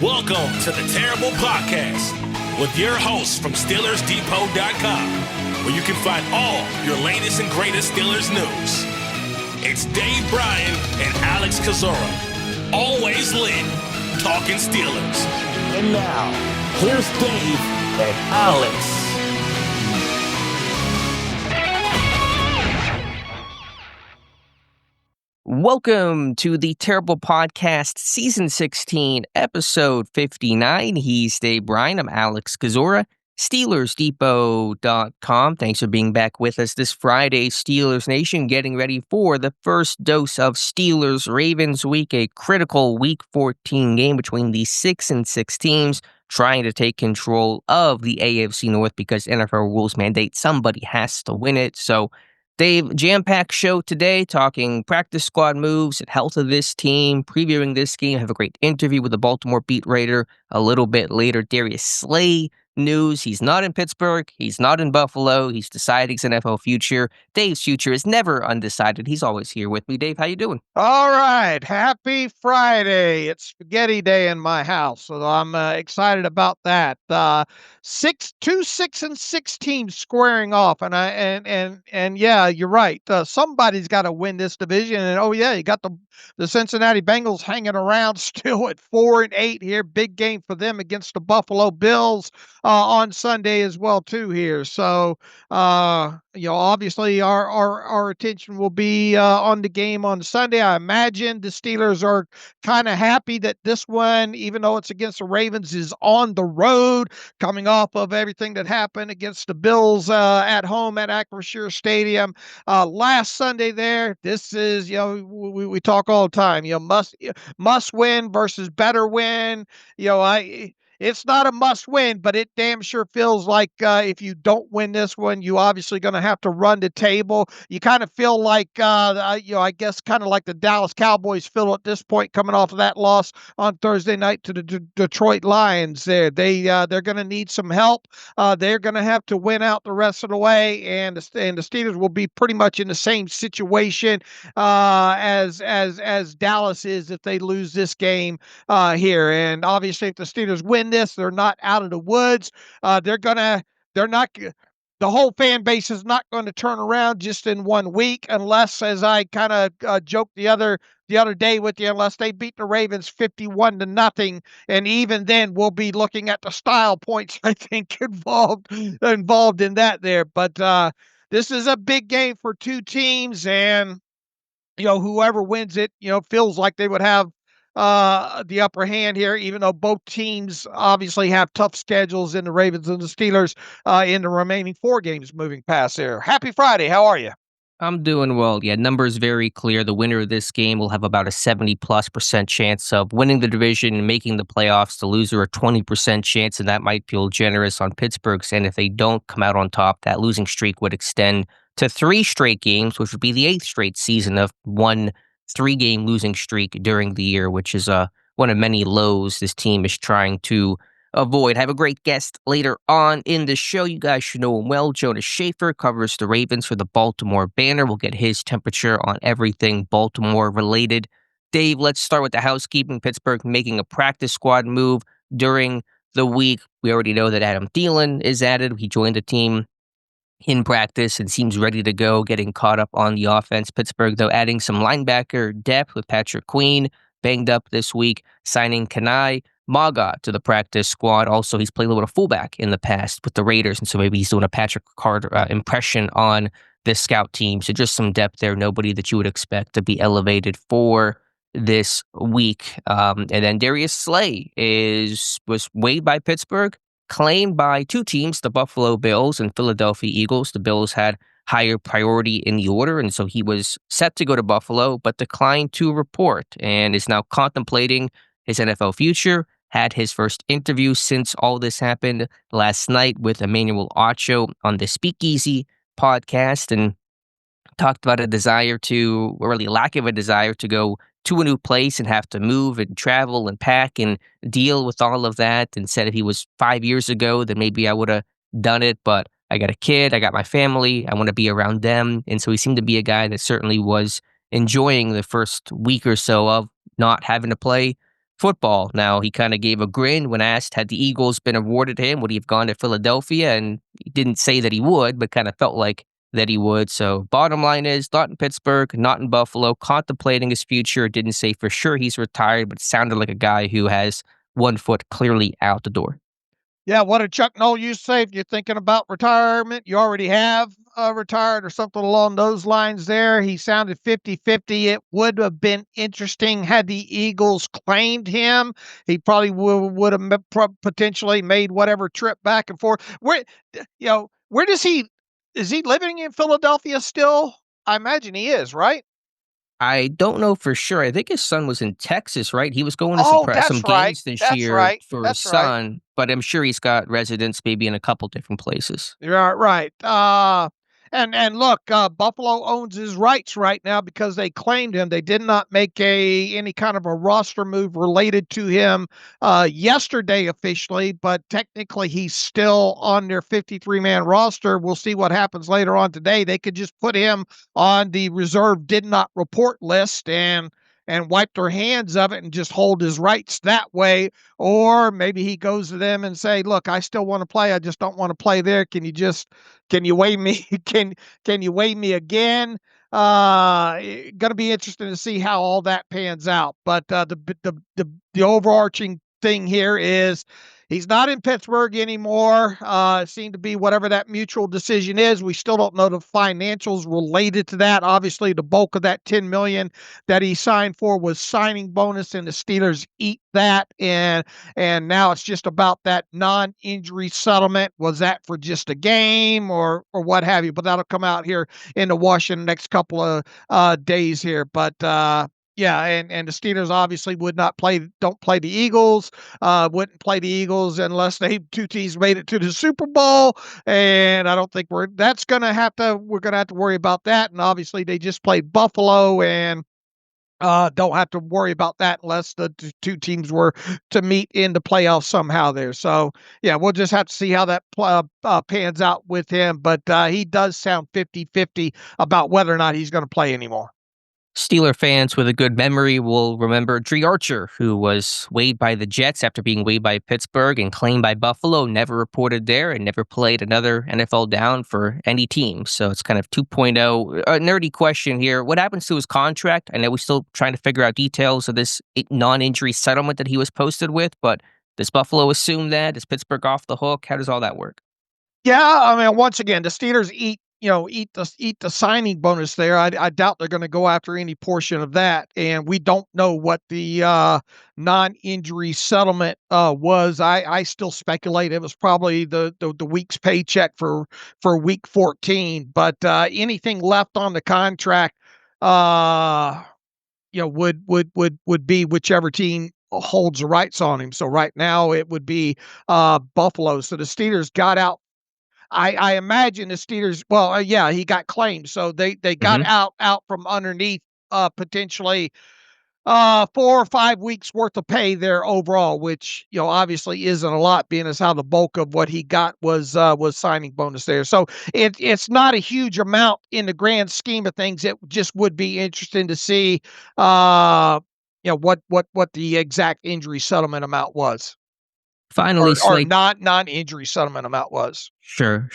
Welcome to the Terrible Podcast with your hosts from SteelersDepot.com, where you can find all your latest and greatest Steelers news. It's Dave Bryan and Alex Kozora, always lit, talking Steelers. And now, here's Dave and Alex. Welcome to the Terrible Podcast, Season 16, Episode 59. He's Dave Bryan. I'm Alex Kozora, SteelersDepot.com. Thanks for being back with us this Friday, Steelers Nation, getting ready for the first dose of Steelers Ravens Week, a critical Week 14 game between the 6 and 6 teams trying to take control of the AFC North because NFL rules mandate somebody has to win it. So, Dave, jam-packed show today, talking practice squad moves and health of this team, previewing this game. I have a great interview with the Baltimore beat writer a little bit later. Darius Slay news. He's not in Pittsburgh. He's not in Buffalo. He's deciding his NFL future. Dave's future is never undecided. He's always here with me. Dave, how you doing? All right. Happy Friday. It's spaghetti day in my house, so I'm excited about that. 6 and 6 teams squaring off, and yeah, you're right. Somebody's got to win this division, and oh yeah, you got the Cincinnati Bengals hanging around still at 4-8 here. Big game for them against the Buffalo Bills on Sunday as well too here. So obviously our attention will be on the game on Sunday. I imagine the Steelers are kind of happy that this one, even though it's against the Ravens, is on the road, coming off of everything that happened against the Bills at home at Acrisure Stadium last Sunday there. This is, we talk all the time, must win versus better win. It's not a must win, but it damn sure feels like if you don't win this one, you obviously going to have to run the table. You kind of feel like, I guess kind of like the Dallas Cowboys feel at this point, coming off of that loss on Thursday night to the Detroit Lions. They're going to need some help. They're going to have to win out the rest of the way, and the Steelers will be pretty much in the same situation as Dallas is if they lose this game here. And obviously, if the Steelers win this, they're not out of the woods. The whole fan base is not going to turn around just in 1 week, unless, as I kind of joked the other day with you, unless they beat the Ravens 51-0, and even then we'll be looking at the style points I think involved in that there. But this is a big game for two teams, and whoever wins it, feels like they would have the upper hand here, even though both teams obviously have tough schedules in the Ravens and the Steelers in the remaining 4 games moving past there. Happy Friday. How are you? I'm doing well. Yeah, numbers very clear. The winner of this game will have about a 70+% chance of winning the division and making the playoffs. The loser a 20% chance, and that might feel generous on Pittsburgh's. And if they don't come out on top, that losing streak would extend to 3 straight games, which would be the 8th straight season of 1 3-game losing streak during the year, which is one of many lows this team is trying to avoid. I have a great guest later on in the show. You guys should know him well. Jonas Schaefer covers the Ravens for the Baltimore Banner. We'll get his temperature on everything Baltimore related. Dave, let's start with the housekeeping. Pittsburgh making a practice squad move during the week. We already know that Adam Thielen is added. He joined the team in practice and seems ready to go, getting caught up on the offense. Pittsburgh, though, adding some linebacker depth with Patrick Queen banged up this week, signing Kanai Maga to the practice squad. Also, he's played a little bit of fullback in the past with the Raiders, and so maybe he's doing a Patrick Carter impression on this scout team. So just some depth there, nobody that you would expect to be elevated for this week. And then Darius Slay was waived by Pittsburgh, claimed by 2 teams, the Buffalo Bills and Philadelphia Eagles. The Bills had higher priority in the order, and so he was set to go to Buffalo, but declined to report and is now contemplating his NFL future. Had his first interview since all this happened last night with Emmanuel Acho on the Speakeasy podcast, and talked about a desire to, or really lack of a desire to go to a new place and have to move and travel and pack and deal with all of that, and said if he was 5 years ago, then maybe I would have done it, but I got a kid, I got my family, I want to be around them. And so he seemed to be a guy that certainly was enjoying the first week or so of not having to play football. Now, he kind of gave a grin when asked had the Eagles been awarded him, would he have gone to Philadelphia? And he didn't say that he would, but kind of felt like that he would. So bottom line is, not in Pittsburgh, not in Buffalo, contemplating his future. Didn't say for sure he's retired, but sounded like a guy who has one foot clearly out the door. Yeah, what did Chuck Noll used to say? If you're thinking about retirement, you already have retired or something along those lines there. He sounded 50-50. It would have been interesting had the Eagles claimed him. He probably would have potentially made whatever trip back and forth. Where does he, is he living in Philadelphia still? I imagine he is, right? I don't know for sure. I think his son was in Texas, right? He was going to Oh, some that's right. games this That's year right. for his That's right. son, but I'm sure he's got residence maybe in a couple different places. You're right. And look, Buffalo owns his rights right now because they claimed him. They did not make any kind of a roster move related to him yesterday officially, but technically he's still on their 53-man roster. We'll see what happens later on today. They could just put him on the reserve did not report list and wipe their hands of it and just hold his rights that way. Or maybe he goes to them and say, look, I still want to play. I just don't want to play there. Can you waive me? Can you waive me again? Going to be interesting to see how all that pans out. But the overarching thing here is he's not in Pittsburgh anymore. It seemed to be whatever that mutual decision is. We still don't know the financials related to that. Obviously, the bulk of that $10 million that he signed for was signing bonus, and the Steelers eat that. And now it's just about that non-injury settlement. Was that for just a game or what have you? But that'll come out here in the wash in the next couple of days here. But yeah, and the Steelers obviously don't play the Eagles, wouldn't play the Eagles unless two teams made it to the Super Bowl. And I don't think we're going to have to worry about that. And obviously they just played Buffalo and don't have to worry about that unless the two teams were to meet in the playoffs somehow there. So, yeah, we'll just have to see how that pans out with him. But he does sound 50-50 about whether or not he's going to play anymore. Steeler fans with a good memory will remember Dre Archer, who was waived by the Jets after being waived by Pittsburgh and claimed by Buffalo, never reported there, and never played another NFL down for any team. So it's kind of 2.0. A nerdy question here. What happens to his contract? I know we're still trying to figure out details of this non-injury settlement that he was posted with, but does Buffalo assume that? Is Pittsburgh off the hook? How does all that work? Yeah, I mean, once again, the Steelers eat the signing bonus there. I doubt they're going to go after any portion of that, and we don't know what the non-injury settlement was. I still speculate it was probably the week's paycheck for week 14, but anything left on the contract, would be whichever team holds the rights on him. So right now it would be Buffalo. So the Steelers got out. I imagine the Steelers. Well, yeah, he got claimed, so they got out from underneath potentially 4 or 5 weeks worth of pay there overall, which obviously isn't a lot, being as how the bulk of what he got was signing bonus there. So it's not a huge amount in the grand scheme of things. It just would be interesting to see what the exact injury settlement amount was. Finally, or non-injury settlement amount was. Sure.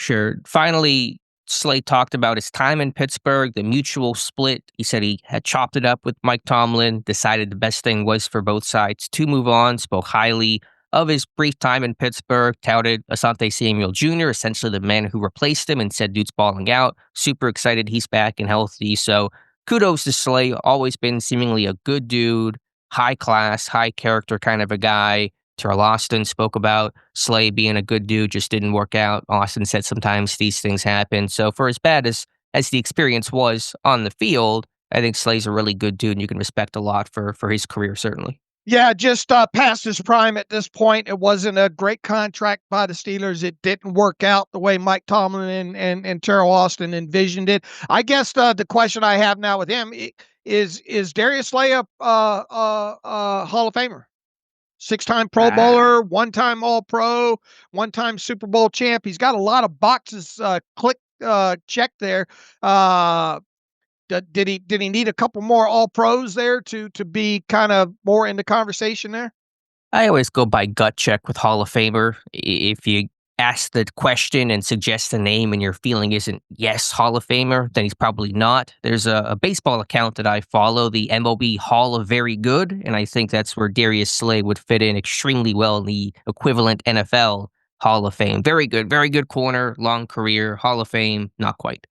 Finally, Slay talked about his time in Pittsburgh, the mutual split. He said he had chopped it up with Mike Tomlin, decided the best thing was for both sides to move on, spoke highly of his brief time in Pittsburgh, touted Asante Samuel Jr., essentially the man who replaced him, and said dude's balling out. Super excited he's back and healthy. So kudos to Slay, always been seemingly a good dude, high class, high character kind of a guy. Terrell Austin spoke about Slay being a good dude, just didn't work out. Austin said sometimes these things happen. So for as bad as the experience was on the field, I think Slay's a really good dude, and you can respect a lot for his career, certainly. Yeah, just past his prime at this point. It wasn't a great contract by the Steelers. It didn't work out the way Mike Tomlin and Terrell Austin envisioned it. I guess the question I have now with him is Darius Slay a Hall of Famer? 6-time Pro Bowler, 1-time All-Pro, 1-time Super Bowl champ. He's got a lot of boxes checked there. Did he need a couple more All Pros there to be kind of more in the conversation there? I always go by gut check with Hall of Famer. If you ask the question and suggest a name and your feeling isn't yes, Hall of Famer, then he's probably not. There's a baseball account that I follow, the MLB Hall of Very Good, and I think that's where Darius Slay would fit in extremely well in the equivalent NFL Hall of Fame. Very good corner, long career, Hall of Fame, not quite.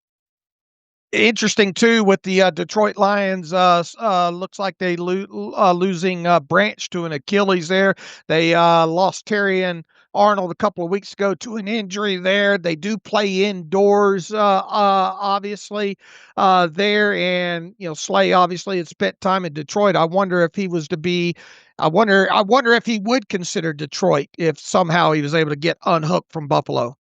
Interesting too with the Detroit Lions. Looks like they losing Branch to an Achilles there. They lost Terry and Arnold a couple of weeks ago to an injury there. They do play indoors, obviously, there, and Slay obviously had spent time in Detroit. I wonder if he was to be. I wonder if he would consider Detroit if somehow he was able to get unhooked from Buffalo.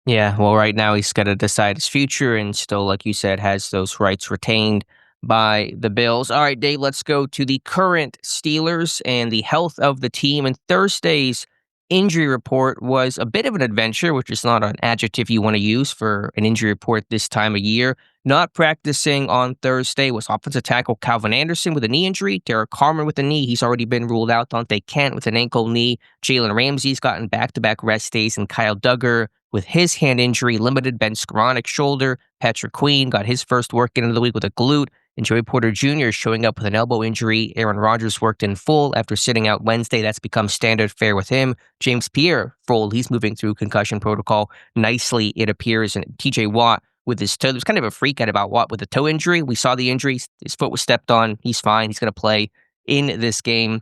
Yeah, well, right now he's got to decide his future and still, like you said, has those rights retained by the Bills. All right, Dave, let's go to the current Steelers and the health of the team. And Thursday's injury report was a bit of an adventure, which is not an adjective you want to use for an injury report this time of year. Not practicing on Thursday was offensive tackle Calvin Anderson with a knee injury, Derek Carmen with a knee. He's already been ruled out. Donte Kent with an ankle knee. Jalen Ramsey's gotten back-to-back rest days, and Kyle Duggar with his hand injury limited. Ben Skoranek shoulder. Patrick Queen got his first work in of the week with a glute. And Joey Porter Jr. is showing up with an elbow injury. Aaron Rodgers worked in full after sitting out Wednesday. That's become standard fare with him. James Pierre, full. He's moving through concussion protocol nicely, it appears. And TJ Watt with his toe. There's kind of a freak out about Watt with the toe injury. We saw the injury. His foot was stepped on. He's fine. He's going to play in this game.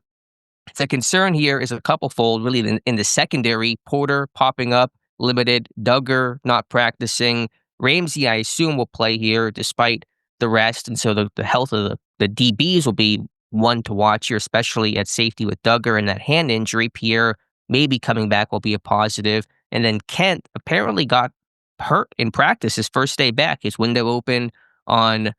The concern here is a couple-fold, really, in the secondary. Porter popping up, limited. Duggar not practicing. Ramsey, I assume, will play here despite the rest. And so the health of the DBs will be one to watch here, especially at safety with Duggar and that hand injury. Pierre maybe coming back will be a positive. And then Kent apparently got hurt in practice his first day back. His window opened on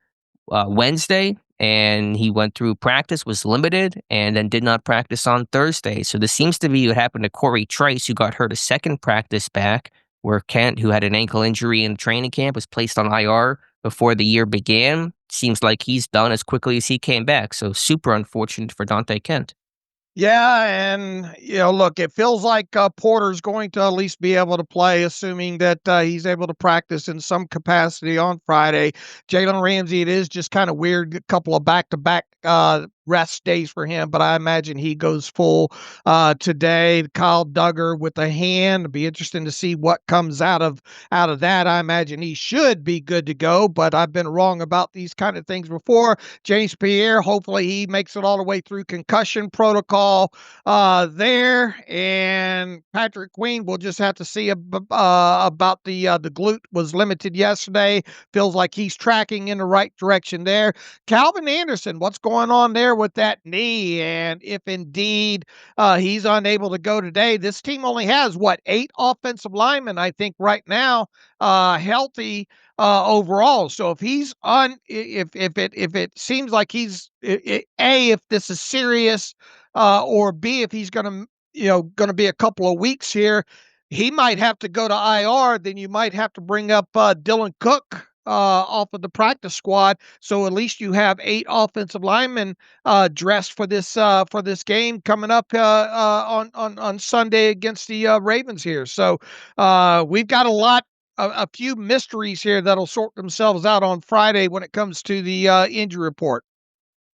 Wednesday, and he went through practice, was limited, and then did not practice on Thursday. So this seems to be what happened to Corey Trice, who got hurt a second practice back, where Kent, who had an ankle injury in training camp, was placed on IR before the year began. Seems like he's done as quickly as he came back. So super unfortunate for Donte Kent. Yeah, and look, it feels like Porter's going to at least be able to play, assuming that he's able to practice in some capacity on Friday. Jalen Ramsey, it is just kind of weird, a couple of back-to-back rest days for him, but I imagine he goes full today. Kyle Duggar with a hand. It'll be interesting to see what comes out of that. I imagine he should be good to go, but I've been wrong about these kind of things before. James Pierre, hopefully he makes it all the way through concussion protocol there, and Patrick Queen, we'll just have to see about the glute. Was limited yesterday. Feels like he's tracking in the right direction there. Calvin Anderson, what's going on there with that knee? And if indeed he's unable to go today, this team only has 8 offensive linemen, I think, right now, healthy overall. So if he's if it seems like he's if this is serious, or B, if he's going to be a couple of weeks here, he might have to go to IR. Then you might have to bring up Dylan Cook off of the practice squad. So at least you have 8 offensive linemen dressed for this game coming up on Sunday against the Ravens here. So we've got a few mysteries here that'll sort themselves out on Friday when it comes to the injury report.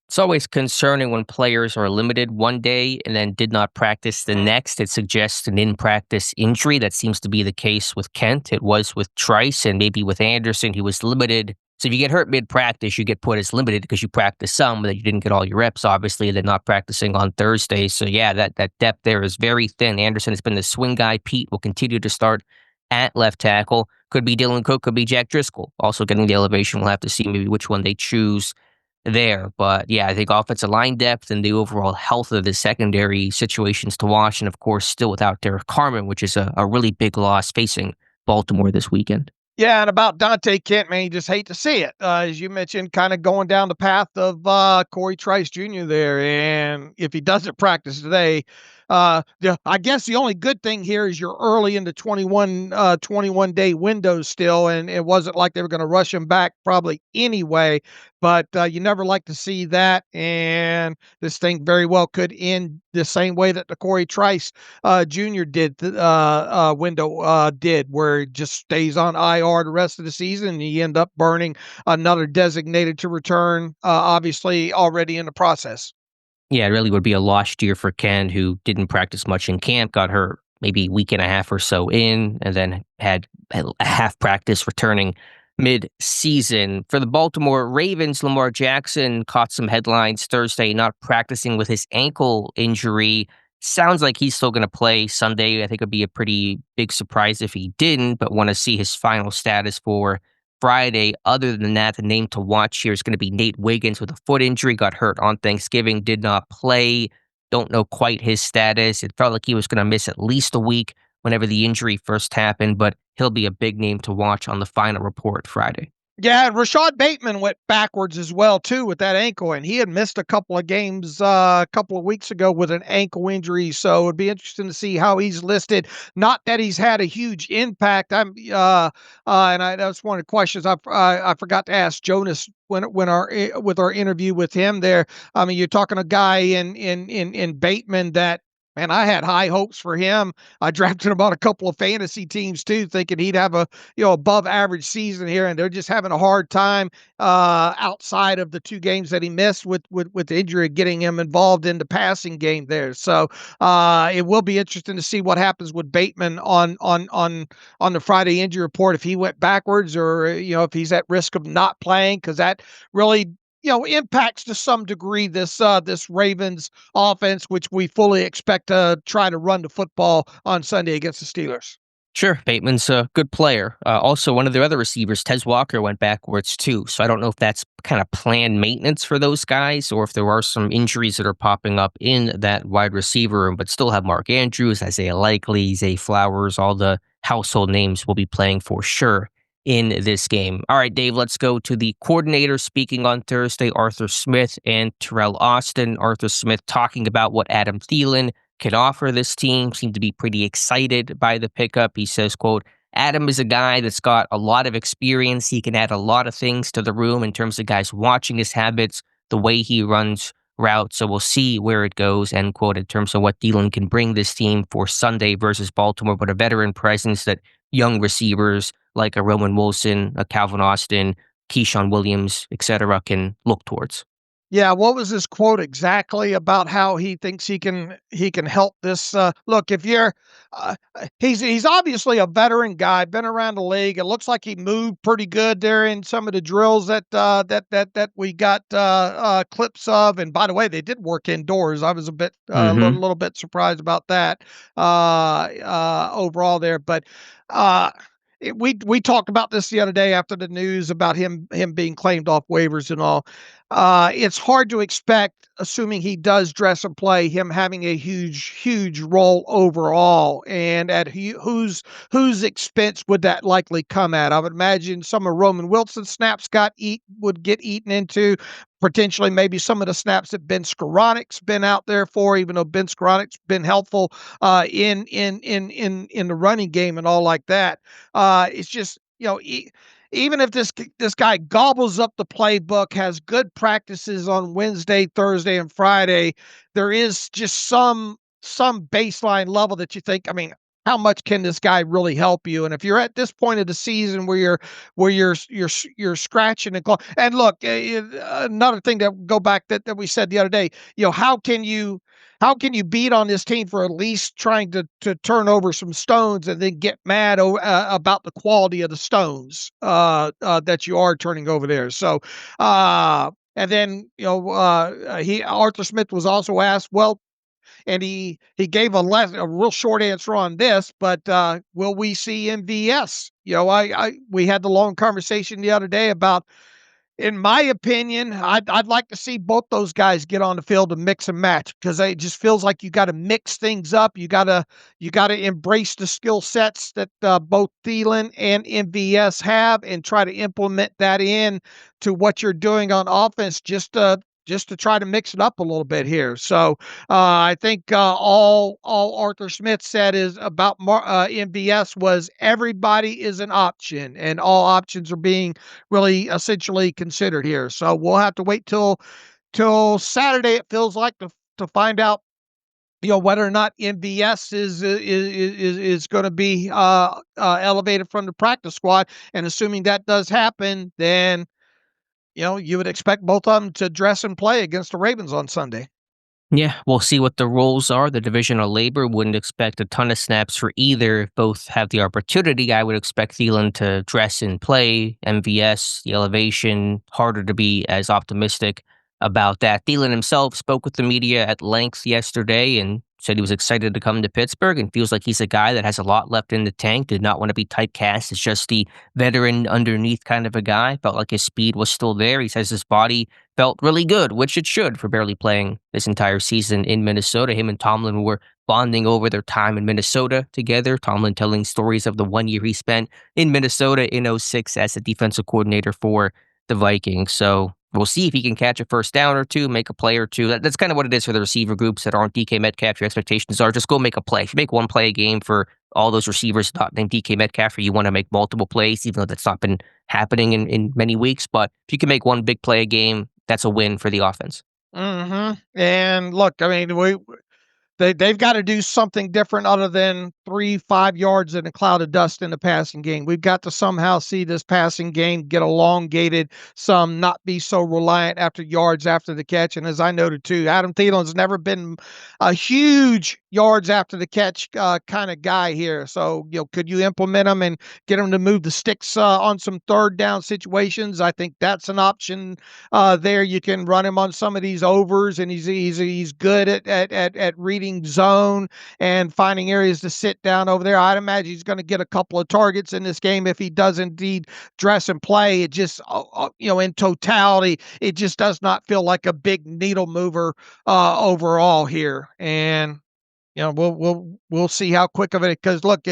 It's always concerning when players are limited one day and then did not practice the next. It suggests an in-practice injury. That seems to be the case with Kent. It was with Trice, and maybe with Anderson, he was limited. So if you get hurt mid-practice, you get put as limited because you practiced some, but you didn't get all your reps, obviously. They're not practicing on Thursday. So yeah, that depth there is very thin. Anderson has been the swing guy. Pete will continue to start at left tackle. Could be Dylan Cook, could be Jack Driscoll. Also getting the elevation. We'll have to see maybe which one they choose there. But yeah, I think offensive line depth and the overall health of the secondary situations to watch. And of course, still without Derek Carmen, which is a really big loss facing Baltimore this weekend. Yeah, and about Donte Kent, man, you just hate to see it. As you mentioned, kind of going down the path of Corey Trice Jr. there. And if he doesn't practice today, I guess the only good thing here is you're early in the 21-day window still, and it wasn't like they were going to rush him back probably anyway. But you never like to see that, and this thing very well could end the same way that the Corey Trice Jr. did, where it just stays on IR the rest of the season, and you end up burning another designated to return, obviously already in the process. Yeah, it really would be a lost year for Ken, who didn't practice much in camp, got hurt maybe a week and a half or so in, and then had a half practice returning mid-season. For the Baltimore Ravens, Lamar Jackson caught some headlines Thursday, not practicing with his ankle injury. Sounds like he's still going to play Sunday. I think it'd be a pretty big surprise if he didn't, but want to see his final status for Friday. Other than that, the name to watch here is going to be Nate Wiggins with a foot injury, got hurt on Thanksgiving, did not play. Don't know quite his status. It felt like he was going to miss at least a week whenever the injury first happened, but he'll be a big name to watch on the final report Friday. Yeah, and Rashad Bateman went backwards as well too with that ankle, and he had missed a couple of games a couple of weeks ago with an ankle injury. So it'd be interesting to see how he's listed. Not that he's had a huge impact. That's one of the questions I forgot to ask Jonas when our interview with him there. I mean, you're talking a guy in Bateman that. Man, I had high hopes for him. I drafted him on a couple of fantasy teams too, thinking he'd have a above average season here, and they're just having a hard time outside of the two games that he missed with the injury, getting him involved in the passing game there. So it will be interesting to see what happens with Bateman on the Friday injury report, if he went backwards or if he's at risk of not playing, because that really impacts to some degree this Ravens offense, which we fully expect to try to run the football on Sunday against the Steelers. Sure, Bateman's a good player. Also, one of their other receivers, Tez Walker, went backwards too. So I don't know if that's kind of planned maintenance for those guys or if there are some injuries that are popping up in that wide receiver room, but still have Mark Andrews, Isaiah Likely, Zay Flowers, all the household names will be playing for sure in this game. All right, Dave, let's go to the coordinator speaking on Thursday, Arthur Smith and Terrell Austin. Arthur Smith talking about what Adam Thielen can offer this team, seemed to be pretty excited by the pickup. He says, quote, Adam is a guy that's got a lot of experience. He can add a lot of things to the room in terms of guys watching his habits, the way he runs routes. So we'll see where it goes, end quote, in terms of what Thielen can bring this team for Sunday versus Baltimore, but a veteran presence that young receivers like a Roman Wilson, a Calvin Austin, Keyshawn Williams, etc., can look towards. Yeah, what was his quote exactly about how he thinks he can help this? Look, if you're, he's obviously a veteran guy, been around the league. It looks like he moved pretty good there in some of the drills that we got clips of. And by the way, they did work indoors. I was a bit little bit surprised about that overall there, but. We talked about this the other day after the news about him being claimed off waivers and all. It's hard to expect, assuming he does dress and play, him having a huge role overall. And at whose expense would that likely come at? I would imagine some of Roman Wilson's snaps would get eaten into. Potentially, maybe some of the snaps that Ben Skoronek's been out there for, even though Ben Skoronek's been helpful in the running game and all like that. It's just even if this guy gobbles up the playbook, has good practices on Wednesday, Thursday, and Friday, there is just some baseline level that you think, I mean, how much can this guy really help you? And if you're at this point of the season where you're scratching and clawing, and look, another thing that go back that we said the other day, how can you beat on this team for at least trying to turn over some stones and then get mad about the quality of the stones that you are turning over there? So, and then Arthur Smith was also asked, well, and he gave a real short answer on this, but will we see MVS? We had the long conversation the other day about In my opinion, I'd like to see both those guys get on the field and mix and match, because it just feels like you got to mix things up. You got to embrace the skill sets that both Thielen and MVS have, and try to implement that in to what you're doing on offense, just to try to mix it up a little bit here. So I think all Arthur Smith said is about MVS was everybody is an option, and all options are being really essentially considered here. So we'll have to wait till Saturday. It feels like to find out, whether or not MVS is going to be elevated from the practice squad. And assuming that does happen, then you would expect both of them to dress and play against the Ravens on Sunday. Yeah, we'll see what the roles are. The division of labor wouldn't expect a ton of snaps for either. If both have the opportunity, I would expect Thielen to dress and play. MVS, the elevation, harder to be as optimistic about that. Thielen himself spoke with the media at length yesterday and said he was excited to come to Pittsburgh and feels like he's a guy that has a lot left in the tank, did not want to be typecast as just the veteran underneath kind of a guy. Felt like his speed was still there. He says his body felt really good, which it should for barely playing this entire season in Minnesota. Him and Tomlin were bonding over their time in Minnesota together. Tomlin telling stories of the 1 year he spent in Minnesota in '06 as a defensive coordinator for the Vikings. So we'll see if he can catch a first down or two, make a play or two. That's kind of what it is for the receiver groups that aren't DK Metcalf. Your expectations are just go make a play. If you make one play a game for all those receivers not named DK Metcalf, or you want to make multiple plays, even though that's not been happening in many weeks. But if you can make one big play a game, that's a win for the offense. And look, I mean, they've got to do something different other than 3-5 yards in a cloud of dust in the passing game. We've got to somehow see this passing game get elongated, some not be so reliant after yards after the catch. And as I noted too, Adam Thielen's never been a huge yards after the catch kind of guy here. So, could you implement him and get him to move the sticks on some third down situations? I think that's an option there. You can run him on some of these overs, and he's good at reading zone and finding areas to sit down over there. I'd imagine he's going to get a couple of targets in this game if he does indeed dress and play. It just, in totality, it just does not feel like a big needle mover overall here. And we'll see how quick of it, because look,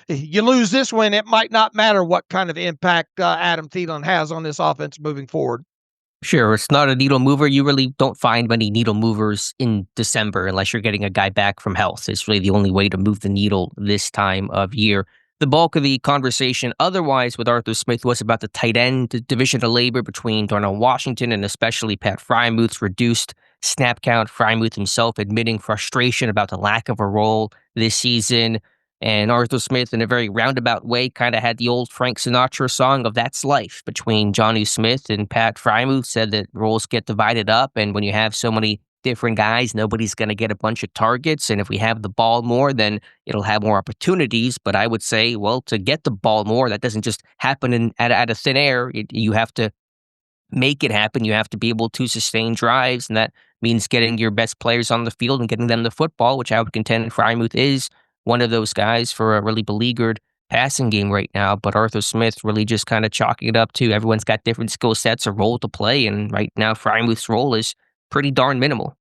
you lose this one, it might not matter what kind of impact Adam Thielen has on this offense moving forward. Sure, it's not a needle mover. You really don't find many needle movers in December unless you're getting a guy back from health. It's really the only way to move the needle this time of year. The bulk of the conversation otherwise with Arthur Smith was about the tight end division of labor between Darnell Washington and especially Pat Freiermuth's reduced snap count. Freiermuth himself admitting frustration about the lack of a role this season. And Arthur Smith, in a very roundabout way, kind of had the old Frank Sinatra song of That's Life between Johnny Smith and Pat Freiermuth, said that roles get divided up. And when you have so many different guys, nobody's going to get a bunch of targets. And if we have the ball more, then it'll have more opportunities. But I would say, well, to get the ball more, that doesn't just happen out of thin air. You have to make it happen. You have to be able to sustain drives. And that means getting your best players on the field and getting them the football, which I would contend Freiermuth is one of those guys for a really beleaguered passing game right now. But Arthur Smith really just kind of chalking it up to everyone's got different skill sets, a role to play. And right now, Freiermuth's role is pretty darn minimal.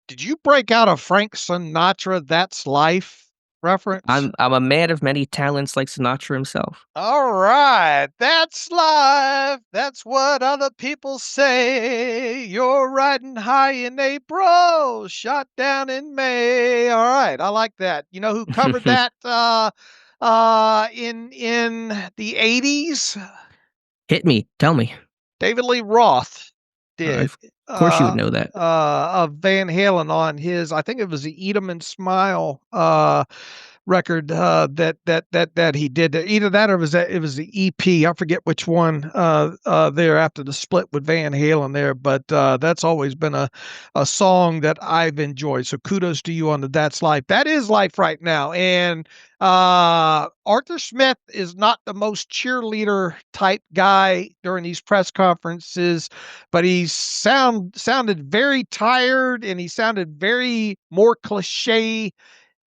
Did you break out a Frank Sinatra That's Life reference? I'm a man of many talents like Sinatra himself. All right. That's life. That's what other people say. You're riding high in April, shot down in May. All right. I like that. You know who covered that in the 80s? Hit me. Tell me. David Lee Roth did. Of course you would know that. Of Van Halen on his, I think it was the Eat 'em and Smile record that he did. Either that or it was the EP. I forget which one there after the split with Van Halen there, but that's always been a song that I've enjoyed. So kudos to you on the That's Life. That is life right now. And Arthur Smith is not the most cheerleader type guy during these press conferences, but he sounded very tired, and he sounded very more cliche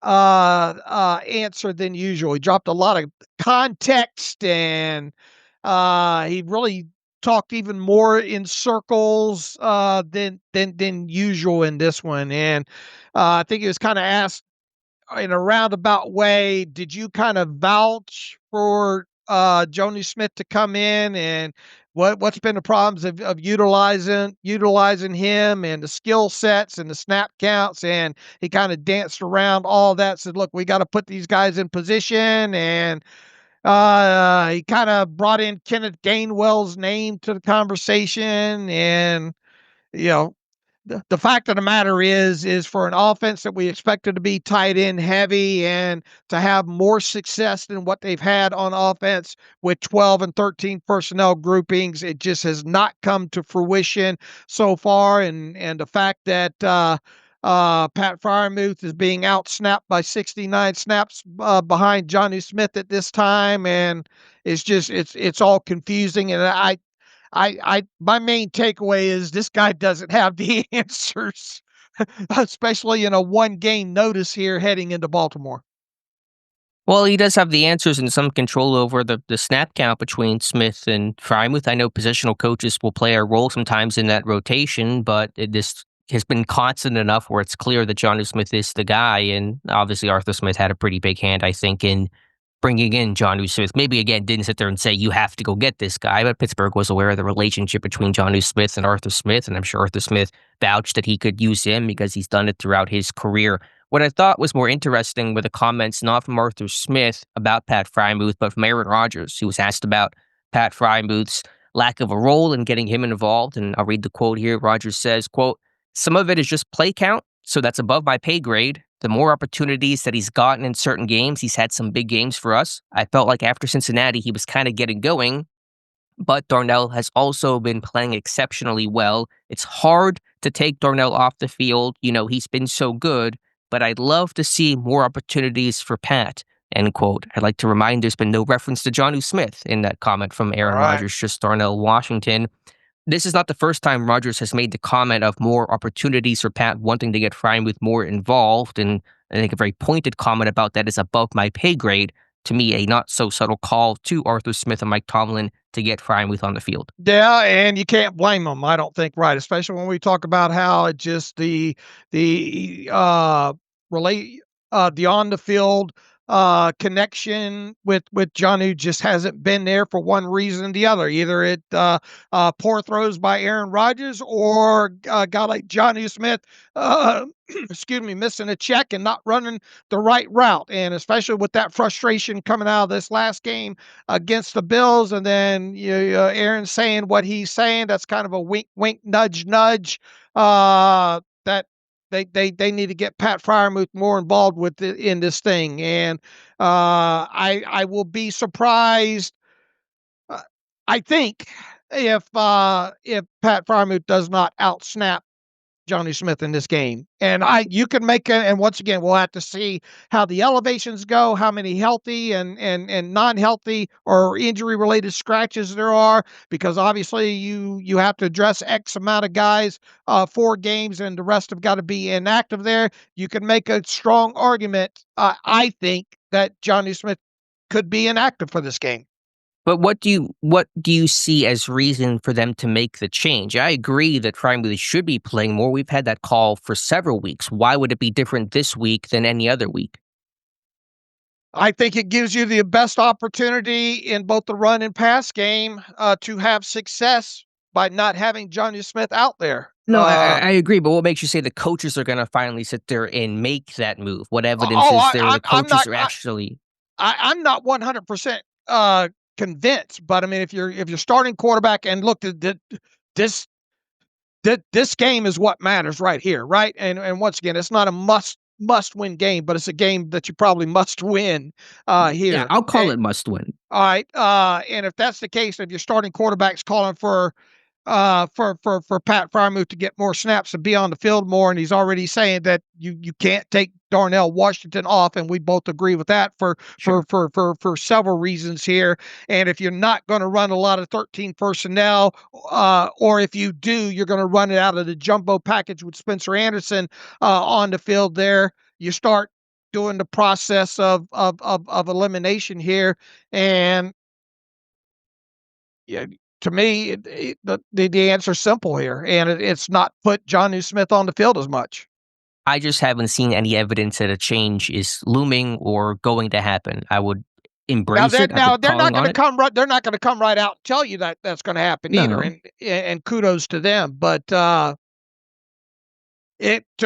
answer than usual. He dropped a lot of context, and he really talked even more in circles than usual in this one, and I think he was kind of asked in a roundabout way, did you kind of vouch for Joni Smith to come in, and what's been the problems of utilizing him and the skill sets and the snap counts? And he kind of danced around all that, said, look, we got to put these guys in position, and he kind of brought in Kenneth Gainwell's name to the conversation. And you know, the fact of the matter is for an offense that we expected to be tight end heavy and to have more success than what they've had on offense with 12 and 13 personnel groupings, it just has not come to fruition so far. And the fact that Pat Freiermuth is being outsnapped by 69 snaps behind Johnny Smith at this time, and it's all confusing. And my main takeaway is this guy doesn't have the answers, especially in a 1-game notice here heading into Baltimore. Well, he does have the answers and some control over the snap count between Smith and Freiermuth. I know positional coaches will play a role sometimes in that rotation, but this has been constant enough where it's clear that Jonnu Smith is the guy. And obviously Arthur Smith had a pretty big hand, I think, in bringing in Jonnu Smith. Maybe, again, didn't sit there and say, you have to go get this guy, but Pittsburgh was aware of the relationship between Jonnu Smith and Arthur Smith, and I'm sure Arthur Smith vouched that he could use him because he's done it throughout his career. What I thought was more interesting were the comments not from Arthur Smith about Pat Freiermuth, but from Aaron Rodgers, who was asked about Pat Freiermuth's lack of a role and getting him involved. And I'll read the quote here. Rodgers says, quote, "Some of it is just play count, so that's above my pay grade. The more opportunities that he's gotten in certain games, he's had some big games for us. I felt like after Cincinnati, he was kind of getting going, but Darnell has also been playing exceptionally well. It's hard to take Darnell off the field. You know, he's been so good, but I'd love to see more opportunities for Pat," end quote. I'd like to remind there's been no reference to Jonnu Smith in that comment from Aaron Rodgers, just Darnell Washington. This is not the first time Rodgers has made the comment of more opportunities for Pat, wanting to get Freiermuth more involved, and I think a very pointed comment about that is above my pay grade. To me, a not so subtle call to Arthur Smith and Mike Tomlin to get Freiermuth on the field. Yeah, and you can't blame them, I don't think, right? Especially when we talk about how it just the relate the on the field connection with Jonnu just hasn't been there for one reason or the other. Either it poor throws by Aaron Rodgers, or a guy like Jonnu Smith excuse me, missing a check and not running the right route. And especially with that frustration coming out of this last game against the Bills, and then Aaron saying what he's saying, that's kind of a wink, wink, nudge, nudge. That they need to get Pat Freiermuth more involved in this thing. And I will be surprised. I think if Pat Freiermuth does not outsnap Johnny Smith in this game. And you can make and once again, we'll have to see how the elevations go, how many healthy and non-healthy or injury-related scratches there are, because obviously you have to address X amount of guys, 4 games, and the rest have got to be inactive there. You can make a strong argument, I think, that Johnny Smith could be inactive for this game. But what do you see as reason for them to make the change? I agree that Freiermuth should be playing more. We've had that call for several weeks. Why would it be different this week than any other week? I think it gives you the best opportunity in both the run and pass game to have success by not having Johnny Smith out there. No, I agree, but what makes you say the coaches are going to finally sit there and make that move? What evidence is there the coaches are actually... I'm not 100% convinced, but I mean, if you're starting quarterback, and look, this game is what matters right here, right? And once again, it's not a must win game, but it's a game that you probably must win here. Yeah, I'll call it must win. All right, and if that's the case, if your starting quarterback's calling for Pat Freiermuth to get more snaps and be on the field more, and he's already saying that you can't take Darnell Washington off, and we both agree with that for several reasons here. And if you're not going to run a lot of 13 personnel, or if you do, you're going to run it out of the jumbo package with Spencer Anderson on the field there, you start doing the process of elimination here. And yeah, to me, the answer's simple here, and it's not put Jonnu Smith on the field as much. I just haven't seen any evidence that a change is looming or going to happen. I would embrace it. Now they're not going to come right. They're not going to come right out and tell you that that's going to happen either. No. And kudos to them. But to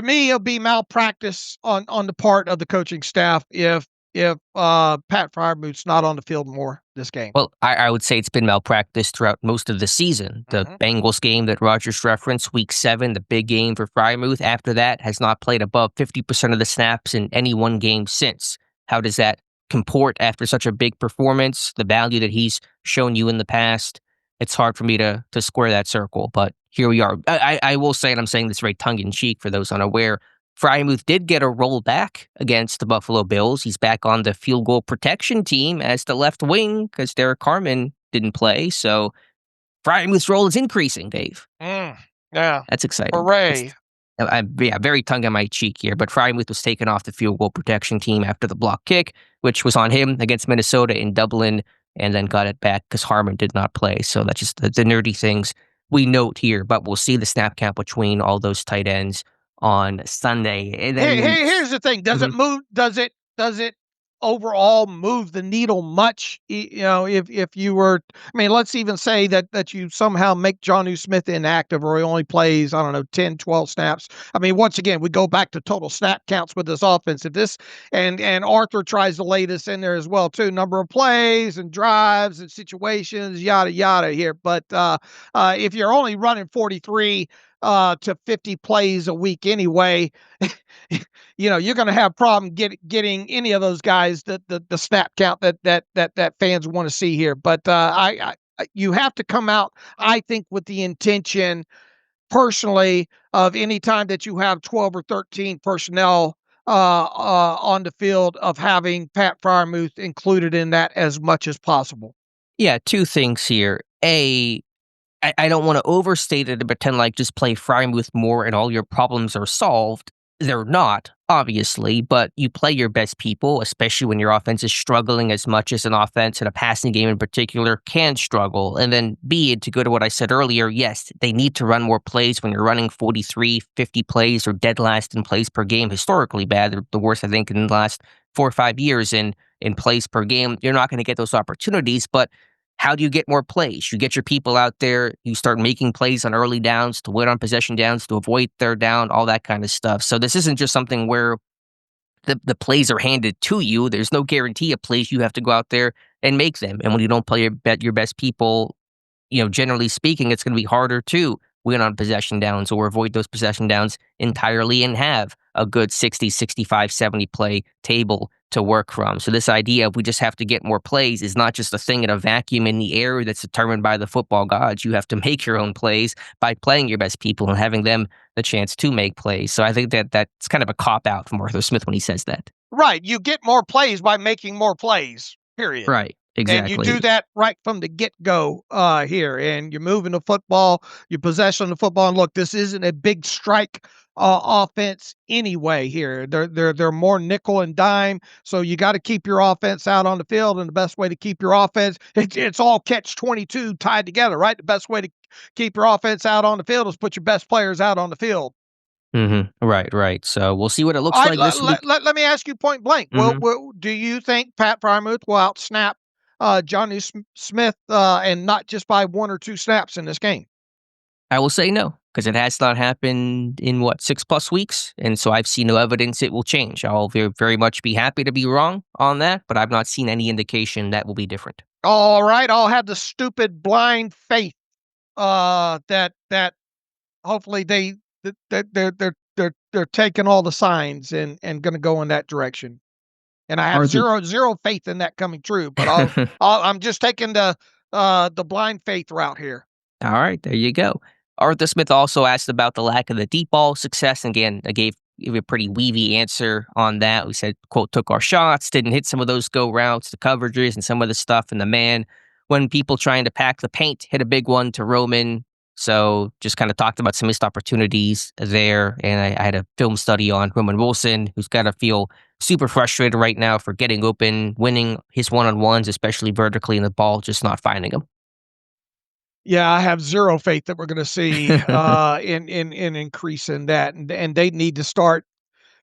me, it'll be malpractice on the part of the coaching staff if Pat Freiermuth's not on the field more this game. Well, I would say it's been malpractice throughout most of the season. The Bengals game that Rogers referenced, Week 7, the big game for Freiermuth. After that, has not played above 50% of the snaps in any one game since. How does that comport after such a big performance? The value that he's shown you in the past, it's hard for me to square that circle. But here we are. I will say, and I'm saying this very tongue-in-cheek for those unaware, Freiermuth did get a roll back against the Buffalo Bills. He's back on the field goal protection team as the left wing because Derek Carman didn't play. So Freiermuth's role is increasing, Dave. Yeah. That's exciting. Hooray. Very tongue in my cheek here, but Freiermuth was taken off the field goal protection team after the block kick, which was on him against Minnesota in Dublin, and then got it back because Harmon did not play. So that's just the nerdy things we note here, but we'll see the snap count between all those tight ends on Sunday. And then, here's the thing: does it move? Does it overall move the needle much? You know, if you were, I mean, let's even say that you somehow make Jonnu Smith inactive, or he only plays, I don't know, 10, 12 snaps. I mean, once again, we go back to total snap counts with this offense. If this and Arthur tries to lay this in there as well too, number of plays and drives and situations, yada yada here. But if you're only running 43 to 50 plays a week anyway, you know, you're going to have problem getting any of those guys the snap count that fans want to see here. But you have to come out, I think, with the intention personally of any time that you have 12 or 13 personnel on the field, of having Pat Freiermuth included in that as much as possible. Yeah, two things here. I don't want to overstate it and pretend like just play Freiermuth more and all your problems are solved. They're not, obviously, but you play your best people, especially when your offense is struggling as much as an offense, and a passing game in particular can struggle. And then B, to go to what I said earlier, yes, they need to run more plays when you're running 43, 50 plays, or dead last in plays per game. Historically bad. They're the worst, I think, in the last 4 or 5 years in plays per game. You're not going to get those opportunities, but how do you get more plays? You get your people out there, you start making plays on early downs, to win on possession downs, to avoid third down, all that kind of stuff. So this isn't just something where the plays are handed to you. There's no guarantee of plays. You have to go out there and make them. And when you don't play your best people, you know, generally speaking, it's going to be harder to win on possession downs or avoid those possession downs entirely and have a good 60, 65, 70 play table to work from. So this idea of we just have to get more plays is not just a thing in a vacuum in the air that's determined by the football gods. You have to make your own plays by playing your best people and having them the chance to make plays. So I think that's kind of a cop-out from Arthur Smith when he says that. Right. You get more plays by making more plays, period. Right. Exactly. And you do that right from the get-go here. And you're moving the football, you're possessing the football. And look, this isn't a big strike offense anyway here. They're more nickel and dime. So you got to keep your offense out on the field. And the best way to keep your offense, it's all catch-22 tied together, right? The best way to keep your offense out on the field is put your best players out on the field. Mm-hmm. Right. So we'll see what it looks like this week. Let me ask you point blank. Mm-hmm. Do you think Pat Freiermuth will outsnap Jonnu Smith, and not just by 1 or 2 snaps in this game? I will say no, because it has not happened in 6+ weeks, and so I've seen no evidence it will change. I'll very, very much be happy to be wrong on that, but I've not seen any indication that will be different. All right, I'll have the stupid blind faith that hopefully they're taking all the signs and going to go in that direction. And I have zero faith in that coming true, but I'm just taking the blind faith route here. All right, there you go. Arthur Smith also asked about the lack of the deep ball success. And again, I gave a pretty weavy answer on that. We said, quote, took our shots, didn't hit some of those go routes, the coverages, and some of the stuff in the man. When people trying to pack the paint, hit a big one to Roman. So just kind of talked about some missed opportunities there. And I had a film study on Roman Wilson, who's got to feel super frustrated right now for getting open, winning his one-on-ones, especially vertically, and the ball just not finding him. Yeah, I have zero faith that we're going to see in increase in that, and they need to start.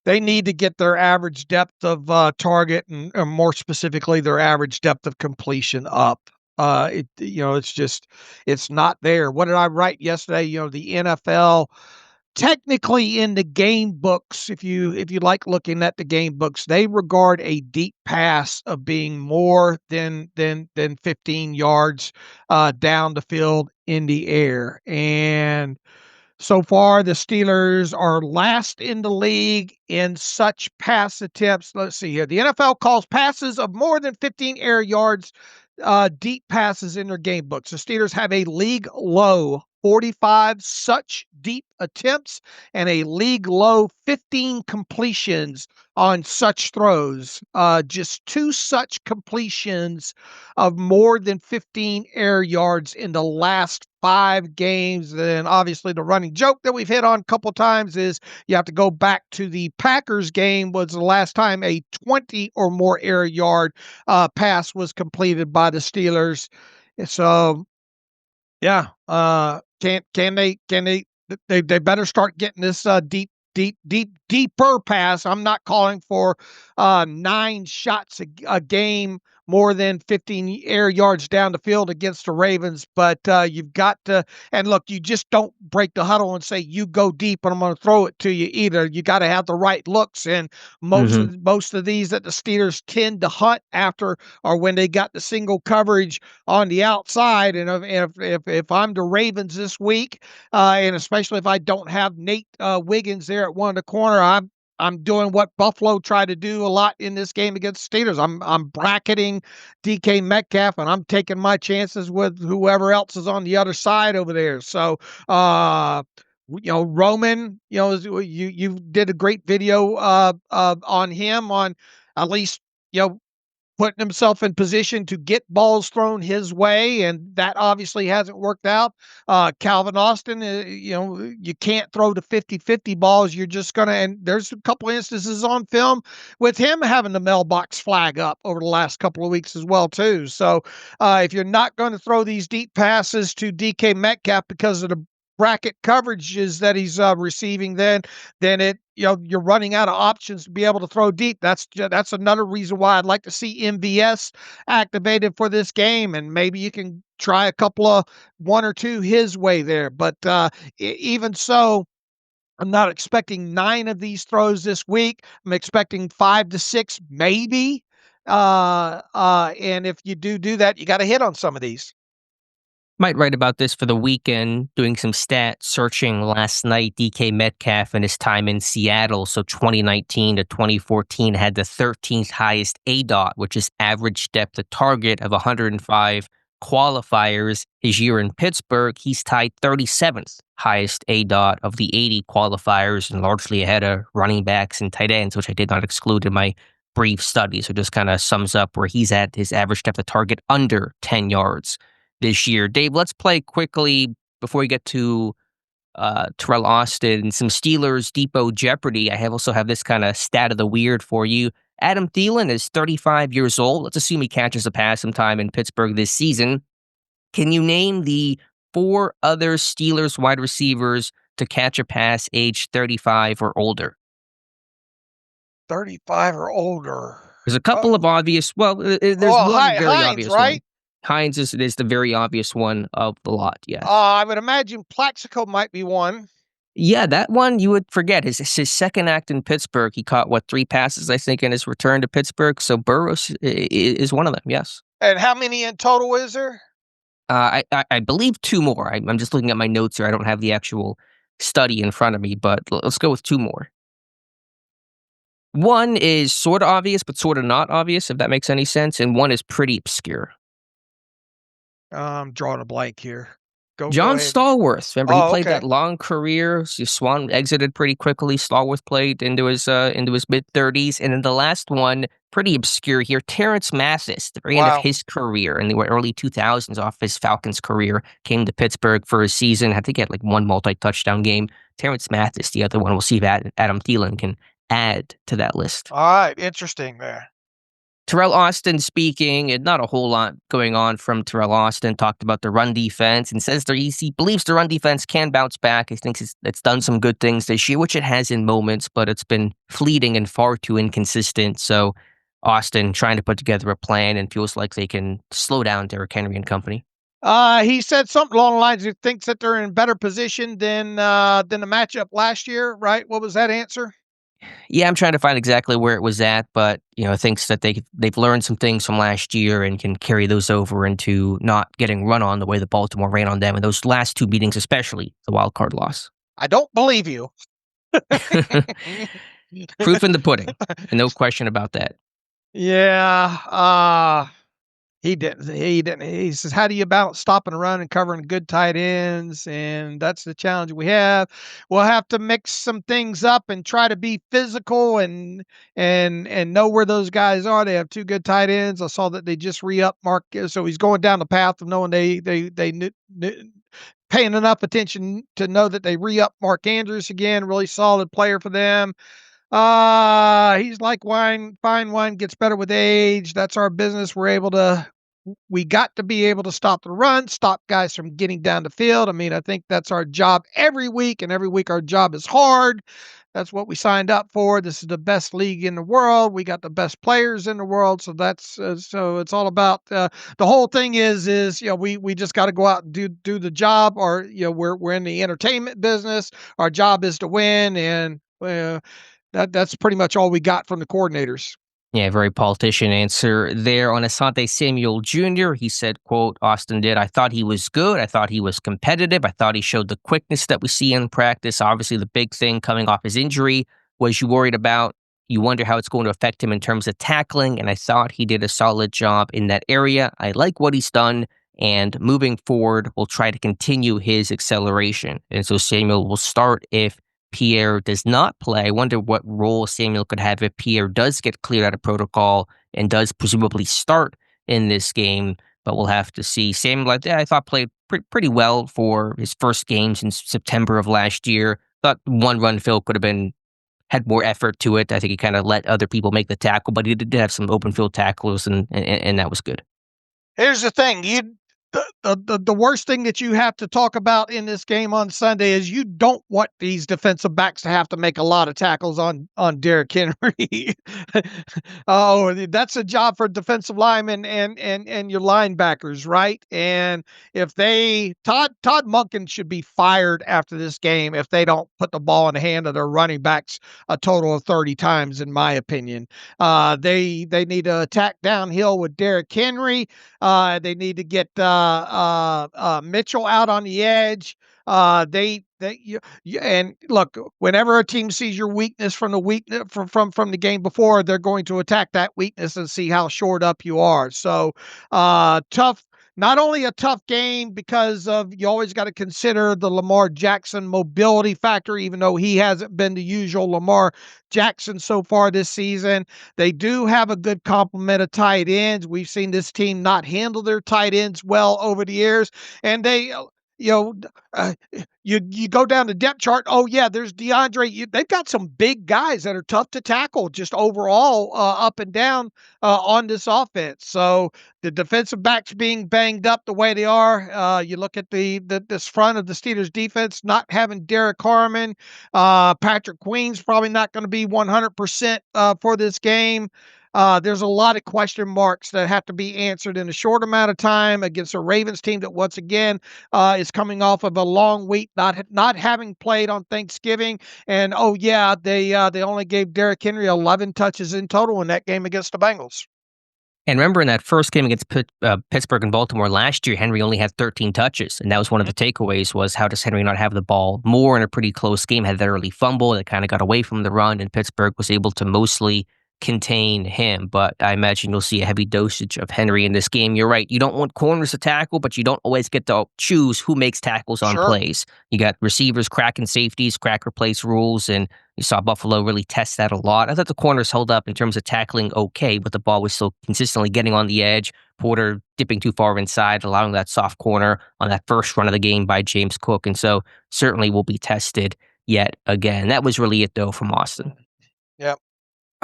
They need to get their average depth of target, and or more specifically, their average depth of completion up. It's just it's not there. What did I write yesterday? The NFL technically in the game books, if you like looking at the game books, they regard a deep pass of being more than 15 yards down the field in the air. And so far, the Steelers are last in the league in such pass attempts. Let's see here. The NFL calls passes of more than 15 air yards deep passes in their game books. The Steelers have a league low 45 such deep attempts and a league low 15 completions on such throws. Just 2 such completions of more than 15 air yards in the last 5 games. And obviously the running joke that we've hit on a couple times is you have to go back to the Packers game was the last time a 20 or more air yard pass was completed by the Steelers. So yeah, they better start getting this deeper pass. I'm not calling for 9 shots a game more than 15 air yards down the field against the Ravens, but you've got to, and look, you just don't break the huddle and say you go deep and I'm going to throw it to you either. You got to have the right looks, and most of these that the Steelers tend to hunt after are when they got the single coverage on the outside. And if I'm the Ravens this week, and especially if I don't have Nate Wiggins there at one of the corner, I'm doing what Buffalo tried to do a lot in this game against the Steelers. I'm bracketing DK Metcalf, and I'm taking my chances with whoever else is on the other side over there. So, Roman, you did a great video on him on at least putting himself in position to get balls thrown his way, and that obviously hasn't worked out. Calvin Austin, you can't throw the 50-50 balls. You're just going to, and there's a couple instances on film with him having the mailbox flag up over the last couple of weeks as well, too. So if you're not going to throw these deep passes to DK Metcalf because of the bracket coverages that he's receiving, then you're running out of options to be able to throw deep. That's another reason why I'd like to see MVS activated for this game, and maybe you can try a couple of 1 or 2 his way there. But even so, I'm not expecting 9 of these throws this week. I'm expecting 5 to 6 maybe. And if you do that, you got to hit on some of these. Might write about this for the weekend, doing some stat searching last night. DK Metcalf and his time in Seattle. So 2019 to 2014 had the 13th highest ADOT, which is average depth of target of 105 qualifiers. His year in Pittsburgh, he's tied 37th highest ADOT of the 80 qualifiers, and largely ahead of running backs and tight ends, which I did not exclude in my brief study. So just kind of sums up where he's at, his average depth of target under 10 yards. This year. Dave, let's play quickly before we get to Terrell Austin and some Steelers Depot Jeopardy. I also have this kind of stat of the weird for you. Adam Thielen is 35 years old. Let's assume he catches a pass sometime in Pittsburgh this season. Can you name the 4 other Steelers wide receivers to catch a pass age 35 or older? 35 or older. There's a couple of obvious. Well, there's one very Hines, obvious right? one. Hines is the very obvious one of the lot, yes. I would imagine Plaxico might be one. Yeah, that one you would forget. His second act in Pittsburgh, he caught, 3 passes, I think, in his return to Pittsburgh. So Burrows is one of them, yes. And how many in total is there? I believe 2 more. I'm just looking at my notes here. I don't have the actual study in front of me, but let's go with 2 more. One is sort of obvious, but sort of not obvious, if that makes any sense. And one is pretty obscure. I'm drawing a blank here. John Stallworth. Remember, he played okay. that long career. Swan exited pretty quickly. Stallworth played into his mid-30s. And then the last one, pretty obscure here, Terrence Mathis, the very end of his career in the early 2000s off his Falcons career, came to Pittsburgh for a season, had to get 1 multi-touchdown game. Terrence Mathis, the other one. We'll see if Adam Thielen can add to that list. All right, interesting there. Terrell Austin speaking, and not a whole lot going on from Terrell Austin. Talked about the run defense and says he believes the run defense can bounce back. He thinks it's done some good things this year, which it has in moments, but it's been fleeting and far too inconsistent. So Austin trying to put together a plan and feels like they can slow down Derrick Henry and company. He said something along the lines. He thinks that they're in better position than the matchup last year, right? What was that answer? Yeah, I'm trying to find exactly where it was at, but thinks that they've learned some things from last year and can carry those over into not getting run on the way the Baltimore ran on them in those last two meetings, especially the wild card loss. I don't believe you. Proof in the pudding, and no question about that. Yeah. He didn't. He says, how do you balance stopping a run and covering good tight ends? And that's the challenge we have. We'll have to mix some things up and try to be physical and know where those guys are. They have two good tight ends. I saw that they just re-up Mark. So he's going down the path of knowing they paying enough attention to know that they re-up Mark Andrews again. Really solid player for them. He's like wine. Fine wine gets better with age. That's our business. We got to be able to stop the run, stop guys from getting down the field. I mean, I think that's our job every week, and every week our job is hard. That's what we signed up for. This is the best league in the world. We got the best players in the world. So that's so it's all about the whole thing is we just got to go out and do the job, or we're in the entertainment business. Our job is to win, and that's pretty much all we got from the coordinators. Yeah, very politician answer there on Asante Samuel Jr. He said, quote, Austin did, I thought he was good. I thought he was competitive. I thought he showed the quickness that we see in practice. Obviously, the big thing coming off his injury was you worried about, you wonder how it's going to affect him in terms of tackling, and I thought he did a solid job in that area. I like what he's done, and moving forward, we'll try to continue his acceleration. And so Samuel will start if Pierre does not play. I wonder what role Samuel could have if Pierre does get cleared out of protocol and does presumably start in this game, but we'll have to see. Samuel, I thought, played pretty well for his first game since September of last year. Thought one run field could have had more effort to it. I think he kind of let other people make the tackle, but he did have some open field tackles, and that was good. Here's the thing. The worst thing that you have to talk about in this game on Sunday is you don't want these defensive backs to have to make a lot of tackles on Derrick Henry. Oh, that's a job for defensive linemen and your linebackers, right? And if Todd Monken should be fired after this game if they don't put the ball in the hand of their running backs a total of 30 times, in my opinion. They need to attack downhill with Derrick Henry. They need to get Mitchell out on the edge. And look, whenever a team sees your weakness from the game before, they're going to attack that weakness and see how shored up you are. So tough. Not only a tough game because of you always got to consider the Lamar Jackson mobility factor, even though he hasn't been the usual Lamar Jackson so far this season. They do have a good complement of tight ends. We've seen this team not handle their tight ends well over the years, and they. You go down the depth chart. Oh yeah, there's DeAndre. They've got some big guys that are tough to tackle, just overall up and down on this offense. So the defensive backs being banged up the way they are. You look at this front of the Steelers defense not having Derek Harmon. Patrick Queen's probably not going to be 100% for this game. There's a lot of question marks that have to be answered in a short amount of time against a Ravens team that once again is coming off of a long week, not having played on Thanksgiving. And they only gave Derrick Henry 11 touches in total in that game against the Bengals. And remember, in that first game against Pittsburgh and Baltimore last year, Henry only had 13 touches. And that was one of the takeaways was how does Henry not have the ball more in a pretty close game? Had that early fumble that kind of got away from the run, and Pittsburgh was able to mostly contain him. But I imagine you'll see a heavy dosage of Henry in this game. You're right. You don't want corners to tackle, but you don't always get to choose who makes tackles on plays. You got receivers cracking safeties, crack replace rules, and you saw Buffalo really test that a lot. I thought the corners held up in terms of tackling okay, but the ball was still consistently getting on the edge. Porter dipping too far inside, allowing that soft corner on that first run of the game by James Cook. And so certainly will be tested yet again. That was really it, though, from Austin. Yep.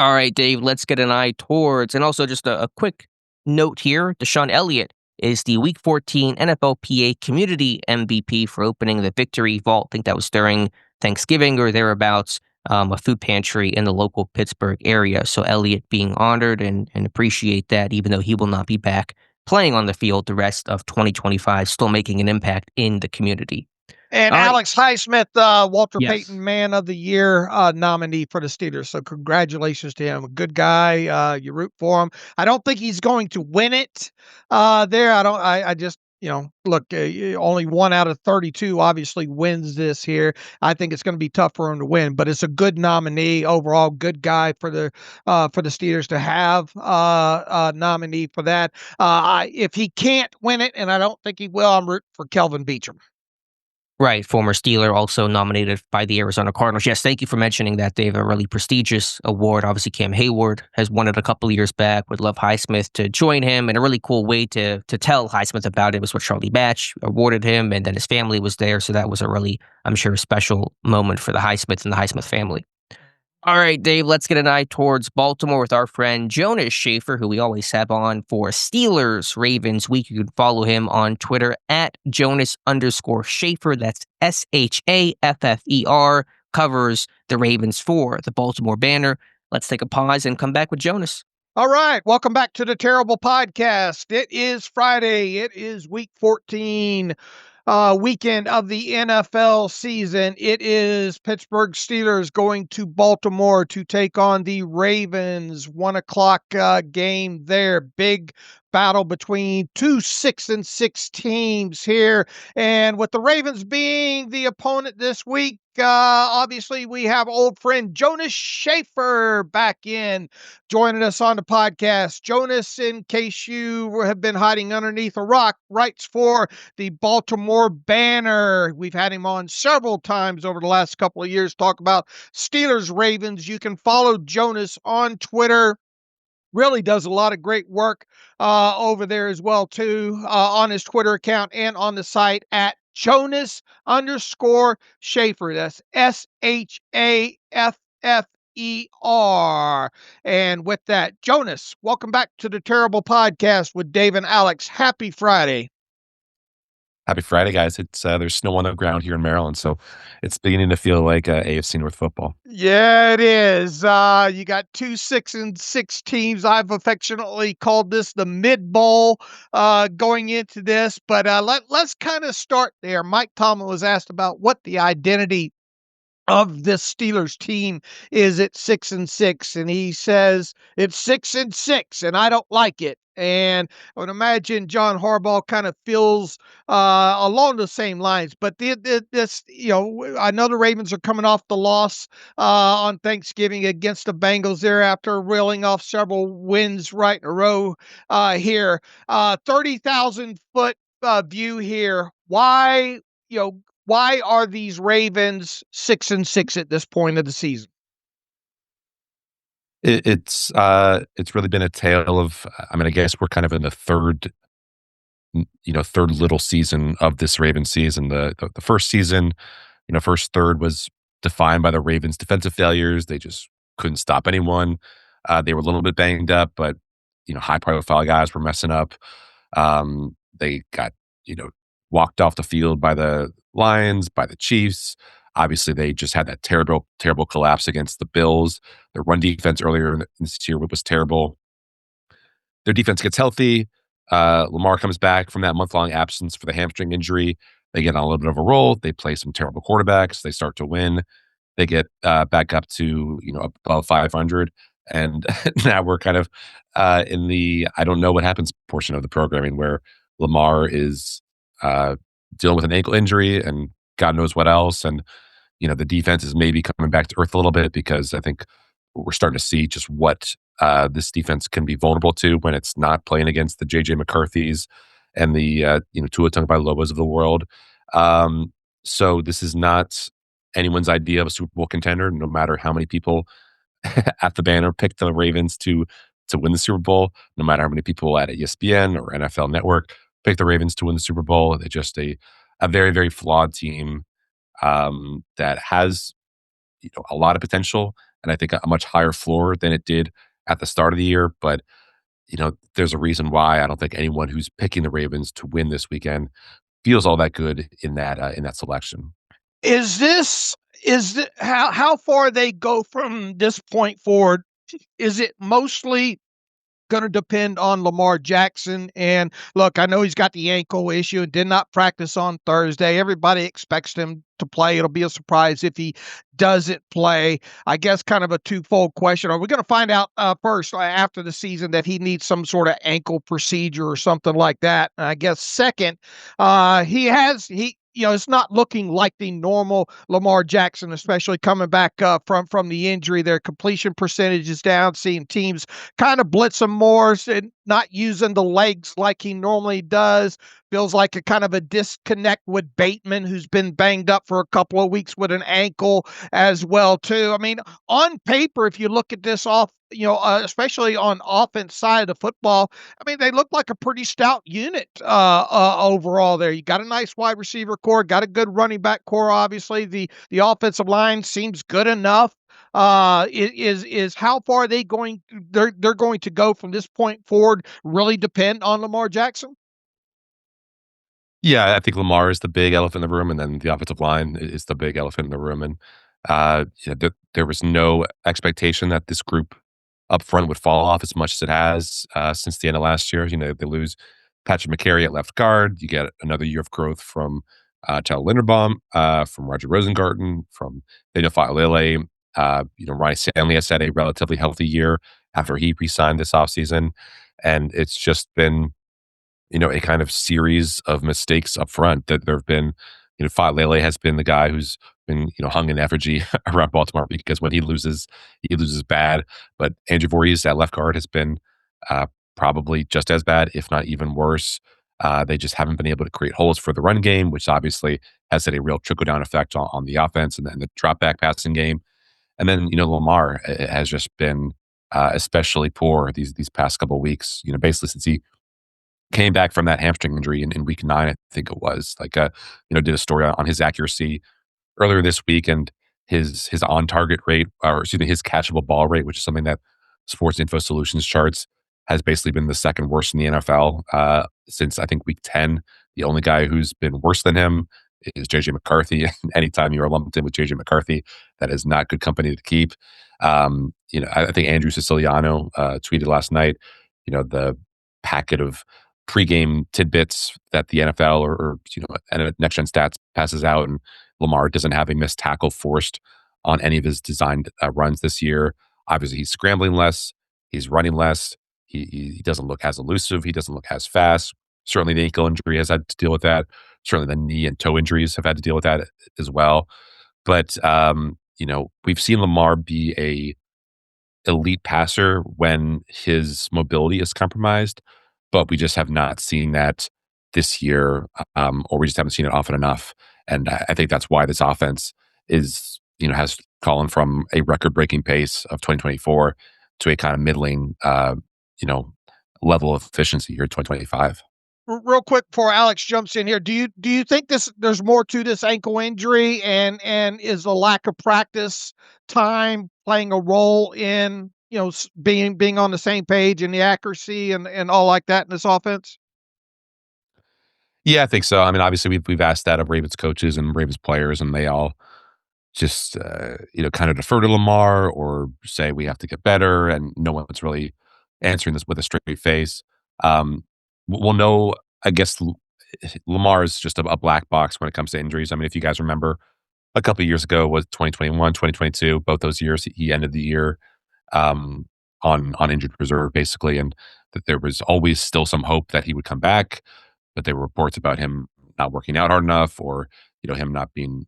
All right, Dave, let's get an eye towards, and also just a quick note here. Deshaun Elliott is the Week 14 NFLPA Community MVP for opening the Victory Vault. I think that was during Thanksgiving or thereabouts, a food pantry in the local Pittsburgh area. So Elliott being honored and appreciate that, even though he will not be back playing on the field the rest of 2025, still making an impact in the community. And All right. Alex Highsmith, Walter Yes. Payton Man of the Year nominee for the Steelers. So congratulations to him. A good guy. You root for him. I don't think he's going to win it there. I just, look, only 1 out of 32 obviously wins this here. I think it's going to be tough for him to win, but it's a good nominee overall. Good guy for the Steelers to have a nominee for that. If he can't win it, and I don't think he will, I'm rooting for Kelvin Beachum. Right, former Steeler, also nominated by the Arizona Cardinals. Yes, thank you for mentioning that, Dave. A really prestigious award. Obviously, Cam Hayward has won it a couple of years back. Would love Highsmith to join him. And a really cool way to tell Highsmith about it was what Charlie Batch awarded him, and then his family was there. So that was a really, I'm sure, special moment for the Highsmiths and the Highsmith family. All right, Dave, let's get an eye towards Baltimore with our friend Jonas Schaefer, who we always have on for Steelers Ravens Week. You can follow him on Twitter at Jonas_Schaefer. That's SHAFFER. Covers the Ravens for the Baltimore Banner. Let's take a pause and come back with Jonas. All right. Welcome back to the Terrible Podcast. It is Friday. It is Week 14. Weekend of the NFL season. It is Pittsburgh Steelers going to Baltimore to take on the Ravens. 1:00 game there. Big battle between two 6-6 teams here. And with the Ravens being the opponent this week, obviously we have old friend Jonas Schaefer back in joining us on the podcast. Jonas, in case you have been hiding underneath a rock, writes for the Baltimore Banner. We've had him on several times over the last couple of years, talk about Steelers Ravens. You can follow Jonas on Twitter. Really does a lot of great work over there as well, too, on his Twitter account and on the site at Jonas_Schaefer. That's SHAFFER. And with that, Jonas, welcome back to the Terrible Podcast with Dave and Alex. Happy Friday. Happy Friday, guys. It's there's snow on the ground here in Maryland, so it's beginning to feel like AFC North football. Yeah, it is. You got two 6-6 teams. I've affectionately called this the mid bowl going into this, but let's kind of start there. Mike Tomlin was asked about what the identity of this Steelers team is at 6-6, and he says it's 6-6, and I don't like it. And I would imagine John Harbaugh kind of feels along the same lines. But this, I know the Ravens are coming off the loss on Thanksgiving against the Bengals there after reeling off several wins right in a row here. 30,000 foot view here. Why are these Ravens 6-6 at this point of the season? It's really been a tale of, I guess we're kind of in the third little season of this Ravens season. The first season, first third was defined by the Ravens' defensive failures. They just couldn't stop anyone. They were a little bit banged up, but high profile guys were messing up. They got walked off the field by the Lions, by the Chiefs. Obviously, they just had that terrible collapse against the Bills. Their run defense earlier in this year was terrible. Their defense gets healthy. Lamar comes back from that month-long absence for the hamstring injury. They get on a little bit of a roll. They play some terrible quarterbacks. They start to win. They get back up to above 500. And now we're kind of in the I don't know what happens portion of the programming where Lamar is dealing with an ankle injury and God knows what else. And, the defense is maybe coming back to earth a little bit because I think we're starting to see just what this defense can be vulnerable to when it's not playing against the J.J. McCarthys and the, Tua Tagovailoas of the world. So this is not anyone's idea of a Super Bowl contender, no matter how many people at the Banner picked the Ravens to win the Super Bowl, no matter how many people at ESPN or NFL Network picked the Ravens to win the Super Bowl. They're just a very, very flawed team that has a lot of potential and I think a much higher floor than it did at the start of the year. But there's a reason why I don't think anyone who's picking the Ravens to win this weekend feels all that good in that selection. How far they go from this point forward? Is it mostly going to depend on Lamar Jackson? And look, I know he's got the ankle issue and did not practice on Thursday. Everybody expects him to play. It'll be a surprise if he doesn't play. I guess kind of a twofold question. Are we going to find out first after the season that he needs some sort of ankle procedure or something like that? And I guess second, it's not looking like the normal Lamar Jackson, especially coming back from the injury. Their completion percentage is down, seeing teams kind of blitz him more and not using the legs like he normally does. Feels like a kind of a disconnect with Bateman, who's been banged up for a couple of weeks with an ankle as well, too. I mean, on paper, if you look at this especially on offense side of the football, I mean, they look like a pretty stout unit overall there. You got a nice wide receiver core, got a good running back core, obviously. The offensive line seems good enough. Is how far they're going to go from this point forward really depend on Lamar Jackson? Yeah, I think Lamar is the big elephant in the room, and then the offensive line is the big elephant in the room. And there was no expectation that this group up front would fall off as much as it has since the end of last year. They lose Patrick McCary at left guard. You get another year of growth from Tyler Linderbaum, from Roger Rosengarten, from Daniel Faalele. Ryan Stanley has had a relatively healthy year after he re-signed this offseason. And it's just been a kind of series of mistakes up front that there have been. Faalele has been the guy who's been, hung in effigy around Baltimore because when he loses bad. But Andrew Voorhees at left guard has been probably just as bad, if not even worse. They just haven't been able to create holes for the run game, which obviously has had a real trickle-down effect on the offense and then the drop-back passing game. And then, Lamar has just been especially poor these past couple of weeks, basically since he came back from that hamstring injury in week 9, I think it was. Did a story on his accuracy earlier this week, and his on target rate, or excuse me, his catchable ball rate, which is something that Sports Info Solutions charts, has basically been the second worst in the NFL since I think week 10. The only guy who's been worse than him is JJ McCarthy. Anytime you are lumped in with JJ McCarthy, that is not good company to keep. I think Andrew Siciliano tweeted last night, the packet of pregame tidbits that the NFL or Next Gen Stats passes out, and Lamar doesn't have a missed tackle forced on any of his designed runs this year. Obviously, he's scrambling less, he's running less, he doesn't look as elusive, he doesn't look as fast. Certainly, the ankle injury has had to deal with that. Certainly, the knee and toe injuries have had to deal with that as well. But we've seen Lamar be a elite passer when his mobility is compromised, but we just have not seen that this year, or we just haven't seen it often enough. And I think that's why this offense has fallen from a record-breaking pace of 2024 to a kind of middling, level of efficiency here in 2025. Real quick before Alex jumps in here, do you think there's more to this ankle injury, and is the lack of practice time playing a role in being on the same page and the accuracy and all like that in this offense? Yeah, I think so. I mean, obviously we've asked that of Ravens coaches and Ravens players, and they all just kind of defer to Lamar or say we have to get better, and no one's really answering this with a straight face. We'll know, I guess. Lamar is just a black box when it comes to injuries. I mean, if you guys remember, a couple of years ago was 2021, 2022. Both those years, he ended the year on injured reserve, basically, and that there was always still some hope that he would come back. But there were reports about him not working out hard enough, or him not being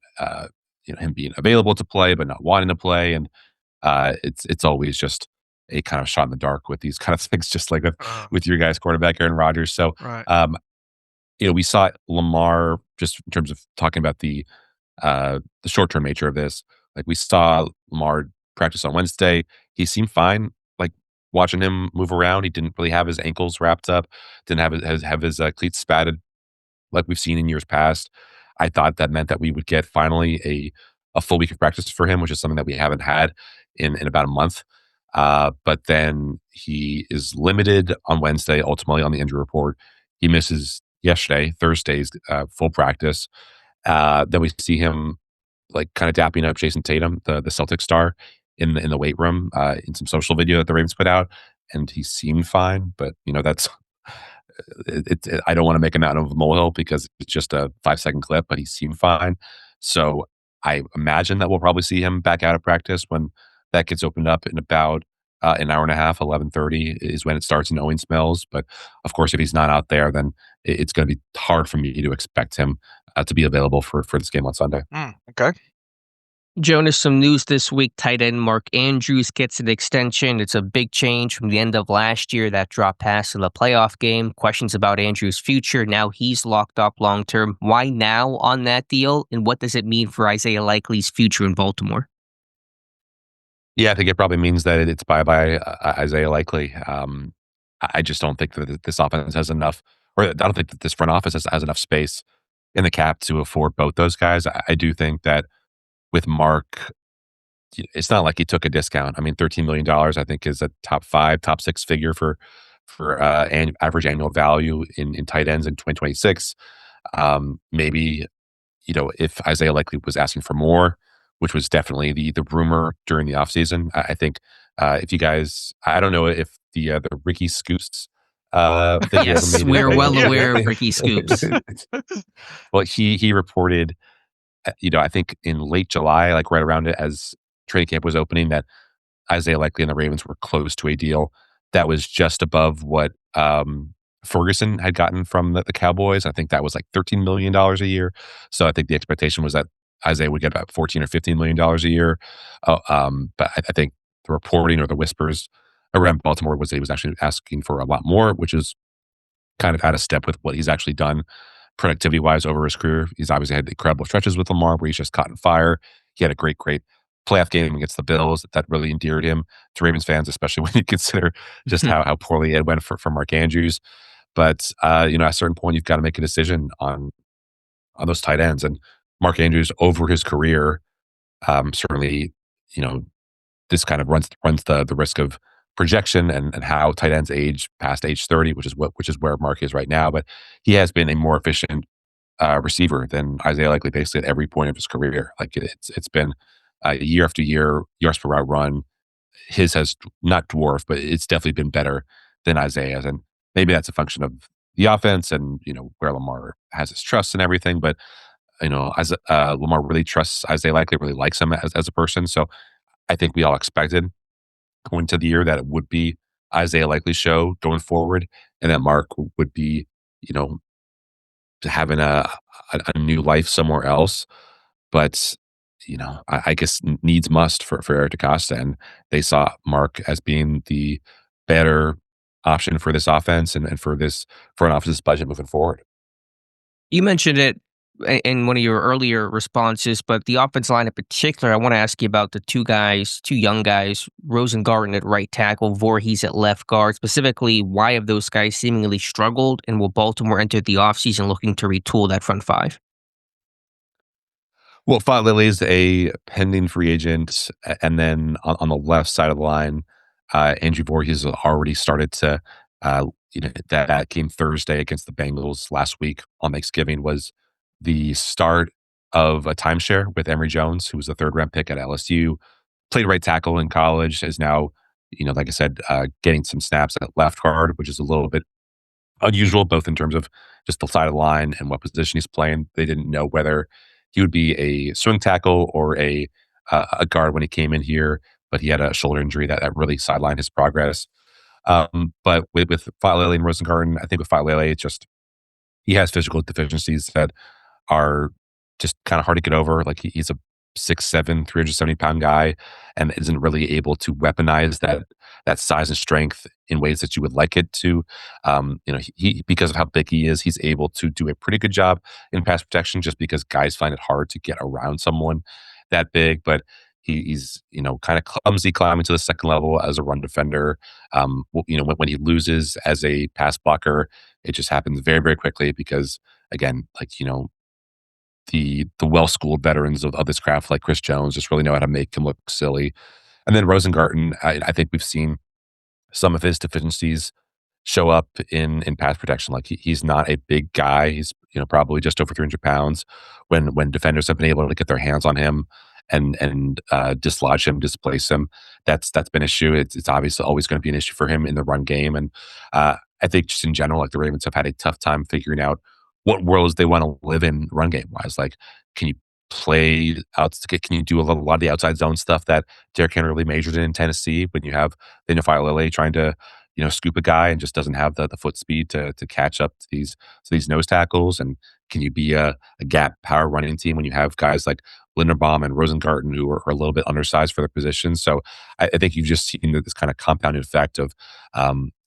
him being available to play but not wanting to play, and it's always just a kind of shot in the dark with these kind of things, just like with your guys' quarterback Aaron Rodgers. So, Right. We saw Lamar, just in terms of talking about the short-term nature of this. Like, we saw Lamar practice on Wednesday. He seemed fine. Like, watching him move around, he didn't really have his ankles wrapped up, didn't have his cleats spatted like we've seen in years past. I thought that meant that we would get finally a full week of practice for him, which is something that we haven't had. in about a month. But then he is limited on Wednesday, ultimately on the injury report. He misses Thursday's full practice. Then we see him like kind of dapping up Jason Tatum, the Celtic star, in the weight room in some social video that the Ravens put out, and he seemed fine. But that's I don't want to make a mountain of a molehill because it's just a 5-second clip, but he seemed fine. So I imagine that we'll probably see him back out of practice when that gets opened up in about an hour and a half. 11:30 is when it starts in Owings Mills. But of course, if he's not out there, then it's going to be hard for me to expect him to be available for this game on Sunday. Okay. Jonas, some news this week. Tight end Mark Andrews gets an extension. It's a big change from the end of last year that dropped past in the playoff game. Questions about Andrews' future. Now he's locked up long term. Why now on that deal? And what does it mean for Isaiah Likely's future in Baltimore? Yeah, I think it probably means that it's bye-bye Isaiah Likely. I just don't think that this offense has enough, or I don't think that this front office has enough space in the cap to afford both those guys. I do think that with Mark, it's not like he took a discount. I mean, $13 million, I think, is a top 5, top 6 figure for average annual value in tight ends in 2026. Maybe, if Isaiah Likely was asking for more, which was definitely the rumor during the offseason. I think if you guys, I don't know if the Ricky Scoops thing Yes, ever made we're it. well aware of Ricky Scoops. Well, he reported, I think in late July, like right around it as training camp was opening, that Isaiah Likely and the Ravens were close to a deal that was just above what Ferguson had gotten from the Cowboys. I think that was like $13 million a year. So I think the expectation was that Isaiah would get about $14 or $15 million a year. But I think the reporting or the whispers around Baltimore was that he was actually asking for a lot more, which is kind of out of step with what he's actually done productivity-wise over his career. He's obviously had incredible stretches with Lamar where he's just caught in fire. He had a great playoff game against the Bills that really endeared him to Ravens fans, especially when you consider just how poorly it went for Mark Andrews. But at a certain point, you've got to make a decision on those tight ends. And Mark Andrews over his career, certainly, this kind of runs the risk of projection and how tight ends age past age 30, which is where Mark is right now. But he has been a more efficient receiver than Isaiah Likely basically at every point of his career. Like it's been year after year, yards per route run. His has not dwarfed, but it's definitely been better than Isaiah's. And maybe that's a function of the offense and, where Lamar has his trust and everything. But, as Lamar really trusts Isaiah Likely, really likes him as a person. So I think we all expected going into the year that it would be Isaiah Likely's show going forward, and that Mark would be, having a new life somewhere else. But, I guess needs must for Eric DeCosta, and they saw Mark as being the better option for this offense and for this front office's budget moving forward. You mentioned it in one of your earlier responses, but the offense line in particular, I want to ask you about the two young guys, Rosengarten at right tackle, Voorhees at left guard. Specifically, why have those guys seemingly struggled, and will Baltimore enter the offseason looking to retool that front five? Well, Lilly is a pending free agent, and then on the left side of the line, Andrew Voorhees has already started to, that game Thursday against the Bengals last week on Thanksgiving was the start of a timeshare with Emory Jones, who was a third-round pick at LSU, played right tackle in college, is now, like I said, getting some snaps at left guard, which is a little bit unusual, both in terms of just the side of the line and what position he's playing. They didn't know whether he would be a swing tackle or a guard when he came in here, but he had a shoulder injury that really sidelined his progress. But with Lilly and Rosengarten, I think with Lilly, it's just he has physical deficiencies that are just kind of hard to get over. Like he's a 6'7", 370-pound guy and isn't really able to weaponize that size and strength in ways that you would like it to. He because of how big he is, he's able to do a pretty good job in pass protection just because guys find it hard to get around someone that big. But he's kind of clumsy climbing to the second level as a run defender. When he loses as a pass blocker, it just happens very, very quickly because, again, the well-schooled veterans of this craft, like Chris Jones, just really know how to make him look silly. And then Rosengarten, I think we've seen some of his deficiencies show up in pass protection. Like he's not a big guy. He's probably just over 300 pounds. When defenders have been able to get their hands on him and dislodge him, displace him, that's been an issue. It's obviously always going to be an issue for him in the run game. And I think just in general, like the Ravens have had a tough time figuring out what worlds they want to live in run game wise. Like, can you play out? Can you do a lot of the outside zone stuff that Derrick Henry really majored in Tennessee when you have Daniel Lele trying to scoop a guy and just doesn't have the foot speed to catch up to these nose tackles? And can you be a gap power running team when you have guys like Linderbaum and Rosengarten who are a little bit undersized for their positions? So I think you've just seen this kind of compounded effect of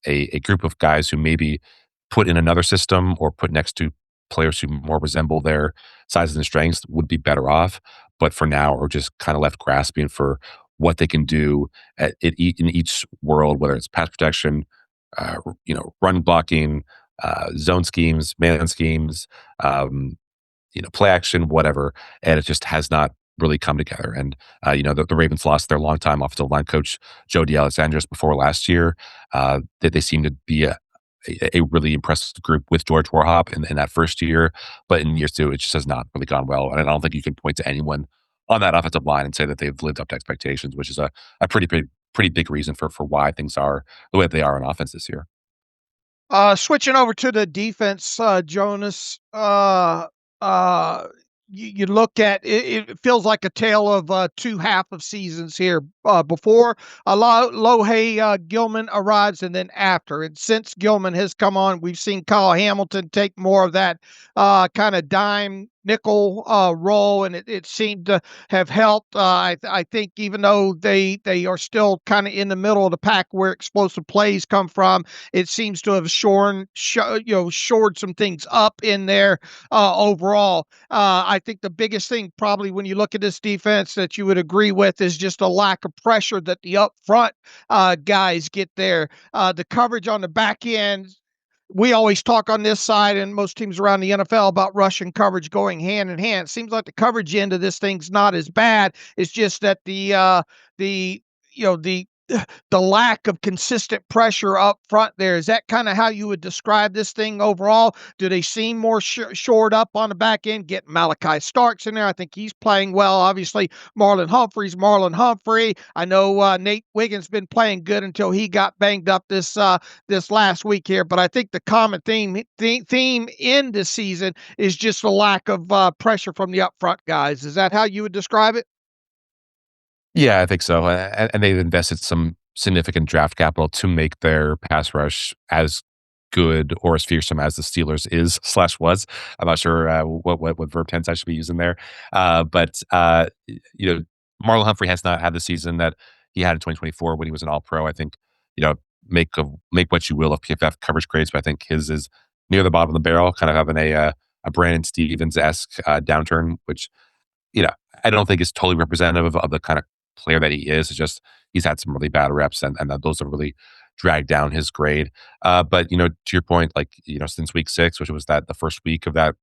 a group of guys who maybe put in another system or put next to players who more resemble their sizes and strengths would be better off, but for now are just kind of left grasping for what they can do in each world, whether it's pass protection, run blocking, zone schemes, man schemes, play action, whatever. And it just has not really come together. And, the Ravens lost their longtime offensive line coach, Joe DeAlessandris, before last year. They seem to be a really impressive group with George Warhop in that first year. But in years two, it just has not really gone well. And I don't think you can point to anyone on that offensive line and say that they've lived up to expectations, which is a pretty big reason for why things are the way they are on offense this year. Switching over to the defense, Jonas, you look at it, it feels like a tale of two half of seasons here. Before Lohe Gilman arrives, and then after. And since Gilman has come on, we've seen Kyle Hamilton take more of that kind of dime nickel role, and it seemed to have helped. I think even though they are still kind of in the middle of the pack where explosive plays come from, it seems to have shored some things up in there overall. I think the biggest thing probably when you look at this defense that you would agree with is just a lack of pressure that the up front guys get there. The coverage on the back end, we always talk on this side and most teams around the NFL about rush and coverage going hand in hand. It seems like the coverage end of this thing's not as bad. It's just that the lack of consistent pressure up front there. Is that kind of how you would describe this thing overall? Do they seem more shored up on the back end? Get Malachi Starks in there. I think he's playing well. Obviously, Marlon Humphrey. I know Nate Wiggins been playing good until he got banged up this last week here. But I think the common theme in this season is just the lack of pressure from the up front guys. Is that how you would describe it? Yeah, I think so. And they've invested some significant draft capital to make their pass rush as good or as fearsome as the Steelers is/was. I'm not sure what verb tense I should be using there. But Marlon Humphrey has not had the season that he had in 2024 when he was an All-Pro. I think, make what you will of PFF coverage grades, but I think his is near the bottom of the barrel, kind of having a Brandon Stevens-esque downturn, which, I don't think is totally representative of the kind of player that he is. It's just he's had some really bad reps, and those have really dragged down his grade. But to your point, like since week 6, which was the first week of that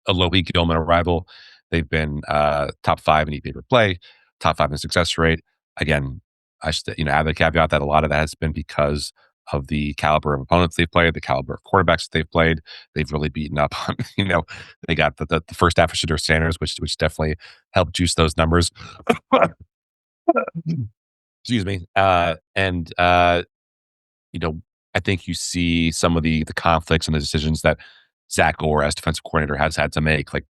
Alohi Gilman arrival, they've been top 5 in EPA per play, top 5 in success rate. Again, I should add the caveat that a lot of that has been because of the caliber of opponents they've played, the caliber of quarterbacks that they've played. They've really beaten up on, they got the first half of Shadur Sanders, which definitely helped juice those numbers. Excuse me. I think you see some of the conflicts and the decisions that Zach Orr as defensive coordinator has had to make. Like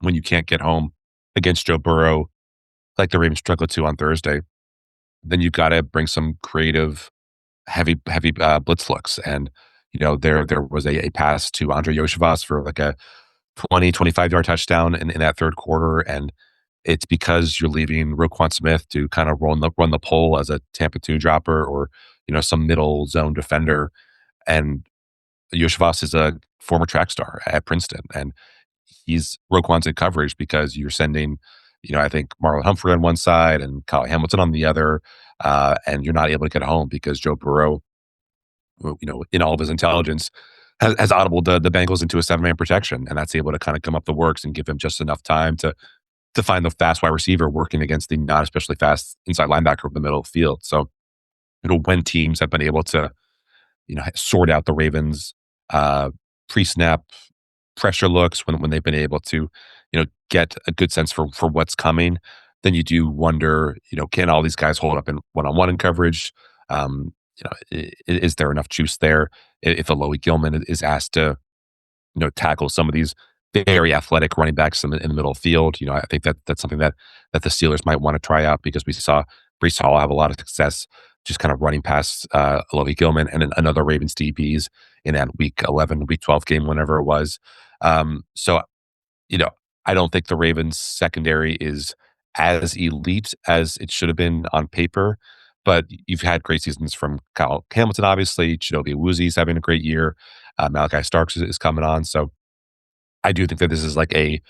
when you can't get home against Joe Burrow, like the Ravens struggled to on Thursday, then you've got to bring some creative, heavy blitz looks. And, there was a pass to Andre Yoshivas for like a 25-yard touchdown in that third quarter. And it's because you're leaving Roquan Smith to kind of run the pole as a Tampa 2 dropper or, some middle zone defender. And Yoshivas is a former track star at Princeton. And he's Roquan's in coverage because you're sending, I think Marlon Humphrey on one side and Kyle Hamilton on the other. And you're not able to get home because Joe Burrow, in all of his intelligence, has audibled the Bengals into a 7-man protection. And that's able to kind of come up the works and give him just enough time to to find the fast wide receiver working against the not especially fast inside linebacker over the middle of the field. So, when teams have been able to, sort out the Ravens pre-snap pressure looks, when they've been able to, get a good sense for what's coming, then you do wonder, can all these guys hold up in one-on-one in coverage? Is there enough juice there if Alohi Gilman is asked to, tackle some of these very athletic running backs in the middle of the field? I think that's something that the Steelers might want to try out, because we saw Breece Hall have a lot of success just kind of running past Alohi Gilman and another Ravens DBs in that week 11, week 12 game, whenever it was. So, I don't think the Ravens secondary is as elite as it should have been on paper, but you've had great seasons from Kyle Hamilton, obviously. Chidobe Awuzi's having a great year. Malachi Starks is coming on. So I do think that this is like a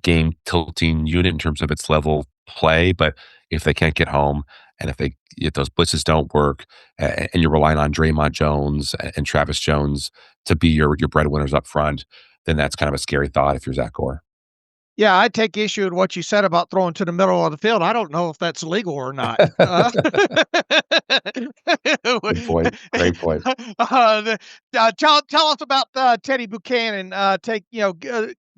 game tilting unit in terms of its level play. But if they can't get home, and if those blitzes don't work, and you're relying on Draymond Jones and Travis Jones to be your breadwinners up front, then that's kind of a scary thought if you're Zach Gore. Yeah, I take issue with what you said about throwing to the middle of the field. I don't know if that's legal or not. Good point. Great point. Tell us about Teddy Buchanan.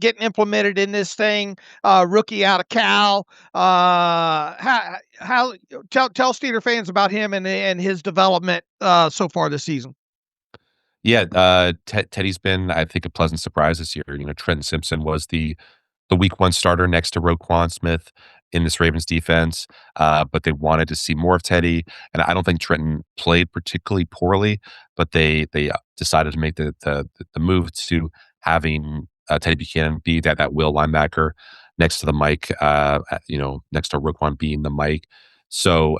Getting implemented in this thing. Rookie out of Cal. Tell Steeler fans about him and his development so far this season. Yeah, Teddy's been, I think, a pleasant surprise this year. Trenton Simpson was the week 1 starter next to Roquan Smith in this Ravens defense, but they wanted to see more of Teddy. And I don't think Trenton played particularly poorly, but they decided to make the move to having Teddy Buchanan be that will linebacker next to the Mike, next to Roquan being the Mike. So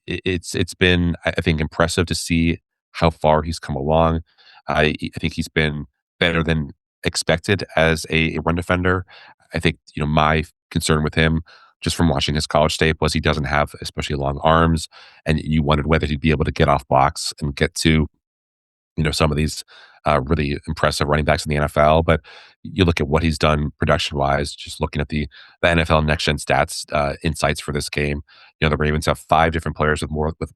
it's been, I think, impressive to see how far he's come along. I think he's been better than expected as a run defender. I think, my concern with him, just from watching his college tape, was he doesn't have especially long arms, and you wondered whether he'd be able to get off blocks and get to, some of these really impressive running backs in the NFL. But you look at what he's done production-wise, just looking at the NFL Next Gen Stats insights for this game. The Ravens have 5 different players with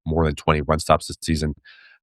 more than 20 run stops this season,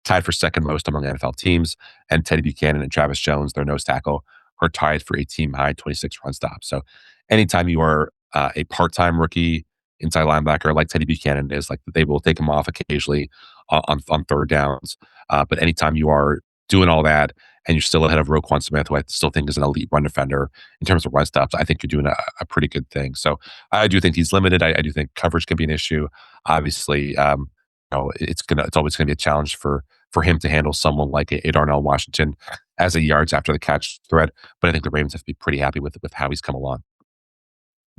tied for second most among NFL teams. And Teddy Buchanan and Travis Jones, their nose tackle, are tied for a team high 26 run stops. So anytime you are a part-time rookie inside linebacker like Teddy Buchanan is, like, they will take him off occasionally on third downs. But anytime you are doing all that and you're still ahead of Roquan Smith, who I still think is an elite run defender in terms of run stops, I think you're doing a pretty good thing. So I do think he's limited. I do think coverage can be an issue. Obviously, it's always going to be a challenge for him to handle someone like a Darnell Washington as a yards after the catch threat. But I think the Ravens have to be pretty happy with how he's come along.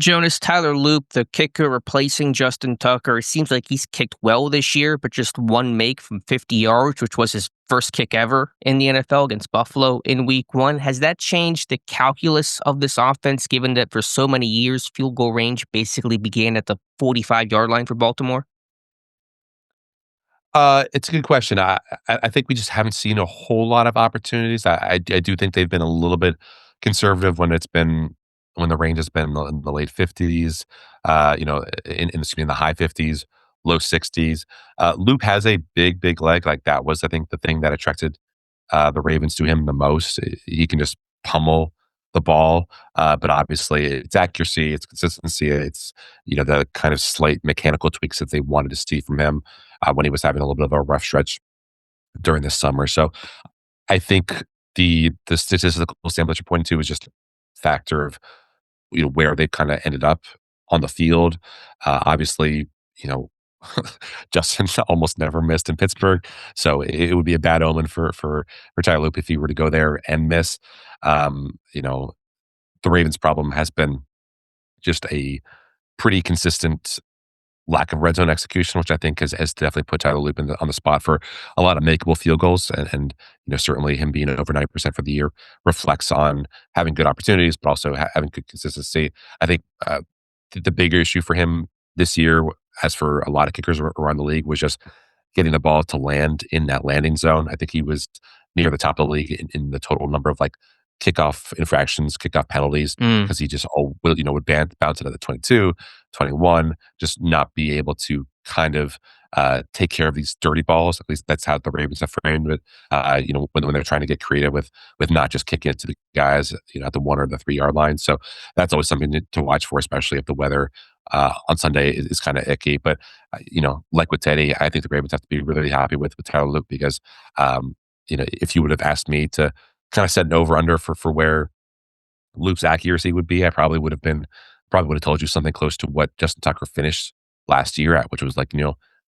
Jonas, Tyler Loop, the kicker replacing Justin Tucker, it seems like he's kicked well this year, but just one make from 50 yards, which was his first kick ever in the NFL against Buffalo in week 1. Has that changed the calculus of this offense, given that for so many years, field goal range basically began at the 45-yard line for Baltimore? It's a good question. I think we just haven't seen a whole lot of opportunities. I do think they've been a little bit conservative when the range has been in the late 50s, in the high 50s, low 60s. Loop has a big leg. Like, that was, I think, the thing that attracted the Ravens to him the most. He can just pummel the ball, but obviously it's accuracy, it's consistency, it's the kind of slight mechanical tweaks that they wanted to see from him when he was having a little bit of a rough stretch during this summer. So I think the statistical sample that you're pointing to is just a factor of where they kind of ended up on the field. Obviously, Justin almost never missed in Pittsburgh, so it would be a bad omen for Tyler Loop if he were to go there and miss. The Ravens' problem has been just a pretty consistent lack of red zone execution, which I think has definitely put Tyler Loop on the spot for a lot of makeable field goals. And certainly him being over 90% for the year reflects on having good opportunities, but also having good consistency. I think the bigger issue for him this year, as for a lot of kickers around the league, was just getting the ball to land in that landing zone. I think he was near the top of the league in the total number of kickoff infractions, kickoff penalties, Mm. because he just would bounce it at the 22, 21, just not be able to kind of take care of these dirty balls. At least that's how the Ravens have framed it. When they're trying to get creative with not just kicking it to the guys, at the 1 or the 3 yard line. So that's always something to watch for, especially if the weather on Sunday is kind of icky. But like with Teddy, I think the Ravens have to be really happy with Tyler Luke, because if you would have asked me to kind of set an over under for where Luke's accuracy would be, I probably would have told you something close to what Justin Tucker finished last year at, which was like,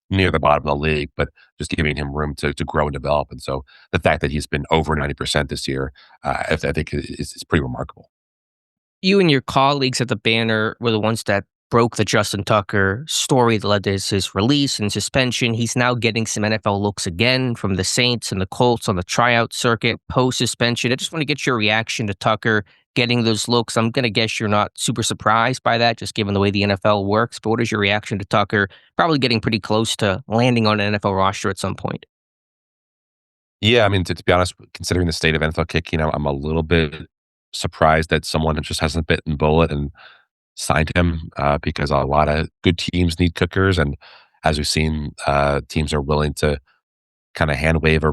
near the bottom of the league, but just giving him room to grow and develop. And so the fact that he's been over 90% this year, I think is pretty remarkable. You and your colleagues at the Banner were the ones that broke the Justin Tucker story that led to his release and suspension. He's now getting some NFL looks again from the Saints and the Colts on the tryout circuit post-suspension. I just want to get your reaction to Tucker getting those looks. I'm going to guess you're not super surprised by that, just given the way the NFL works. But what is your reaction to Tucker probably getting pretty close to landing on an NFL roster at some point? Yeah, I mean, to be honest, considering the state of NFL kicking, I'm a little bit surprised that someone just hasn't bitten bullet and signed him, because a lot of good teams need kickers. And as we've seen, teams are willing to kind of hand wave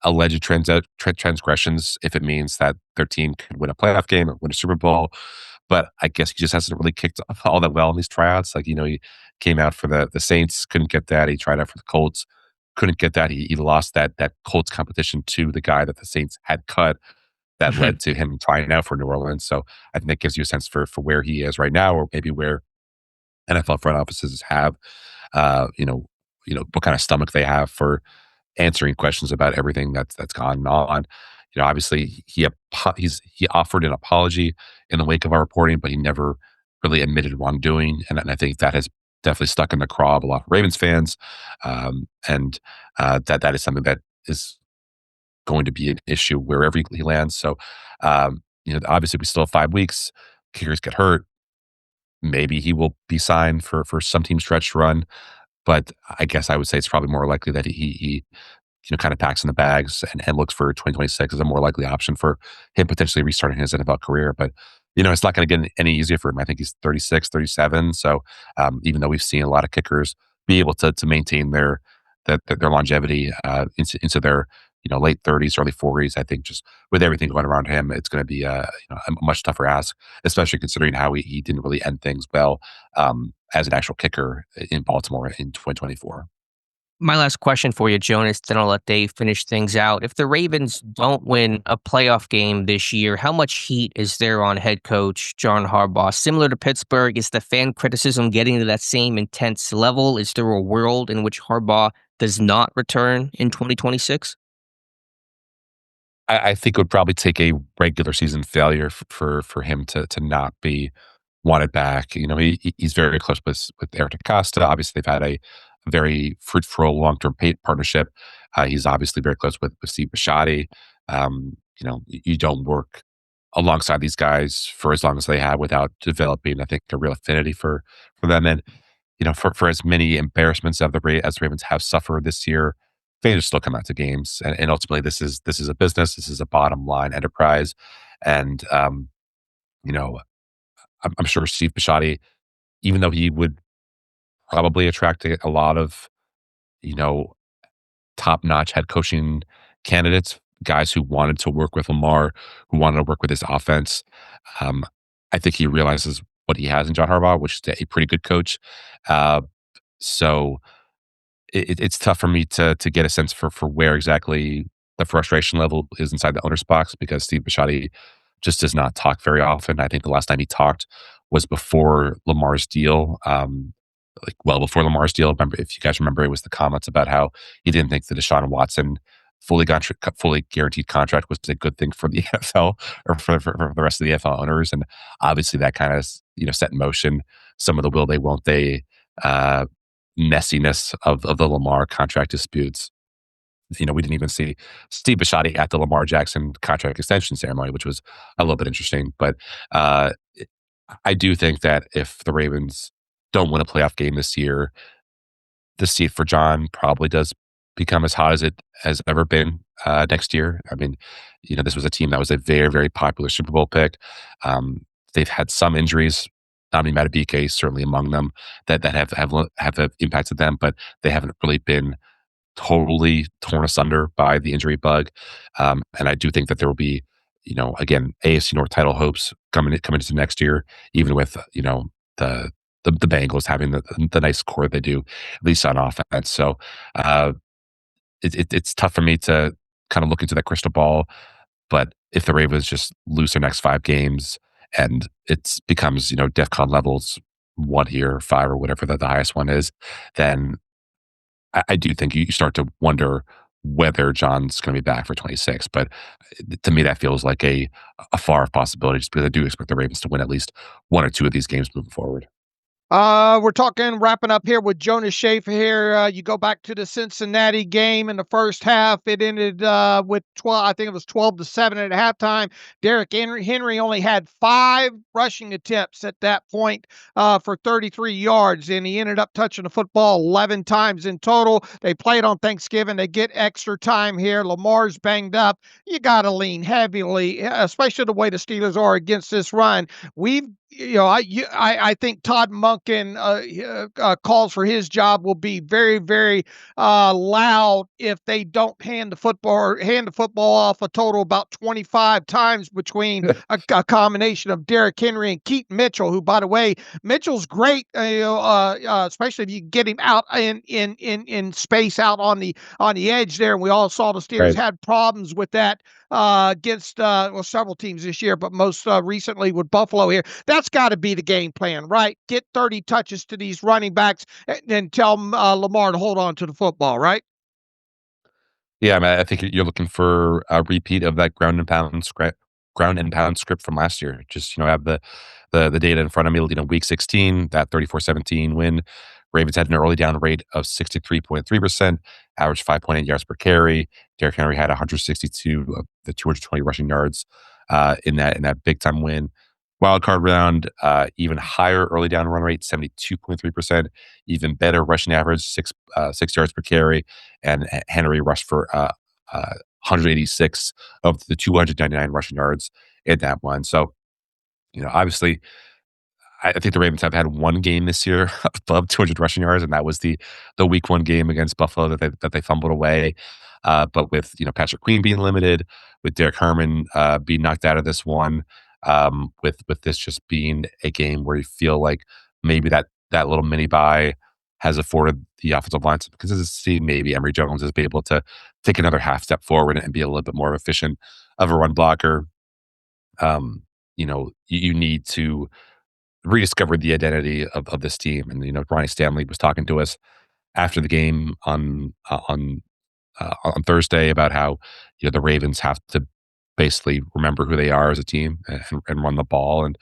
alleged transgressions if it means that their team could win a playoff game or win a Super Bowl. But I guess he just hasn't really kicked all that well in these tryouts. Like, he came out for the Saints, couldn't get that. He tried out for the Colts, couldn't get that. He lost that Colts competition to the guy that the Saints had cut. That led to him trying out for New Orleans. So I think that gives you a sense for where he is right now, or maybe where NFL front offices have, what kind of stomach they have for answering questions about everything that's gone on. Obviously he offered an apology in the wake of our reporting, but he never really admitted wrongdoing, and I think that has definitely stuck in the craw of a lot of Ravens fans, and that is something that is going to be an issue wherever he lands. So, obviously we still have 5 weeks. Kickers get hurt. Maybe he will be signed for some team stretch run, but I guess I would say it's probably more likely that he kind of packs in the bags and looks for 2026 as a more likely option for him potentially restarting his NFL career. But, it's not going to get any easier for him. I think he's 36, 37. So even though we've seen a lot of kickers be able to maintain their longevity into their late 30s, early 40s, I think just with everything going around him, it's going to be a much tougher ask, especially considering how he didn't really end things well as an actual kicker in Baltimore in 2024. My last question for you, Jonas, then I'll let Dave finish things out. If the Ravens don't win a playoff game this year, how much heat is there on head coach John Harbaugh? Similar to Pittsburgh, is the fan criticism getting to that same intense level? Is there a world in which Harbaugh does not return in 2026? I think it would probably take a regular season failure for him to not be wanted back. He's very close with Eric DaCosta. Obviously, they've had a very fruitful long-term partnership. He's obviously very close with Steve Bisciotti. You don't work alongside these guys for as long as they have without developing, I think, a real affinity for them. And for as many embarrassments as the Ravens have suffered this year, fans still come out to games, and ultimately this is a business. This is a bottom line enterprise, and I'm sure Steve Bisciotti, even though he would probably attract a lot of top-notch head coaching candidates, guys who wanted to work with Lamar, who wanted to work with his offense. I think he realizes what he has in John Harbaugh, which is a pretty good coach. So it's tough for me to get a sense for where exactly the frustration level is inside the owner's box, because Steve Bisciotti just does not talk very often. I think the last time he talked was before Lamar's deal, well before Lamar's deal. Remember, if you guys remember, it was the comments about how he didn't think the Deshaun Watson fully guaranteed contract was a good thing for the NFL or for the rest of the NFL owners. And obviously that kind of set in motion some of the will they won't they messiness of the Lamar contract disputes. We didn't even see Steve Bisciotti at the Lamar Jackson contract extension ceremony, which was a little bit interesting. But I do think that if the Ravens don't win a playoff game this year, the seat for John probably does become as hot as it has ever been next year. I mean, this was a team that was a very, very popular Super Bowl pick. They've had some injuries. Dominic Madubuike certainly among them that have impacted them, but they haven't really been totally torn asunder by the injury bug. And I do think that there will be, again, AFC North title hopes coming into next year, even with, the the Bengals having the nice core they do, at least on offense. So it's tough for me to kind of look into that crystal ball. But if the Ravens just lose their next 5 games and it becomes, DEFCON levels 1 here, 5 or whatever the highest one is, then I do think you start to wonder whether John's going to be back for 26. But to me, that feels like a far possibility just because I do expect the Ravens to win at least 1 or 2 of these games moving forward. We're wrapping up here with Jonas Schaefer here. You go back to the Cincinnati game in the first half. It ended with 12, I think it was 12-7 at halftime. Derrick Henry only had 5 rushing attempts at that point for 33 yards, and he ended up touching the football 11 times in total. They played on Thanksgiving. They get extra time here. Lamar's banged up. You got to lean heavily, especially the way the Steelers are against this run. I think Todd Monken calls for his job will be very, very loud if they don't hand the football off a total about 25 times between a combination of Derrick Henry and Keaton Mitchell, who, by the way, Mitchell's great, especially if you get him out in space out on the edge there. And we all saw the Steelers had problems with that against several teams this year, but most recently with Buffalo here. That's got to be the game plan, right? Get 30 touches to these running backs and tell Lamar to hold on to the football, right? Yeah, I mean, I think you're looking for a repeat of that ground and pound script from last year. Just, have the data in front of me. Week 16, that 34-17 win. Ravens had an early down rate of 63.3%, averaged 5.8 yards per carry. Derrick Henry had 162 of the 220 rushing yards in that big time win. Wild card round, even higher early down run rate, 72.3%, even better rushing average, 6 yards per carry, and Henry rushed for 186 of the 299 rushing yards in that one. So, obviously, I think the Ravens have had 1 game this year above 200 rushing yards, and that was the Week 1 game against Buffalo that they fumbled away. But with Patrick Queen being limited, with Derek Herman being knocked out of this one, with this just being a game where you feel like maybe that little mini bye has afforded the offensive line some consistency. Maybe Emory Jones has been able to take another half step forward and be a little bit more efficient of a run blocker. You need to rediscover the identity of this team. And Ronnie Stanley was talking to us after the game on Thursday about how the Ravens have to basically remember who they are as a team and run the ball. And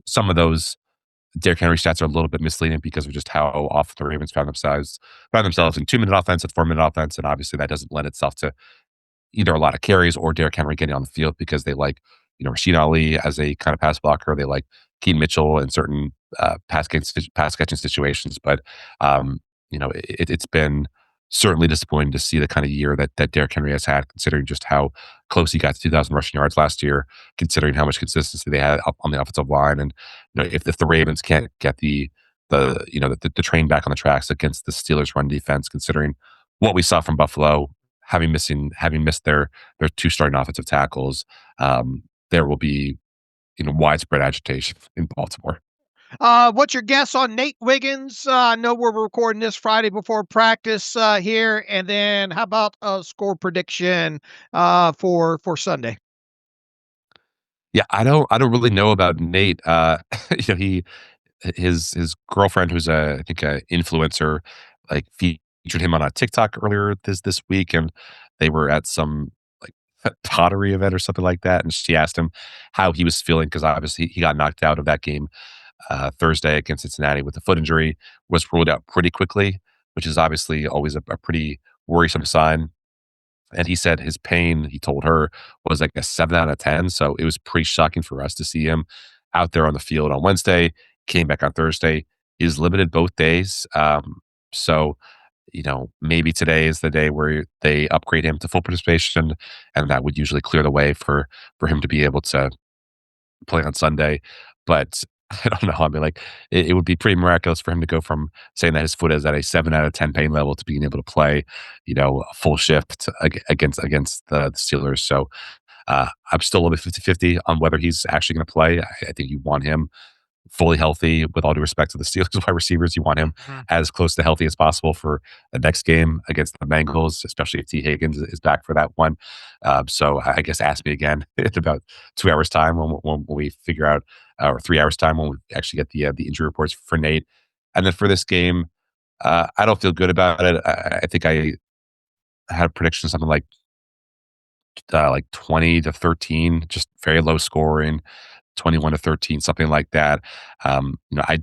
some of those Derrick Henry stats are a little bit misleading because of just how often the Ravens found themselves in 2-minute offense and 4-minute offense, and obviously that doesn't lend itself to either a lot of carries or Derrick Henry getting on the field because they like Rashid Ali as a kind of pass blocker. They like Keaton Mitchell in certain pass catching situations. But it's been certainly disappointing to see the kind of year that Derrick Henry has had, considering just how close he got to 2,000 rushing yards last year, considering how much consistency they had up on the offensive line. And if the Ravens can't get the train back on the tracks against the Steelers run defense, considering what we saw from Buffalo, having missed their 2 starting offensive tackles, there will be widespread agitation in Baltimore. What's your guess on Nate Wiggins? I know we're recording this Friday before practice here, and then how about a score prediction for Sunday? Yeah, I don't really know about Nate. His girlfriend, who's I think a influencer, like featured him on a TikTok earlier this week, and they were at some like pottery event or something like that, and she asked him how he was feeling because obviously he got knocked out of that game Thursday against Cincinnati with a foot injury, was ruled out pretty quickly, which is obviously always a pretty worrisome sign. And he said his pain, he told her, was like a 7 out of 10. So it was pretty shocking for us to see him out there on the field on Wednesday, came back on Thursday. He was limited both days. So maybe today is the day where they upgrade him to full participation, and that would usually clear the way for him to be able to play on Sunday. But I don't know. I mean, like it would be pretty miraculous for him to go from saying that his foot is at a 7 out of 10 pain level to being able to play, a full shift against the Steelers. So I'm still a little bit 50-50 on whether he's actually going to play. I think you want him fully healthy. With all due respect to the Steelers wide receivers, you want him as close to healthy as possible for the next game against the Bengals, especially if T. Higgins is back for that one. So I guess ask me again in about 2 hours time when we figure out, or 3 hours time when we actually get the injury reports for Nate. And then for this game, I don't feel good about it. I think I had a prediction something like 20-13, just very low scoring. 21-13, something like that. I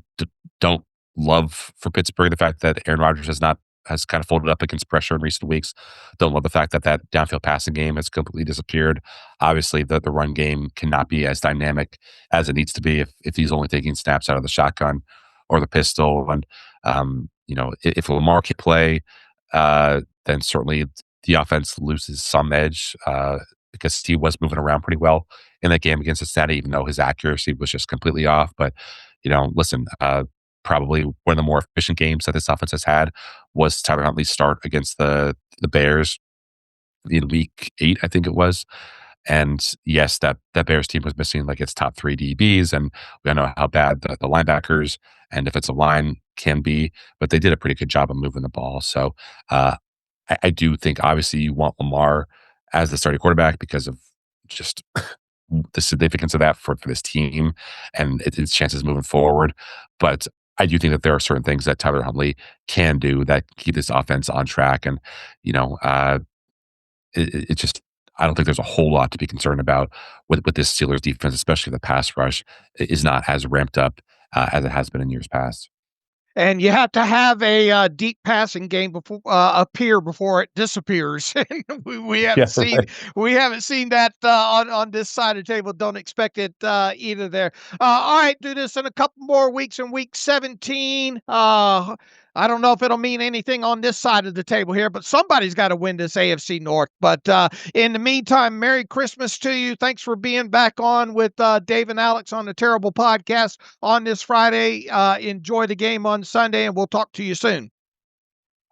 don't love for Pittsburgh the fact that Aaron Rodgers has kind of folded up against pressure in recent weeks. Don't love the fact that downfield passing game has completely disappeared. Obviously, the run game cannot be as dynamic as it needs to be if he's only taking snaps out of the shotgun or the pistol. And if Lamar can play, then certainly the offense loses some edge because he was moving around pretty well in that game against Cincinnati, even though his accuracy was just completely off. But, listen, probably one of the more efficient games that this offense has had was Tyler Huntley's start against the Bears in week 8, I think it was. And yes, that Bears team was missing like its top 3 DBs, and we all know how bad the linebackers and defensive line can be, but they did a pretty good job of moving the ball. So I do think obviously you want Lamar as the starting quarterback because of just the significance of that for this team and its chances moving forward. But I do think that there are certain things that Tyler Huntley can do that keep this offense on track. And, it just, I don't think there's a whole lot to be concerned about with this Steelers defense, especially the pass rush is not as ramped up as it has been in years past. And you have to have a deep passing game before appear before it disappears. we haven't seen Right. we haven't seen that on this side of the table. Don't expect it either there. All right, do this in a couple more weeks in week 17. I don't know if it'll mean anything on this side of the table here, but somebody's got to win this AFC North. But in the meantime, Merry Christmas to you. Thanks for being back on with Dave and Alex on the Terrible Podcast on this Friday. Enjoy the game on Sunday, and we'll talk to you soon.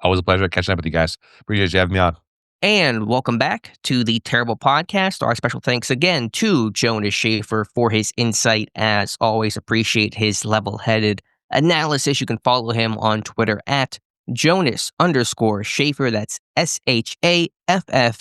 Always a pleasure catching up with you guys. Appreciate you having me on. And welcome back to the Terrible Podcast. Our special thanks again to Jonas Schaefer for his insight. As always, appreciate his level-headed analysis. You can follow him on Twitter at Jonas_Schaefer. That's SHAFFER,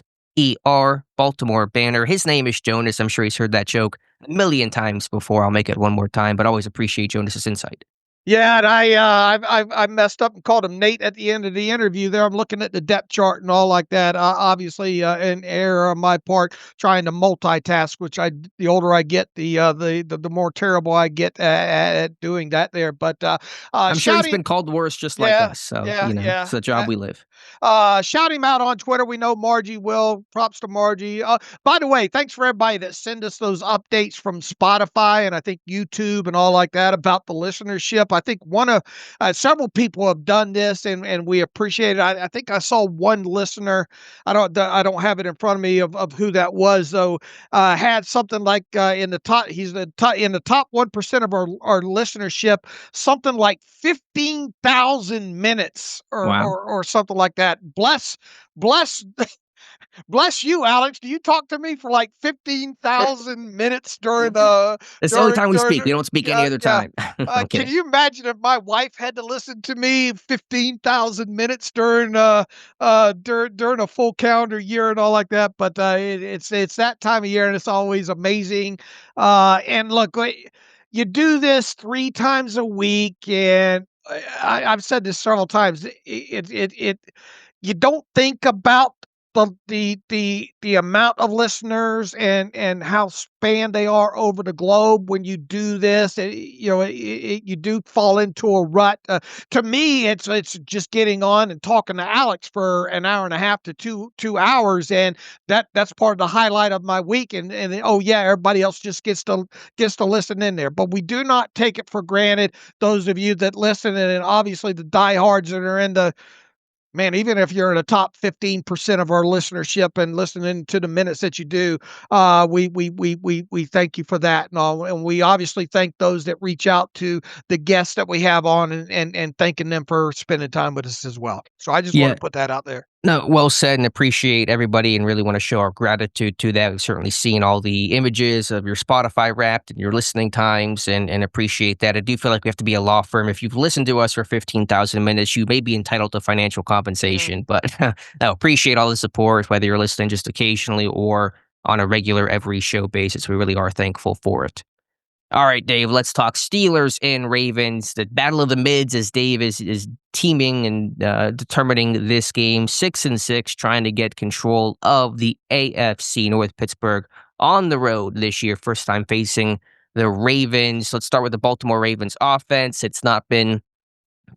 Baltimore Banner. His name is Jonas. I'm sure he's heard that joke a million times before. I'll make it one more time, but always appreciate Jonas's insight. Yeah, and I messed up and called him Nate at the end of the interview there. I'm looking at the depth chart and all like that. Obviously, an error on my part trying to multitask, which the older I get, the more terrible I get at doing that there. But I'm sure he's been called worse just like us. So, it's the job we live. Shout him out on Twitter. We know Margie will. Props to Margie. By the way, thanks for everybody that send us those updates from Spotify and I think YouTube and all like that about the listenership. I think several people have done this and we appreciate it. I think I saw one listener. I don't have it in front of me of who that was though. Had something like in the top. He's in the top 1% of our listenership. Something like 15,000 minutes or something like that. Bless you, Alex. Do you talk to me for like 15,000 minutes during the? It's the only time we speak. We don't speak any other time. Can you imagine if my wife had to listen to me 15,000 minutes during a full calendar year and all like that? But it's that time of year and it's always amazing. And look, you do this 3 times a week, and I've said this several times. You don't think about the amount of listeners and how spanned they are over the globe when you do this. You do fall into a rut. To me, it's just getting on and talking to Alex for an hour and a half to 2 hours, and that's part of the highlight of my week. And oh yeah, everybody else just gets to listen in there. But we do not take it for granted. Those of you that listen, and obviously the diehards that are in the Man, even if you're in the top 15% of our listenership and listening to the minutes that you do, we thank you for that and all. And we obviously thank those that reach out to the guests that we have on and thanking them for spending time with us as well. So I just want Yeah. to put that out there. No, well said, and appreciate everybody and really want to show our gratitude to that. We've certainly seen all the images of your Spotify Wrapped and your listening times and appreciate that. I do feel like we have to be a law firm. If you've listened to us for 15,000 minutes, you may be entitled to financial compensation, but I appreciate all the support, whether you're listening just occasionally or on a regular every show basis. We really are thankful for it. All right, Dave, let's talk Steelers and Ravens. The battle of the mids as Dave is teaming and determining this game 6-6, trying to get control of the AFC North. Pittsburgh on the road this year, first time facing the Ravens. Let's start with the Baltimore Ravens offense. It's not been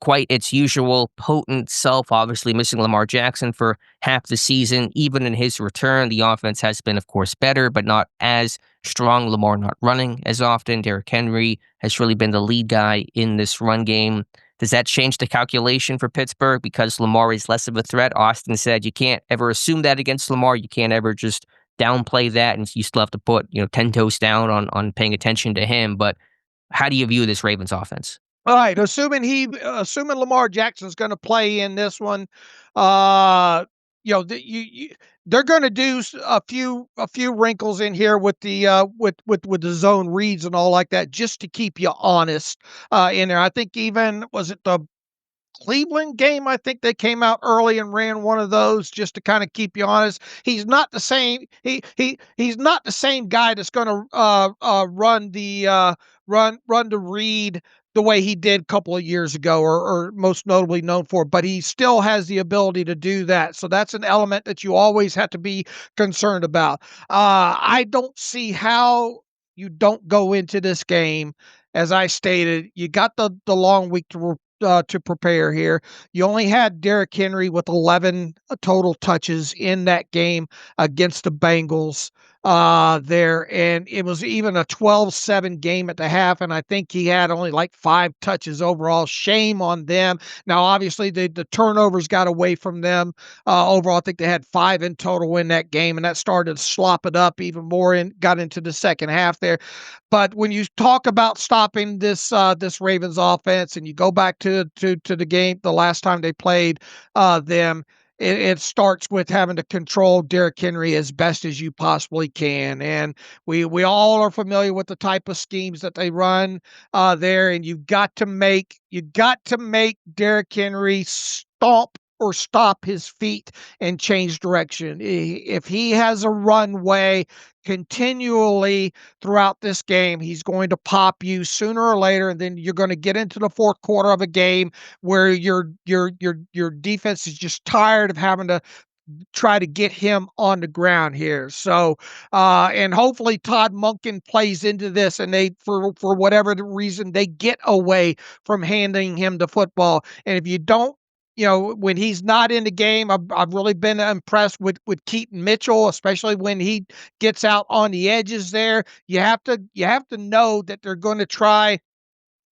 quite its usual potent self, obviously missing Lamar Jackson for half the season. Even in his return, the offense has been, of course, better, but not as strong. Lamar not running as often. Derrick Henry has really been the lead guy in this run game. Does that change the calculation for Pittsburgh because Lamar is less of a threat? Austin said you can't ever assume that against Lamar. You can't ever just downplay that, and you still have to put 10 toes down on paying attention to him. But how do you view this Ravens offense? All right, assuming Lamar Jackson's going to play in this one, uh, they're going to do a few wrinkles in here with the with the zone reads and all like that, just to keep you honest in there. I think even was it the Cleveland game, I think they came out early and ran one of those just to kind of keep you honest. He's not the same. He's not the same guy that's going to run the read the way he did a couple of years ago, or most notably known for. But he still has the ability to do that. So that's an element that you always have to be concerned about. I don't see how you don't go into this game. As I stated, you got the long week to prepare here. You only had Derrick Henry with 11 total touches in that game against the Bengals there, and it was even a 12-7 game at the half, and I think he had only like 5 touches overall. Shame on them. Now, obviously, the turnovers got away from them. Overall, I think they had 5 in total in that game, and that started to slop it up even more and got into the second half there. But when you talk about stopping this Ravens offense, and you go back to the game, the last time they played them, it starts with having to control Derrick Henry as best as you possibly can. And we all are familiar with the type of schemes that they run there, and you got to make Derrick Henry stomp or stop his feet and change direction. If he has a runway continually throughout this game, he's going to pop you sooner or later, and then you're going to get into the fourth quarter of a game where your defense is just tired of having to try to get him on the ground here. So, and hopefully Todd Monken plays into this, and they, for whatever the reason, they get away from handing him the football. And if you don't, when he's not in the game, I've really been impressed with Keaton Mitchell, especially when he gets out on the edges there. You have to know that they're going to try,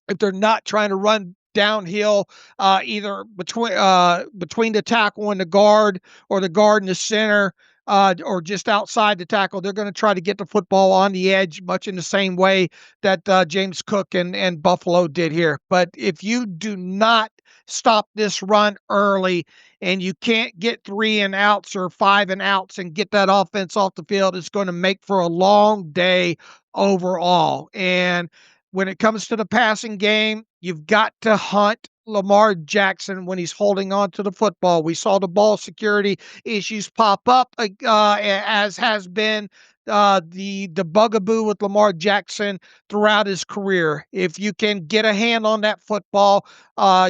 if they're not trying to run downhill, either between the tackle and the guard, or the guard and the center, or just outside the tackle. They're going to try to get the football on the edge, much in the same way that James Cook and Buffalo did here. But if you do not stop this run early, and you can't get 3 and outs or 5 and outs and get that offense off the field, it's going to make for a long day overall. And when it comes to the passing game, you've got to hunt Lamar Jackson when he's holding on to the football. We saw the ball security issues pop up, as has been the bugaboo with Lamar Jackson throughout his career. If you can get a hand on that football,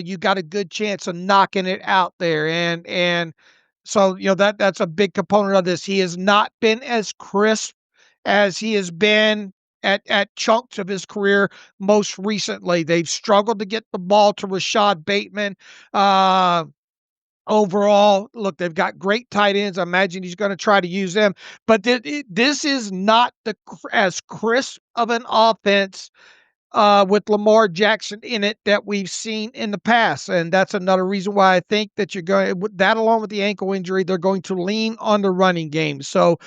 you got a good chance of knocking it out there. And so that's a big component of this. He has not been as crisp as he has been at chunks of his career most recently. They've struggled to get the ball to Rashad Bateman. Overall, look, they've got great tight ends. I imagine he's going to try to use them, but this is not as crisp of an offense with Lamar Jackson in it that we've seen in the past. And that's another reason why I think that you're going, that along with the ankle injury, they're going to lean on the running game. So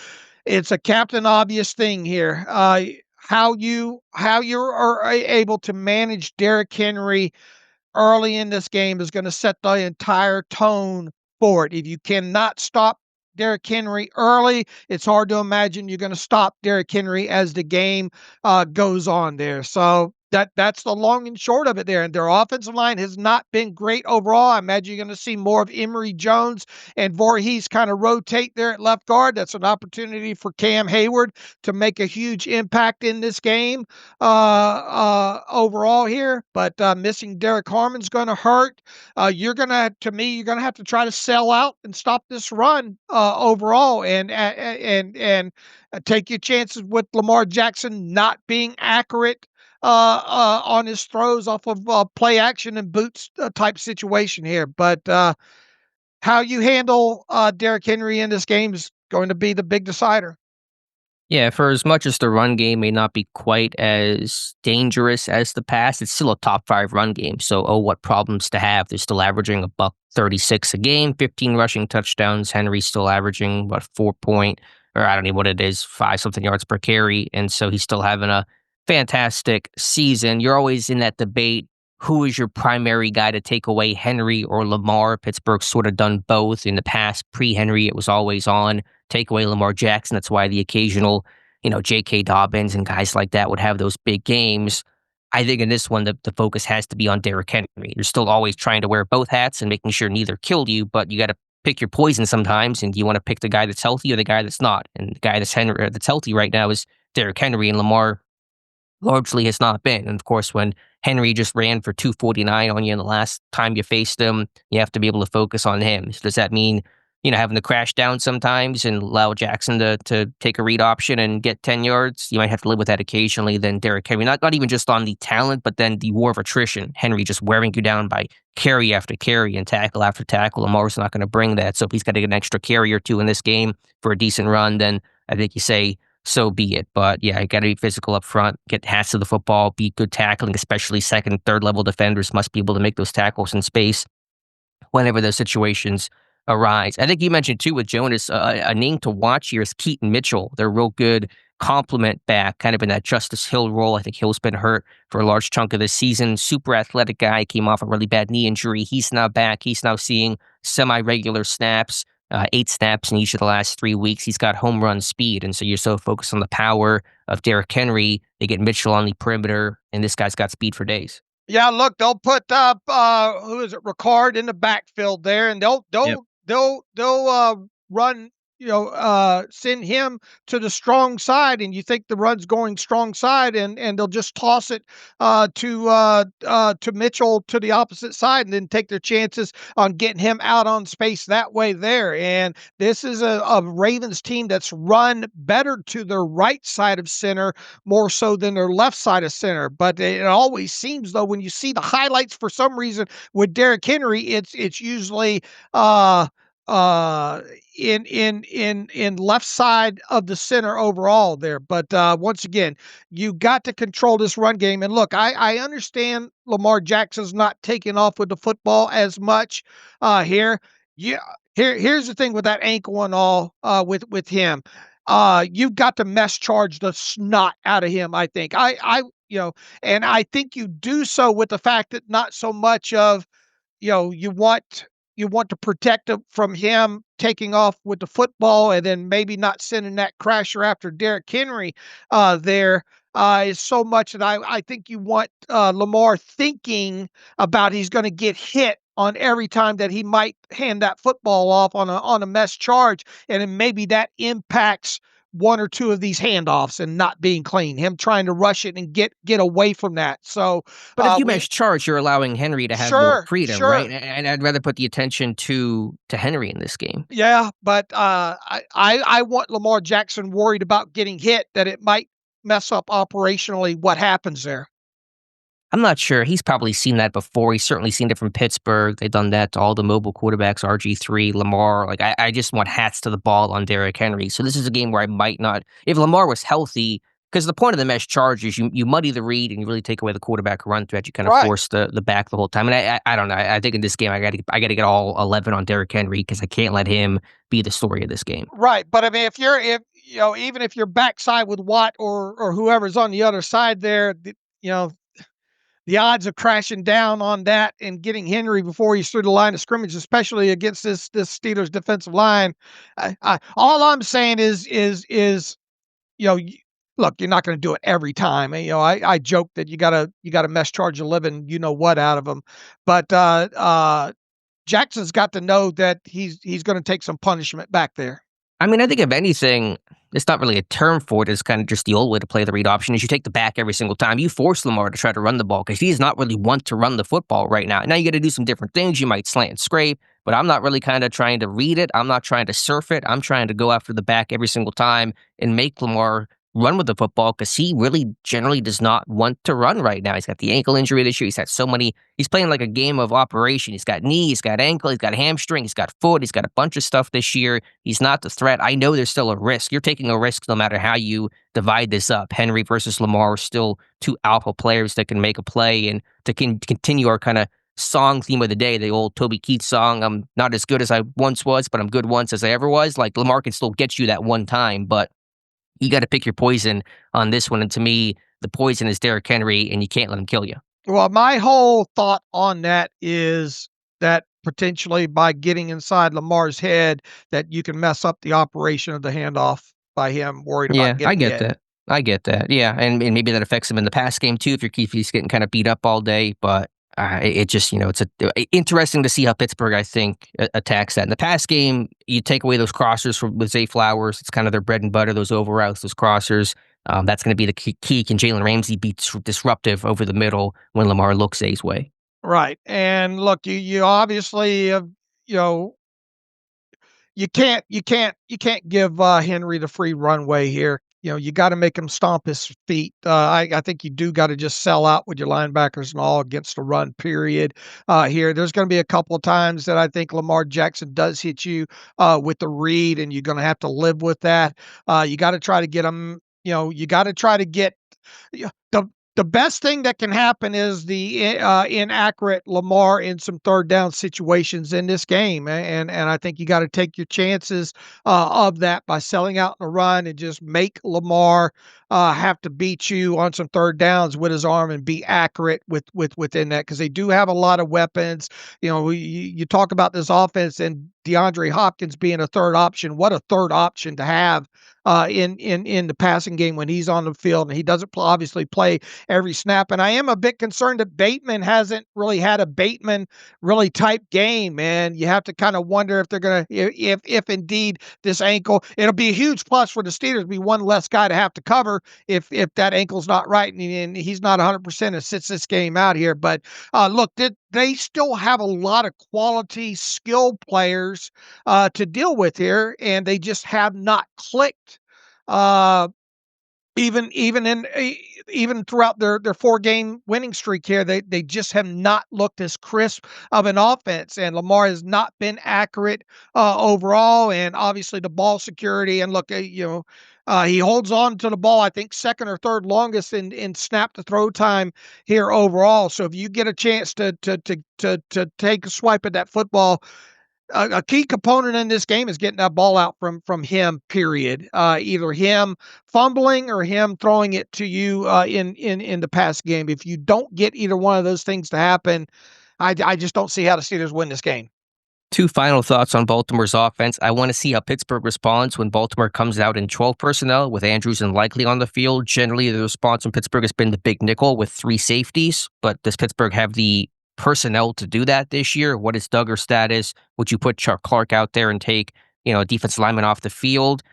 it's a captain obvious thing here. How you are able to manage Derrick Henry early in this game is going to set the entire tone for it. If you cannot stop Derrick Henry early, it's hard to imagine you're going to stop Derrick Henry as the game goes on there. So that's the long and short of it there. And their offensive line has not been great overall. I imagine you're going to see more of Emory Jones and Voorhees kind of rotate there at left guard. That's an opportunity for Cam Hayward to make a huge impact in this game overall here. But missing Derek Harmon's going to hurt. You're going to have to try to sell out and stop this run overall and take your chances with Lamar Jackson not being accurate on his throws off of play action and boots type situation here. But how you handle Derrick Henry in this game is going to be the big decider. Yeah, for as much as the run game may not be quite as dangerous as the past, it's still a top 5 run game. So, what problems to have? They're still averaging a $136 a game, 15 rushing touchdowns. Henry's still averaging what 5 something yards per carry, and so he's still having a fantastic season. You're always in that debate. Who is your primary guy to take away, Henry or Lamar? Pittsburgh's sort of done both in the past. Pre-Henry, it was always on. Take away Lamar Jackson. That's why the occasional, J.K. Dobbins and guys like that would have those big games. I think in this one, the focus has to be on Derrick Henry. You're still always trying to wear both hats and making sure neither kill you, but you got to pick your poison sometimes, and you want to pick the guy that's healthy or the guy that's not. And the guy that's healthy right now is Derrick Henry, and Lamar largely has not been. And of course, when Henry just ran for 249 on you in the last time you faced him, you have to be able to focus on him. So does that mean, having to crash down sometimes and allow Jackson to take a read option and get 10 yards? You might have to live with that occasionally. Then Derrick Henry, not even just on the talent, but then the war of attrition. Henry just wearing you down by carry after carry and tackle after tackle. Lamar's not going to bring that. So if he's got to get an extra carry or two in this game for a decent run, then I think you say, so be it. But yeah, you got to be physical up front, get hats to the football, be good tackling, especially second and third level defenders must be able to make those tackles in space whenever those situations arise. I think you mentioned too with Jonas, a name to watch here is Keaton Mitchell. They're real good complement back, kind of in that Justice Hill role. I think Hill's been hurt for a large chunk of this season. Super athletic guy, came off a really bad knee injury. He's now back. He's now seeing semi-regular snaps. 8 snaps in each of the last 3 weeks. He's got home run speed, and so you're so focused on the power of Derrick Henry. They get Mitchell on the perimeter, and this guy's got speed for days. Yeah, look, they'll put up who is it, Ricard in the backfield there, and they'll run. Send him to the strong side, and you think the run's going strong side, and they'll just toss it to Mitchell to the opposite side, and then take their chances on getting him out on space that way there. And this is a Ravens team that's run better to their right side of center more so than their left side of center. But it always seems, though, when you see the highlights for some reason with Derrick Henry, it's usually in left side of the center overall there. But once again, you got to control this run game. And look, I understand Lamar Jackson's not taking off with the football as much here. Yeah, here's the thing with that ankle and all with him. You've got to mess charge the snot out of him, I think. And I think you do so with the fact that not so much of, you want to protect him from him taking off with the football and then maybe not sending that crasher after Derrick Henry there is so much that I think you want Lamar thinking about he's going to get hit on every time that he might hand that football off on a mess charge, and then maybe that impacts one or two of these handoffs and not being clean, him trying to rush it and get away from that. So, but if you mesh charge, you're allowing Henry to have more freedom, right? And I'd rather put the attention to Henry in this game. Yeah, but I want Lamar Jackson worried about getting hit, that it might mess up operationally what happens there. I'm not sure. He's probably seen that before. He's certainly seen it from Pittsburgh. They've done that to all the mobile quarterbacks, RG3, Lamar. Like, I just want hats to the ball on Derrick Henry. So this is a game where I might not. If Lamar was healthy, because the point of the mesh charge is you muddy the read and you really take away the quarterback run threat. You kind of Right. force the back the whole time. And I don't know. I think in this game I got to get all 11 on Derrick Henry because I can't let him be the story of this game. Right, but I mean, even if you're backside with Watt or whoever's on the other side there, the odds of crashing down on that and getting Henry before he's through the line of scrimmage, especially against this Steelers defensive line. All I'm saying is look, you're not going to do it every time. And, I joke that you gotta mesh charge 11, what out of them, but Jackson's got to know that he's going to take some punishment back there. I mean, I think if anything, it's not really a term for it. It's kind of just the old way to play the read option is you take the back every single time. You force Lamar to try to run the ball because he's not really want to run the football right now. Now you got to do some different things. You might slant and scrape, but I'm not really kind of trying to read it. I'm not trying to surf it. I'm trying to go after the back every single time and make Lamar run with the football because he really generally does not want to run right now. He's got the ankle injury this year. He's had so many. He's playing like a game of operation. He's got knee, he's got ankle, he's got hamstring, he's got foot, he's got a bunch of stuff this year. He's not the threat. I know there's still a risk. You're taking a risk no matter how you divide this up. Henry versus Lamar are still two alpha players that can make a play and to continue our kind of song theme of the day, the old Toby Keith song, I'm not as good as I once was, but I'm good once as I ever was. Like Lamar can still get you that one time, but you got to pick your poison on this one. And to me, the poison is Derrick Henry, and you can't let him kill you. Well, my whole thought on that is that potentially by getting inside Lamar's head, that you can mess up the operation of the handoff by him worried about getting hit. That. I get that. Yeah, and maybe that affects him in the pass game too if he's getting kind of beat up all day. But it just, it's interesting to see how Pittsburgh, I think, attacks that. In the pass game, you take away those crossers with Zay Flowers. It's kind of their bread and butter, those over routes, those crossers. That's going to be the key. Can Jalen Ramsey be disruptive over the middle when Lamar looks Zay's way? Right. And look, you obviously, you can't give Henry the free runway here. You got to make him stomp his feet. I think you do got to just sell out with your linebackers and all against the run period here. There's going to be a couple of times that I think Lamar Jackson does hit you with the read, and you're going to have to live with that. You got to try to get him, you got to try to get the best thing that can happen is the inaccurate Lamar in some third down situations in this game. And I think you got to take your chances of that by selling out in the run and just make Lamar have to beat you on some third downs with his arm and be accurate within that, because they do have a lot of weapons. You talk about this offense and DeAndre Hopkins being a third option. What a third option to have in the passing game when he's on the field, and he doesn't obviously play every snap. And I am a bit concerned that Bateman hasn't really had a Bateman really type game, and you have to kind of wonder if they're going to, if indeed this ankle, it'll be a huge plus for the Steelers, be one less guy to have to cover if that ankle's not right and he's not 100% and sits this game out here. But look, they still have a lot of quality, skilled players to deal with here, and they just have not clicked. Even throughout their 4-game winning streak here, they just have not looked as crisp of an offense, and Lamar has not been accurate overall, and obviously the ball security. And look, he holds on to the ball, I think, second or third longest in snap to throw time here overall. So if you get a chance to take a swipe at that football, a key component in this game is getting that ball out from him, period. Either him fumbling or him throwing it to you in the pass game. If you don't get either one of those things to happen, I just don't see how the Steelers win this game. Two final thoughts on Baltimore's offense. I want to see how Pittsburgh responds when Baltimore comes out in 12 personnel with Andrews and Likely on the field. Generally, the response from Pittsburgh has been the big nickel with 3 safeties, but does Pittsburgh have the personnel to do that this year? What is Duggar's status? Would you put Chuck Clark out there and take, a defensive lineman off the field?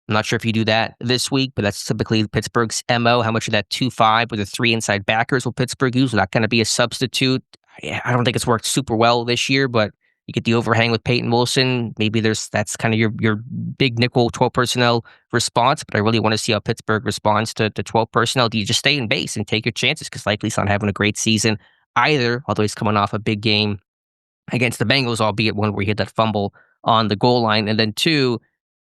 I'm not sure if you do that this week, but that's typically Pittsburgh's MO. How much of that 2-5 with the 3 inside backers will Pittsburgh use? Will that going to be a substitute? I don't think it's worked super well this year, but you get the overhang with Peyton Wilson. Maybe that's kind of your big nickel 12 personnel response, but I really want to see how Pittsburgh responds to 12 personnel. Do you just stay in base and take your chances? Because Likely's not having a great season either, although he's coming off a big game against the Bengals, albeit one where he had that fumble on the goal line. And then 2,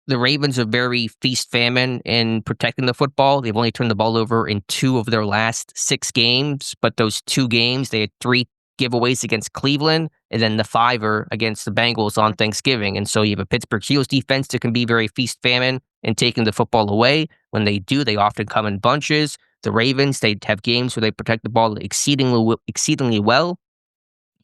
The Ravens are very feast famine in protecting the football. They've only turned the ball over in 2 of their last 6 games, but those 2 games, they had 3 giveaways against Cleveland and then the 5 against the Bengals on Thanksgiving. And so you have a Pittsburgh Steelers defense that can be very feast famine in taking the football away. When they do, they often come in bunches. The Ravens, they have games where they protect the ball exceedingly well,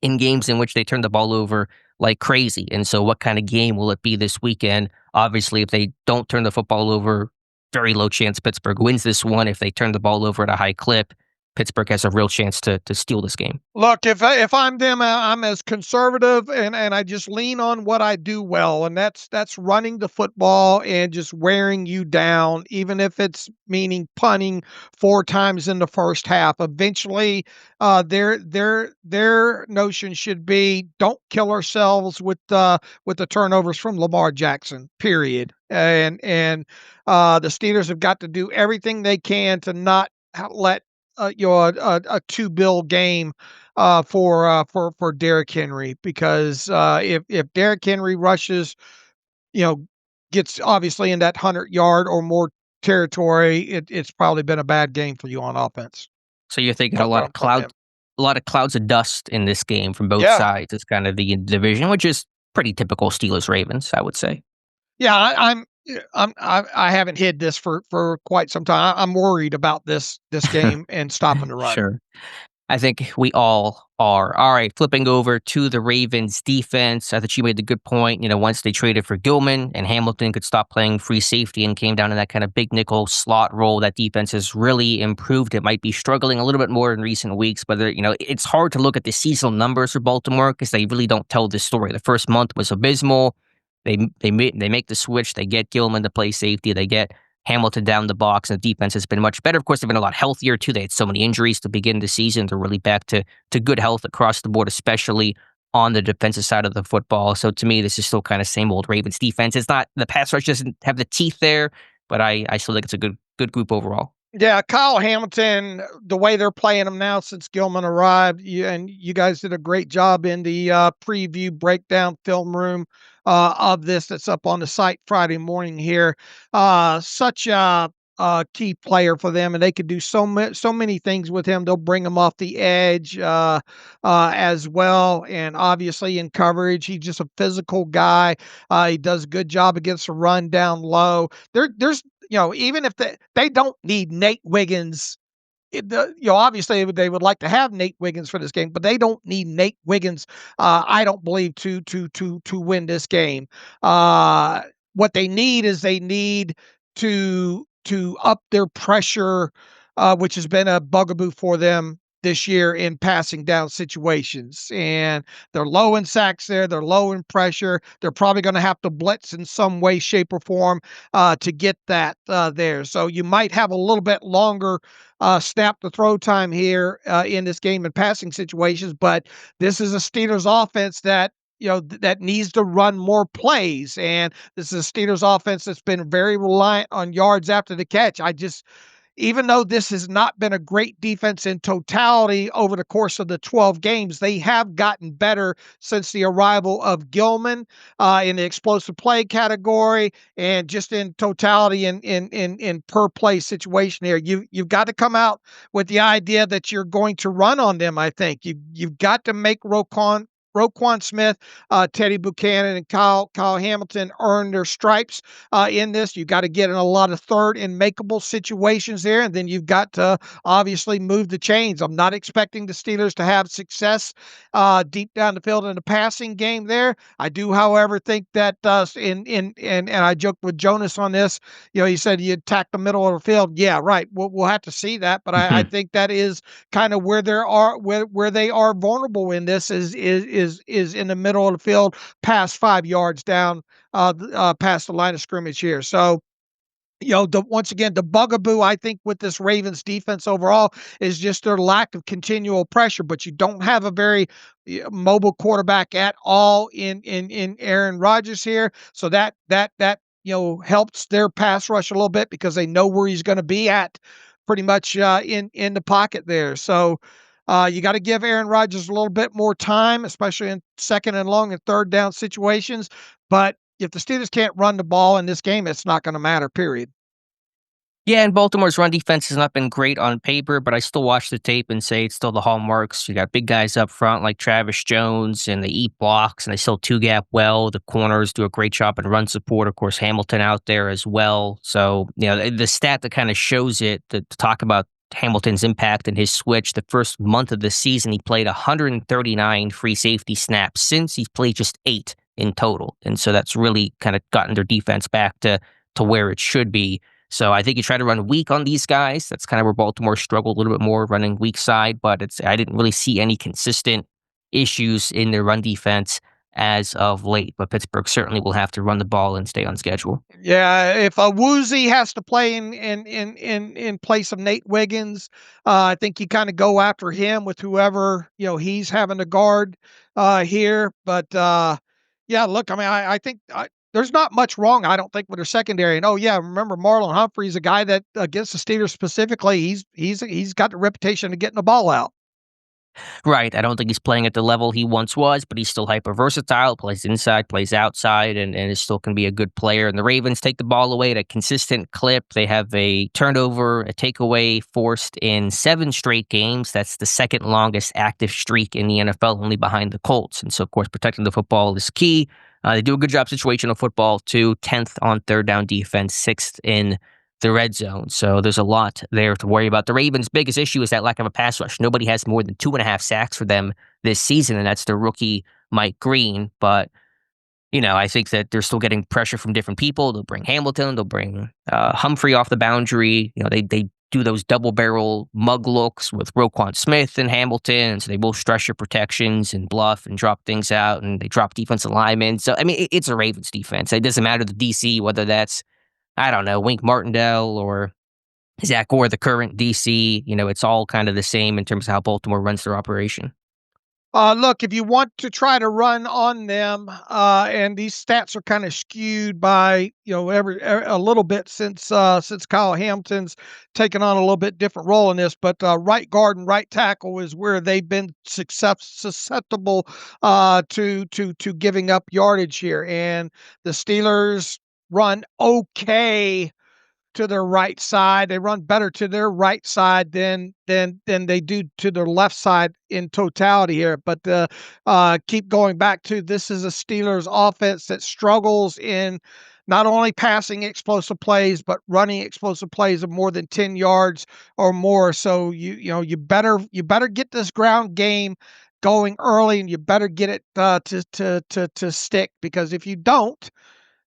in games in which they turn the ball over like crazy. And so what kind of game will it be this weekend? Obviously, if they don't turn the football over, very low chance Pittsburgh wins this one. If they turn the ball over at a high clip, Pittsburgh has a real chance to steal this game. Look, if I'm them, I'm as conservative and I just lean on what I do well, and that's running the football and just wearing you down, even if it's meaning punting 4 times in the first half. Eventually, their notion should be don't kill ourselves with the turnovers from Lamar Jackson. Period. And the Steelers have got to do everything they can to not let a 2-bill game for Derrick Henry, because if Derrick Henry rushes, gets obviously in that 100-yard or more territory, it's probably been a bad game for you on offense. So you're thinking a lot of clouds of dust in this game from both sides. It's kind of the division, which is pretty typical Steelers Ravens, I would say. Yeah, I haven't hid this for quite some time. I'm worried about this game and stopping the run. Sure. I think we all are. All right, flipping over to the Ravens defense. I thought you made the good point. Once they traded for Gilman and Hamilton could stop playing free safety and came down in that kind of big nickel slot role, that defense has really improved. It might be struggling a little bit more in recent weeks, but it's hard to look at the seasonal numbers for Baltimore because they really don't tell this story. The first month was abysmal. They make the switch. They get Gilman to play safety. They get Hamilton down the box, and the defense has been much better. Of course, they've been a lot healthier, too. They had so many injuries to begin the season. They're really back to good health across the board, especially on the defensive side of the football. So to me, this is still kind of same old Ravens defense. It's not, the pass rush doesn't have the teeth there, but I still think it's a good group overall. Yeah, Kyle Hamilton, the way they're playing him now since Gilman arrived, and you guys did a great job in the preview breakdown film room of this that's up on the site Friday morning here. Such a key player for them, and they could do so many things with him. They'll bring him off the edge as well, and obviously in coverage, he's just a physical guy. He does a good job against the run down low. There's even if they don't need Nate Wiggins, obviously they would like to have Nate Wiggins for this game, but they don't need Nate Wiggins, I don't believe, to win this game. What they need is to up their pressure, which has been a bugaboo for them this year in passing down situations. And they're low in sacks there. They're low in pressure. They're probably going to have to blitz in some way, shape, or form to get that there. So you might have a little bit longer snap to throw time here in this game in passing situations, but this is a Steelers offense that that needs to run more plays. And this is a Steelers offense that's been very reliant on yards after the catch. Even though this has not been a great defense in totality over the course of the 12 games, they have gotten better since the arrival of Gilman in the explosive play category and just in totality in per play situation here. You've got to come out with the idea that you're going to run on them. I think you've got to make Roquan Smith, Teddy Buchanan, and Kyle Hamilton earn their stripes in this. You've got to get in a lot of third and makeable situations there, and then you've got to obviously move the chains. I'm not expecting the Steelers to have success deep down the field in the passing game there. I do, however, think that and I joked with Jonas on this. He said you attack the middle of the field. Yeah, right. We'll have to see that, but I think that is kind of where they are vulnerable in this is in the middle of the field, past 5 yards down, past the line of scrimmage here. So, once again, the bugaboo, I think, with this Ravens defense overall is just their lack of continual pressure, but you don't have a very mobile quarterback at all in Aaron Rodgers here. So that helps their pass rush a little bit because they know where he's going to be at pretty much in the pocket there. So, you got to give Aaron Rodgers a little bit more time, especially in second and long and third down situations. But if the Steelers can't run the ball in this game, it's not going to matter, period. Yeah, and Baltimore's run defense has not been great on paper, but I still watch the tape and say it's still the hallmarks. You got big guys up front like Travis Jones, and they eat blocks, and they still two-gap well. The corners do a great job in run support. Of course, Hamilton out there as well. So, the stat that kind of shows it, to talk about Hamilton's impact and his switch, the first month of the season, he played 139 free safety snaps. Since, he's played just 8 in total. And so that's really kind of gotten their defense back to where it should be. So I think you try to run weak on these guys. That's kind of where Baltimore struggled a little bit more, running weak side, but I didn't really see any consistent issues in their run defense as of late. But Pittsburgh certainly will have to run the ball and stay on schedule. Yeah, if Woozy has to play in place of Nate Wiggins, I think you kind of go after him with whoever he's having to guard here. But yeah, look, I mean, I think there's not much wrong, I don't think, with their secondary. And remember Marlon Humphrey's a guy that against the Steelers specifically, he's got the reputation of getting the ball out. Right. I don't think he's playing at the level he once was, but he's still hyper versatile, plays inside, plays outside, and is still can be a good player. And the Ravens take the ball away at a consistent clip. They have a turnover, a takeaway forced in 7 straight games. That's the second longest active streak in the NFL, only behind the Colts. And so, of course, protecting the football is key. They do a good job situational football too. 10th on third down defense, 6th in the red zone. So there's a lot there to worry about. The Ravens' biggest issue is that lack of a pass rush. Nobody has more than 2.5 sacks for them this season, and that's their rookie Mike Green. But I think that they're still getting pressure from different people. They'll bring Hamilton. They'll bring Humphrey off the boundary. They do those double barrel mug looks with Roquan Smith and Hamilton. So they will stress your protections and bluff and drop things out, and they drop defensive linemen. So, I mean, it's a Ravens defense. It doesn't matter the DC, whether that's, I don't know, Wink Martindale or Zach Gore, the current DC. It's all kind of the same in terms of how Baltimore runs their operation. Look, if you want to try to run on them, and these stats are kind of skewed by a little bit since Kyle Hamilton's taken on a little bit different role in this, but right guard and right tackle is where they've been susceptible to giving up yardage here, and the Steelers run okay to their right side. They run better to their right side than they do to their left side in totality here. But keep going back to, this is a Steelers offense that struggles in not only passing explosive plays, but running explosive plays of more than 10 yards or more. So you better get this ground game going early, and you better get it to stick, because if you don't,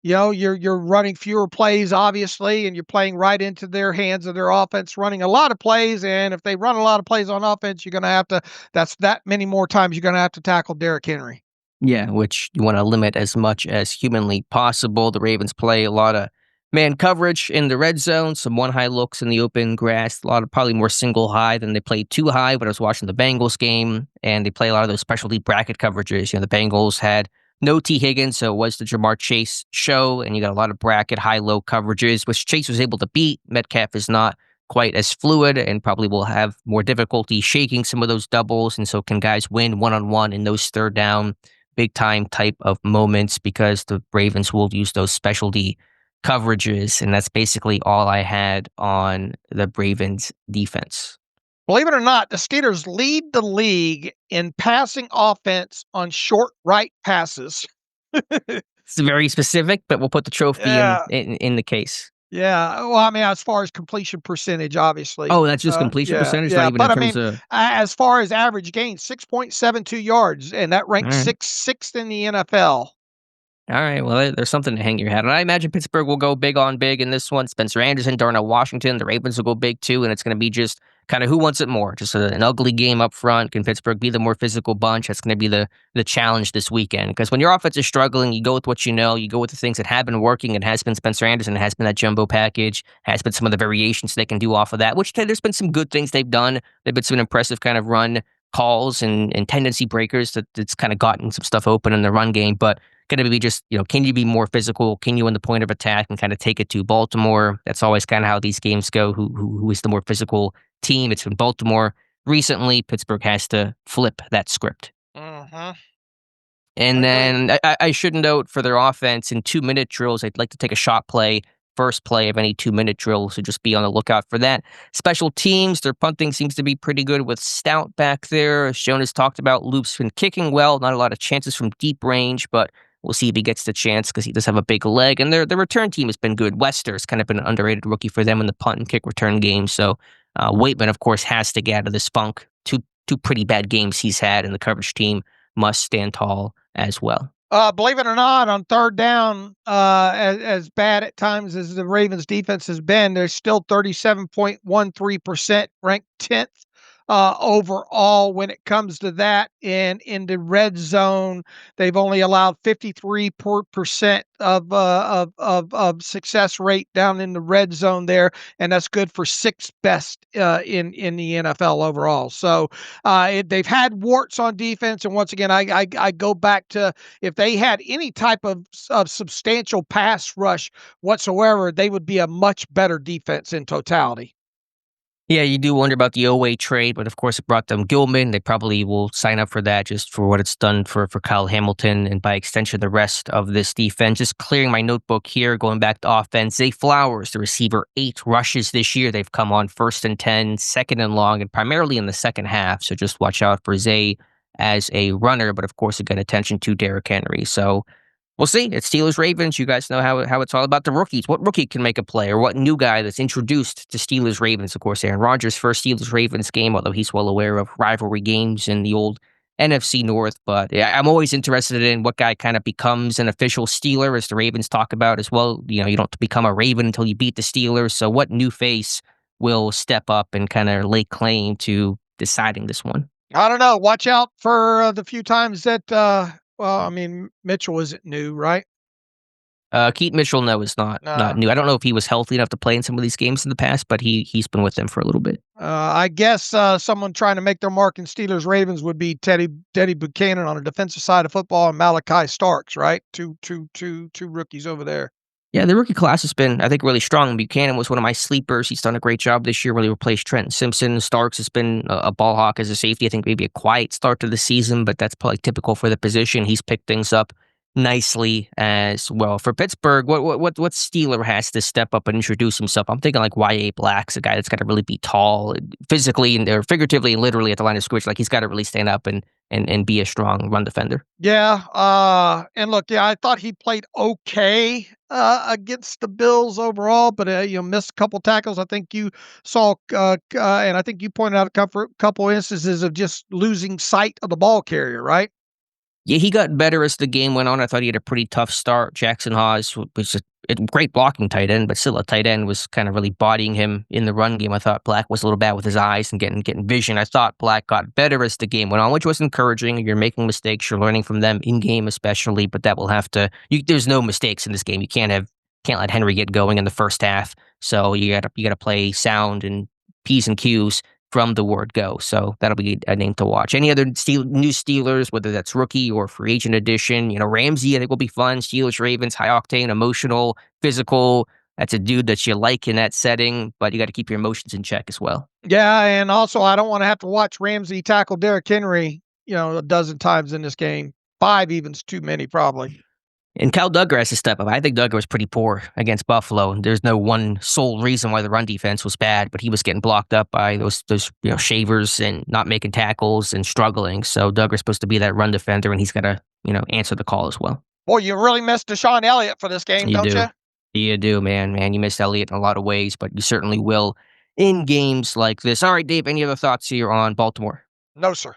you're running fewer plays, obviously, and you're playing right into their hands of their offense, running a lot of plays. And if they run a lot of plays on offense, you're going to have to, that's that many more times you're going to have to tackle Derrick Henry. Yeah, which you want to limit as much as humanly possible. The Ravens play a lot of man coverage in the red zone, some one high looks in the open grass, a lot of probably more single high than they played two high when I was watching the Bengals game. And they play a lot of those specialty bracket coverages. The Bengals had no T. Higgins, so it was the Jamar Chase show, and you got a lot of bracket high-low coverages, which Chase was able to beat. Metcalf is not quite as fluid and probably will have more difficulty shaking some of those doubles, and so can guys win one-on-one in those third down, big-time type of moments, because the Ravens will use those specialty coverages, and that's basically all I had on the Ravens defense. Believe it or not, the Steelers lead the league in passing offense on short right passes. It's very specific, but we'll put the trophy in the case. Yeah. Well, I mean, as far as completion percentage, obviously. Oh, that's just completion percentage? Yeah. Not even But in terms of... as far as average gain, 6.72 yards, and that ranks sixth in the NFL. All right, well, there's something to hang your hat on. I imagine Pittsburgh will go big on big in this one. Spencer Anderson, Darnell Washington, the Ravens will go big too, and it's going to be just kind of who wants it more. Just an ugly game up front. Can Pittsburgh be the more physical bunch? That's going to be the challenge this weekend. Because when your offense is struggling, you go with what you know. You go with the things that have been working. It has been Spencer Anderson. It has been that jumbo package. Has been some of the variations they can do off of that, which there's been some good things they've done. They've been some impressive kind of run calls and tendency breakers that's kind of gotten some stuff open in the run game. But going to be just, can you be more physical? Can you win the point of attack and kind of take it to Baltimore? That's always kind of how these games go. Who is the more physical team? It's been Baltimore recently. Pittsburgh has to flip that script. Mm-hmm. And then I should note for their offense in 2-minute drills, they'd like to take a shot play, first play of any 2-minute drill. So just be on the lookout for that. Special teams, their punting seems to be pretty good with Stout back there. As Jonas talked about, Loop's been kicking well. Not a lot of chances from deep range, but we'll see if he gets the chance because he does have a big leg. And their return team has been good. Wester's kind of been an underrated rookie for them in the punt and kick return game. So Waitman, of course, has to get out of this funk. Two pretty bad games he's had, and the coverage team must stand tall as well. Believe it or not, on third down, as bad at times as the Ravens defense has been, they're still 37.13%, ranked 10th overall when it comes to that. And in the red zone, they've only allowed 53% of success rate down in the red zone there, and that's good for sixth best in the NFL overall. So they've had warts on defense, and once again, I go back to if they had any type of substantial pass rush whatsoever, they would be a much better defense in totality. Yeah, you do wonder about the Oweh trade, but of course it brought them Gilman. They probably will sign up for that just for what it's done for Kyle Hamilton and by extension the rest of this defense. Just clearing my notebook here, going back to offense. Zay Flowers, the receiver, 8 rushes this year. They've come on 1st and 10, 2nd and long, and primarily in the second half. So just watch out for Zay as a runner, but of course again, attention to Derrick Henry. So we'll see. It's Steelers Ravens. You guys know how it's all about the rookies. What rookie can make a play, or what new guy that's introduced to Steelers Ravens? Of course, Aaron Rodgers' first Steelers Ravens game, although he's well aware of rivalry games in the old NFC North. But yeah, I'm always interested in what guy kind of becomes an official Steeler, as the Ravens talk about as well. You know, you don't become a Raven until you beat the Steelers. So what new face will step up and kind of lay claim to deciding this one? I don't know. Watch out for the few times that well, I mean, Mitchell isn't new, right? Keaton Mitchell, no, is not new. I don't know if he was healthy enough to play in some of these games in the past, but he's been with them for a little bit. I guess someone trying to make their mark in Steelers Ravens would be Teddy Buchanan on the defensive side of football and Malachi Starks, right? Two rookies over there. Yeah, the rookie class has been, I think, really strong. Buchanan was one of my sleepers. He's done a great job this year, really replaced Trenton Simpson. Starks has been a ball hawk as a safety. I think maybe a quiet start to the season, but that's probably typical for the position. He's picked things up nicely as well. For Pittsburgh, what Steeler has to step up and introduce himself? I'm thinking like Y.A. Black's a guy that's got to really be tall, physically or figuratively and literally at the line of scrimmage. Like he's got to really stand up and be a strong run defender. Yeah, and look, I thought he played okay against the Bills overall, but missed a couple tackles. I think you saw, and I think you pointed out a couple instances of just losing sight of the ball carrier, right? Yeah, he got better as the game went on. I thought he had a pretty tough start. Jackson Haas was a great blocking tight end, but still a tight end was kind of really bodying him in the run game. I thought Black was a little bad with his eyes and getting vision. I thought Black got better as the game went on, which was encouraging. You're making mistakes. You're learning from them in game, especially, but that will have to. There's no mistakes in this game. You can't let Henry get going in the first half. So you gotta play sound and P's and Q's from the word go. So that'll be a name to watch. Any other new Steelers, whether that's rookie or free agent edition, Ramsey, I think will be fun. Steelers, Ravens, high octane, emotional, physical. That's a dude that you like in that setting, but you got to keep your emotions in check as well. Yeah, and also I don't want to have to watch Ramsey tackle Derrick Henry, a dozen times in this game. 5 even's too many, probably. And Kyle Duggar has to step up. I think Duggar was pretty poor against Buffalo. There's no one sole reason why the run defense was bad, but he was getting blocked up by those shavers and not making tackles and struggling. So Duggar's supposed to be that run defender, and he's got to answer the call as well. Boy, you really missed Deshaun Elliott for this game, don't you? You do, man. You missed Elliott in a lot of ways, but you certainly will in games like this. All right, Dave, any other thoughts here on Baltimore? No, sir.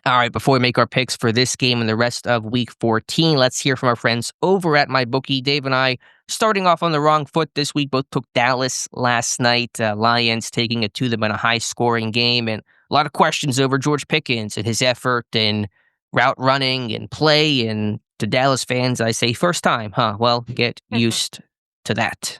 All right, before we make our picks for this game and the rest of Week 14, let's hear from our friends over at MyBookie. Dave and I, starting off on the wrong foot this week, both took Dallas last night. Lions taking it to them in a high-scoring game, and a lot of questions over George Pickens and his effort and route running and play. And to Dallas fans, I say, first time, huh? Well, get used to that.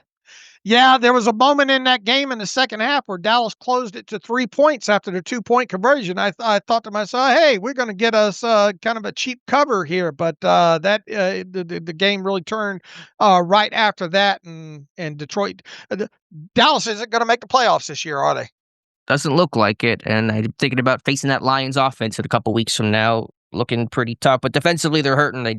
Yeah, there was a moment in that game in the second half where Dallas closed it to 3 points after the 2-point conversion. I thought to myself, hey, we're going to get us kind of a cheap cover here. But the game really turned right after that. And Detroit, Dallas isn't going to make the playoffs this year, are they? Doesn't look like it. And I'm thinking about facing that Lions offense in a couple weeks from now. looking pretty tough. But defensively, they're hurting.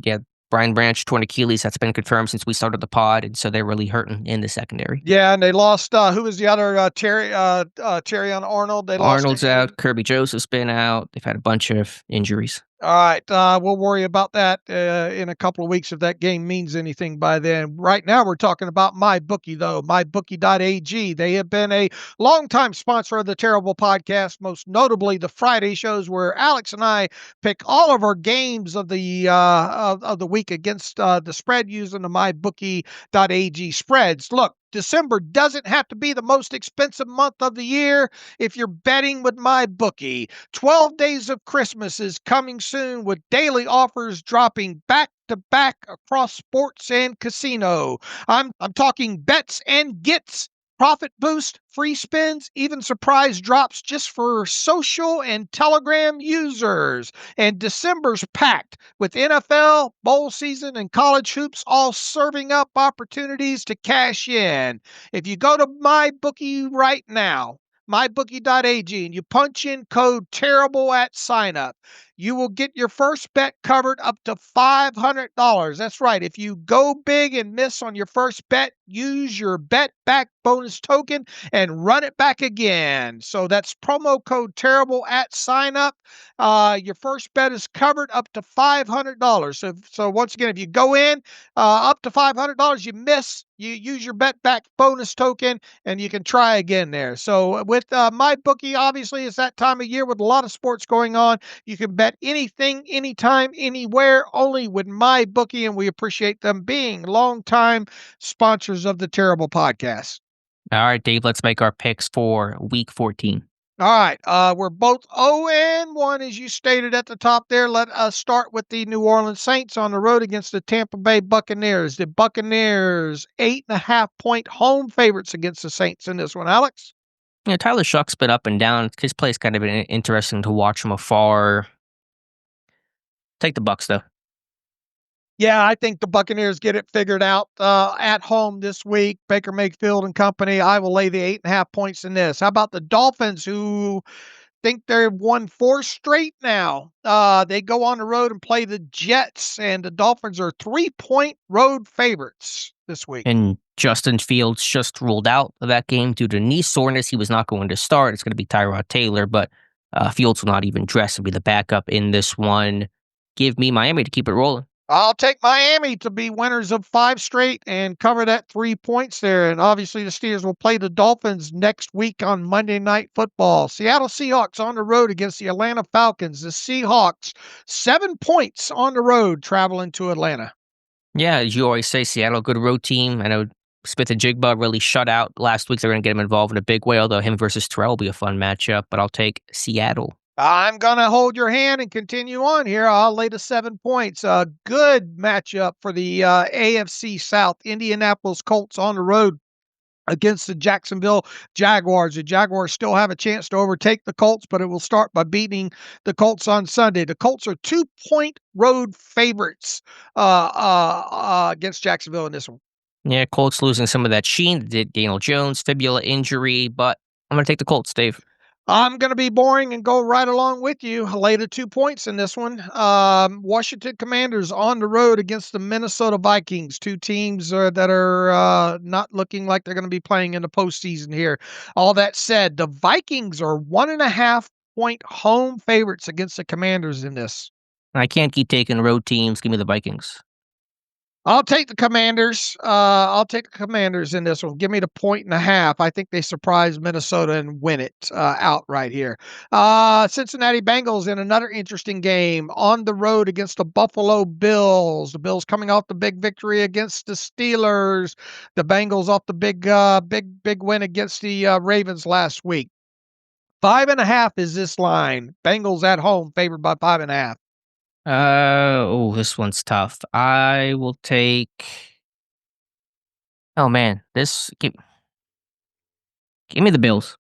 Brian Branch torn Achilles. That's been confirmed since we started the pod, and so they're really hurting in the secondary. Yeah, and they lost. Who was the other? Terry on Arnold. They lost. Arnold's out. Kirby Joseph's been out. They've had a bunch of injuries. All right, we'll worry about that in a couple of weeks if that game means anything by then. Right now, we're talking about MyBookie, though. MyBookie.ag. They have been a longtime sponsor of the Terrible Podcast, most notably the Friday shows where Alex and I pick all of our games of the week against the spread using the MyBookie.ag spreads. Look, December doesn't have to be the most expensive month of the year if you're betting with MyBookie. 12 Days of Christmas is coming soon with daily offers dropping back to back across sports and casino. I'm talking bets and gets, profit boost, free spins, even surprise drops just for social and Telegram users. And December's packed with NFL, bowl season, and college hoops all serving up opportunities to cash in. If you go to MyBookie right now, mybookie.ag, and you punch in code terrible at sign up, you will get your first bet covered up to $500. That's right. If you go big and miss on your first bet, use your bet back bonus token and run it back again. So that's promo code terrible at sign up. Your first bet is covered up to $500. So once again, if you go in up to $500, you miss, you use your bet back bonus token and you can try again there. So with MyBookie, obviously it's that time of year with a lot of sports going on. You can bet anything, anytime, anywhere, only with MyBookie, and we appreciate them being longtime sponsors of the Terrible Podcast. All right, Dave, let's make our picks for Week 14. All right, we're both 0-1, as you stated at the top there. Let us start with the New Orleans Saints on the road against the Tampa Bay Buccaneers. The Buccaneers, 8.5-point home favorites against the Saints in this one, Alex. Yeah, Tyler Shuck's been up and down. His play's kind of been interesting to watch from afar. Take the Bucs, though. Yeah, I think the Buccaneers get it figured out at home this week. Baker Mayfield and company. I will lay the 8.5 points in this. How about the Dolphins, who think they've won 4 straight now? They go on the road and play the Jets, and the Dolphins are 3-point road favorites this week. And Justin Fields just ruled out of that game due to knee soreness. He was not going to start. It's going to be Tyrod Taylor, but Fields will not even dress and be the backup in this one. Give me Miami to keep it rolling. I'll take Miami to be winners of 5 straight and cover that 3 points there. And obviously the Steelers will play the Dolphins next week on Monday Night Football. Seattle Seahawks on the road against the Atlanta Falcons. The Seahawks, 7 points on the road traveling to Atlanta. Yeah, as you always say, Seattle, good road team. I know Smith and Jigba really shut out last week. They're going to get him involved in a big way, although him versus Terrell will be a fun matchup. But I'll take Seattle. I'm going to hold your hand and continue on here. I'll lay the 7 points. A good matchup for the AFC South. Indianapolis Colts on the road against the Jacksonville Jaguars. The Jaguars still have a chance to overtake the Colts, but it will start by beating the Colts on Sunday. The Colts are 2-point road favorites against Jacksonville in this one. Yeah, Colts losing some of that sheen. Did Daniel Jones, fibula injury, but I'm going to take the Colts, Dave. I'm going to be boring and go right along with you. I lay the 2 points in this one. Washington Commanders on the road against the Minnesota Vikings, 2 teams that are not looking like they're going to be playing in the postseason here. All that said, the Vikings are 1.5-point home favorites against the Commanders in this. I can't keep taking road teams. Give me the Vikings. I'll take the Commanders. I'll take the Commanders in this one. Give me the 1.5. I think they surprise Minnesota and win it outright here. Cincinnati Bengals in another interesting game on the road against the Buffalo Bills. The Bills coming off the big victory against the Steelers. The Bengals off the big win against the Ravens last week. 5.5 is this line. Bengals at home favored by 5.5. This one's tough. I will take. Oh man, give me the Bills.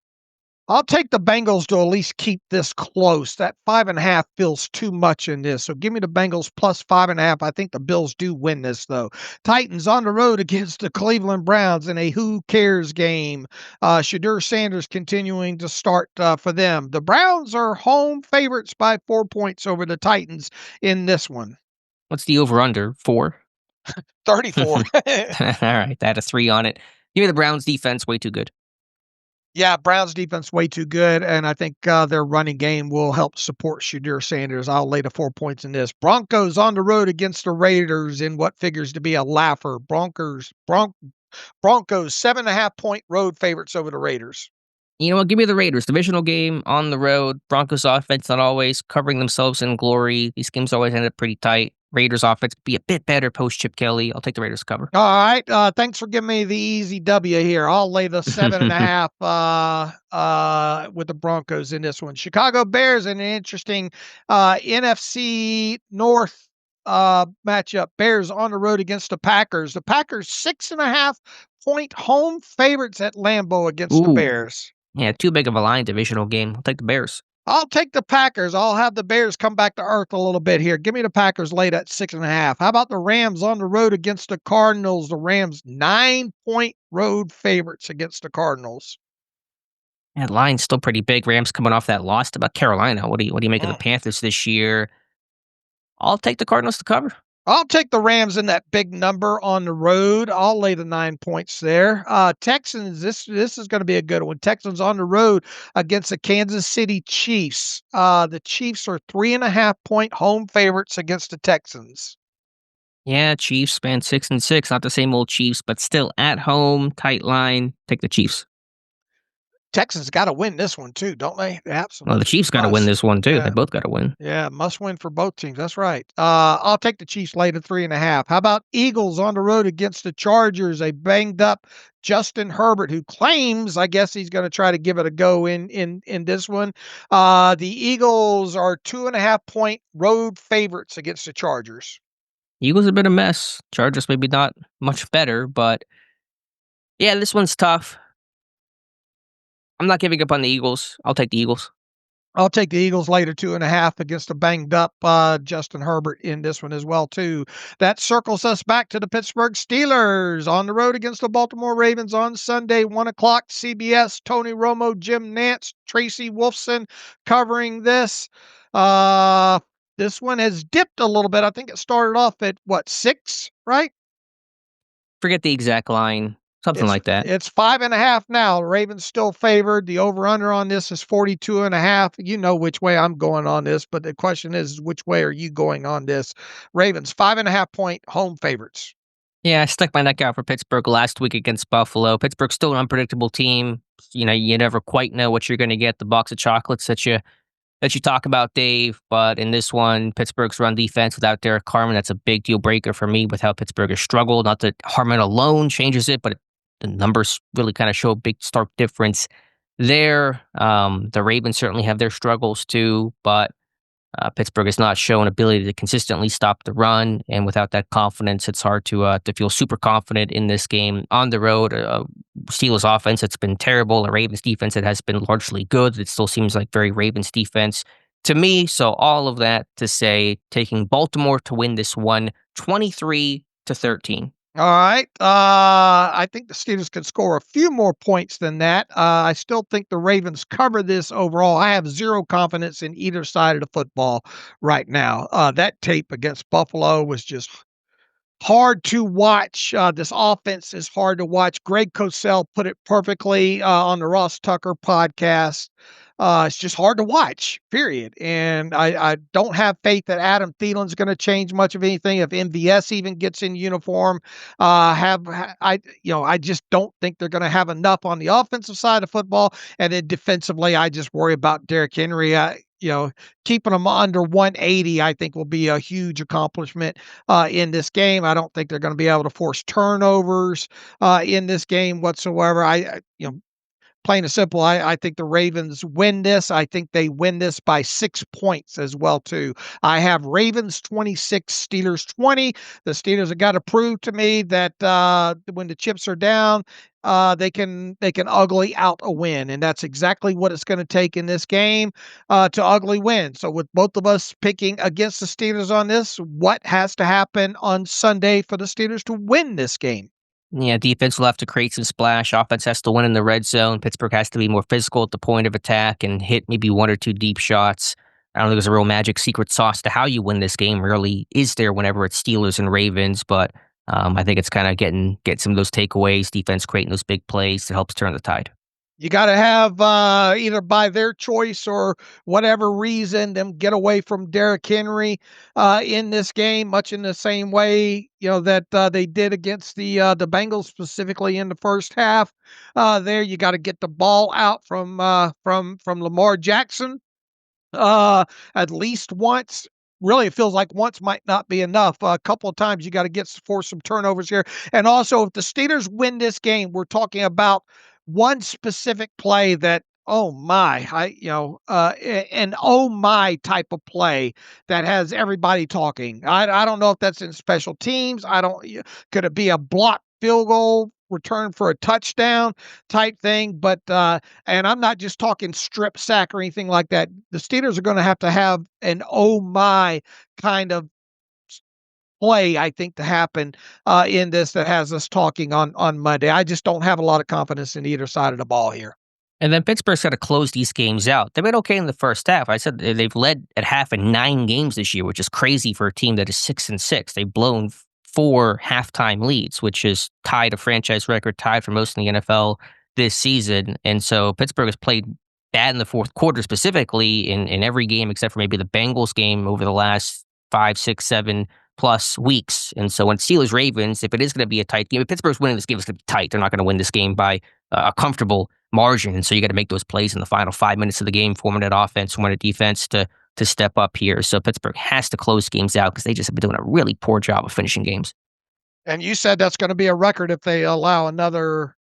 I'll take the Bengals to at least keep this close. That 5.5 feels too much in this. So give me the Bengals plus 5.5. I think the Bills do win this, though. Titans on the road against the Cleveland Browns in a who cares game. Shadur Sanders continuing to start for them. The Browns are home favorites by 4 points over the Titans in this one. What's the over-under? 4? 34. All right, that a 3 on it. Give me the Browns defense, way too good. Yeah, Browns defense way too good, and I think their running game will help support Shadur Sanders. I'll lay the 4 points in this. Broncos on the road against the Raiders in what figures to be a laugher. Broncos 7.5-point road favorites over the Raiders. You know what? Give me the Raiders. Divisional game on the road. Broncos offense not always covering themselves in glory. These games always end up pretty tight. Raiders offense be a bit better post Chip Kelly. I'll take the Raiders cover. All right. Thanks for giving me the easy W here. I'll lay the 7.5 with the Broncos in this one. Chicago Bears in an interesting NFC North matchup. Bears on the road against the Packers. The Packers 6.5-point home favorites at Lambeau against the Bears. Yeah, too big of a line divisional game. I'll take the Bears. I'll take the Packers. I'll have the Bears come back to earth a little bit here. Give me the Packers late at 6.5. How about the Rams on the road against the Cardinals? The Rams 9-point road favorites against the Cardinals. That line's still pretty big. Rams coming off that loss to Carolina. What do you make of the Panthers this year? I'll take the Cardinals to cover. I'll take the Rams in that big number on the road. I'll lay the 9 points there. Texans, this is going to be a good one. Texans on the road against the Kansas City Chiefs. The Chiefs are 3.5-point home favorites against the Texans. Yeah, Chiefs, man, 6-6. Not the same old Chiefs, but still at home, tight line. Take the Chiefs. Texans got to win this one too, don't they? Absolutely. Well, the Chiefs got to win this one too. Yeah. They both got to win. Yeah, must win for both teams. That's right. I'll take the Chiefs late at 3.5. How about Eagles on the road against the Chargers? A banged up Justin Herbert, who claims, I guess he's going to try to give it a go in this one. The Eagles are 2.5-point road favorites against the Chargers. Eagles have been a mess. Chargers maybe not much better, but yeah, this one's tough. I'm not giving up on the Eagles. I'll take the Eagles. I'll take the Eagles later 2.5 against a banged up Justin Herbert in this one as well too. That circles us back to the Pittsburgh Steelers on the road against the Baltimore Ravens on Sunday, 1 o'clock CBS. Tony Romo, Jim Nantz, Tracy Wolfson covering this. This one has dipped a little bit. I think it started off at 6, right? Forget the exact line. Something like that. It's 5.5 now. Ravens still favored. The over-under on this is 42.5. You know which way I'm going on this, but the question is, which way are you going on this? Ravens 5.5-point home favorites. Yeah, I stuck my neck out for Pittsburgh last week against Buffalo. Pittsburgh's still an unpredictable team. You know, you never quite know what you're going to get. The box of chocolates that you talk about, Dave. But in this one, Pittsburgh's run defense without Derek Harmon, that's a big deal breaker for me with how Pittsburgh has struggled. Not that Harmon alone changes it, but the numbers really kind of show a big stark difference there. The Ravens certainly have their struggles too, but Pittsburgh has not shown ability to consistently stop the run, and without that confidence, it's hard to feel super confident in this game on the road. Steelers offense, it's been terrible. The Ravens defense, that has been largely good. It still seems like very Ravens defense to me. So all of that to say, taking Baltimore to win this one, 23-13. All right. I think the Steelers can score a few more points than that. I still think the Ravens cover this overall. I have zero confidence in either side of the football right now. That tape against Buffalo was just hard to watch. This offense is hard to watch. Greg Cosell put it perfectly on the Ross Tucker podcast. It's just hard to watch, period. And I don't have faith that Adam Thielen's going to change much of anything. If MVS even gets in uniform, I just don't think they're going to have enough on the offensive side of football. And then defensively, I just worry about Derrick Henry. Keeping them under 180, I think, will be a huge accomplishment in this game. I don't think they're going to be able to force turnovers in this game whatsoever. plain and simple, I think the Ravens win this. I think they win this by 6 points as well, too. I have Ravens 26, Steelers 20. The Steelers have got to prove to me that when the chips are down, they can ugly out a win, and that's exactly what it's going to take in this game to ugly win. So with both of us picking against the Steelers on this, what has to happen on Sunday for the Steelers to win this game? Yeah, defense will have to create some splash. Offense has to win in the red zone. Pittsburgh has to be more physical at the point of attack and hit maybe one or two deep shots. I don't think there's a real magic secret sauce to how you win this game. Really, is there whenever it's Steelers and Ravens? But I think it's kind of get some of those takeaways, defense creating those big plays that helps turn the tide. You got to have either by their choice or whatever reason them get away from Derrick Henry in this game, much in the same way that they did against the Bengals, specifically in the first half. There, you got to get the ball out from Lamar Jackson at least once. Really, it feels like once might not be enough. A couple of times you got to get force some turnovers here. And also, if the Steelers win this game, we're talking about one specific play that, oh my, an oh my type of play that has everybody talking. I don't know if that's in special teams. Could it be a blocked field goal return for a touchdown type thing? But and I'm not just talking strip sack or anything like that. The Steelers are going to have an oh my kind of play, I think, to happen in this that has us talking on Monday. I just don't have a lot of confidence in either side of the ball here. And then Pittsburgh's got to close these games out. They've been okay in the first half. I said they've led at half in 9 games this year, which is crazy for a team that is 6-6. They've blown 4 halftime leads, which is tied a franchise record, tied for most in the NFL this season. And so Pittsburgh has played bad in the fourth quarter, specifically in every game except for maybe the Bengals game over the last 5, 6, 7 plus weeks. And so when Steelers Ravens, if it is going to be a tight game, if Pittsburgh's winning this game, it's going to be tight. They're not going to win this game by a comfortable margin. And so you got to make those plays in the final 5 minutes of the game, forming that offense, forming a defense to step up here. So Pittsburgh has to close games out because they just have been doing a really poor job of finishing games. And you said that's going to be a record if they allow another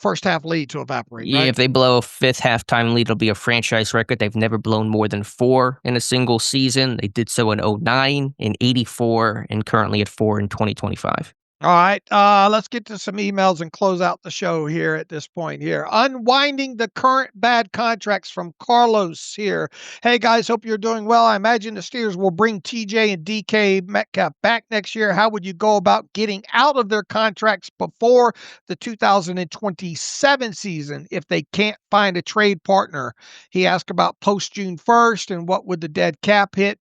first half lead to evaporate, Yeah, right? if they blow a 5th halftime lead, it'll be a franchise record. They've never blown more than 4 in a single season. They did so in 2009, in 84, and currently at 4 in 2025. All right, let's get to some emails and close out the show here at this point here. Unwinding the current bad contracts from Carlos here. Hey, guys, hope you're doing well. I imagine the Steelers will bring TJ and DK Metcalf back next year. How would you go about getting out of their contracts before the 2027 season if they can't find a trade partner? He asked about post-June 1st and what would the dead cap hit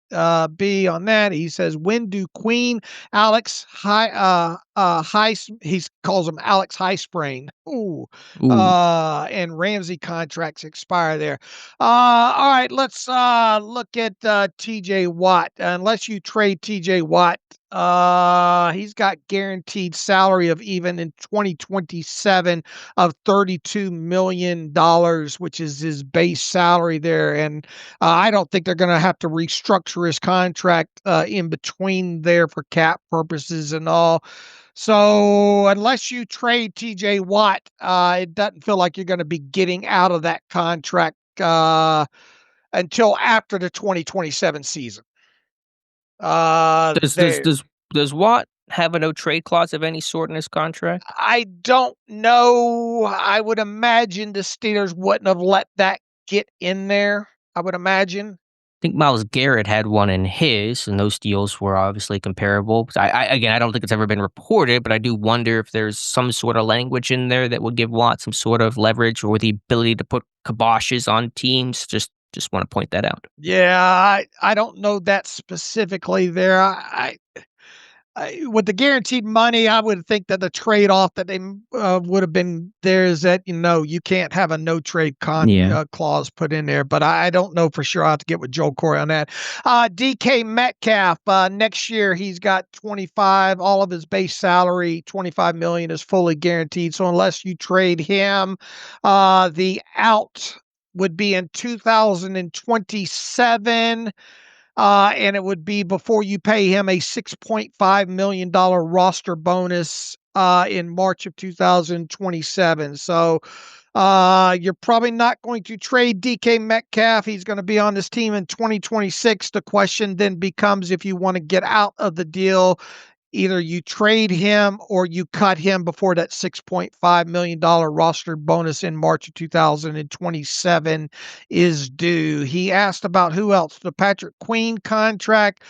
be on that. He says, when do Queen, Alex, he calls him Alex Highsprain. And Ramsey contracts expire there. All right, let's look at TJ Watt. Unless you trade TJ Watt, he's got guaranteed salary of even in 2027 of $32 million, which is his base salary there. And I don't think they're going to have to restructure his contract in between there for cap purposes and all. So unless you trade TJ Watt, it doesn't feel like you're going to be getting out of that contract until after the 2027 season. Does Watt have a no trade clause of any sort in his contract? I don't know. I would imagine the Steelers wouldn't have let that get in there. I would imagine. I think Myles Garrett had one in his, and those deals were obviously comparable. I don't think it's ever been reported, but I do wonder if there's some sort of language in there that would give Watt some sort of leverage or the ability to put kiboshes on teams. Just want to point that out. Yeah, I don't know that specifically there. With the guaranteed money, I would think that the trade-off that they would have been there is that, you can't have a no-trade clause put in there. But I don't know for sure. I'll have to get with Joe Corey on that. DK Metcalf, next year he's got 25, all of his base salary, $25 million is fully guaranteed. So unless you trade him, the out would be in 2027. And it would be before you pay him a $6.5 million roster bonus in March of 2027. So You're probably not going to trade DK Metcalf. He's going to be on this team in 2026. The question then becomes if you want to get out of the deal, either you trade him or you cut him before that $6.5 million roster bonus in March of 2027 is due. He asked about who else. The Patrick Queen contract.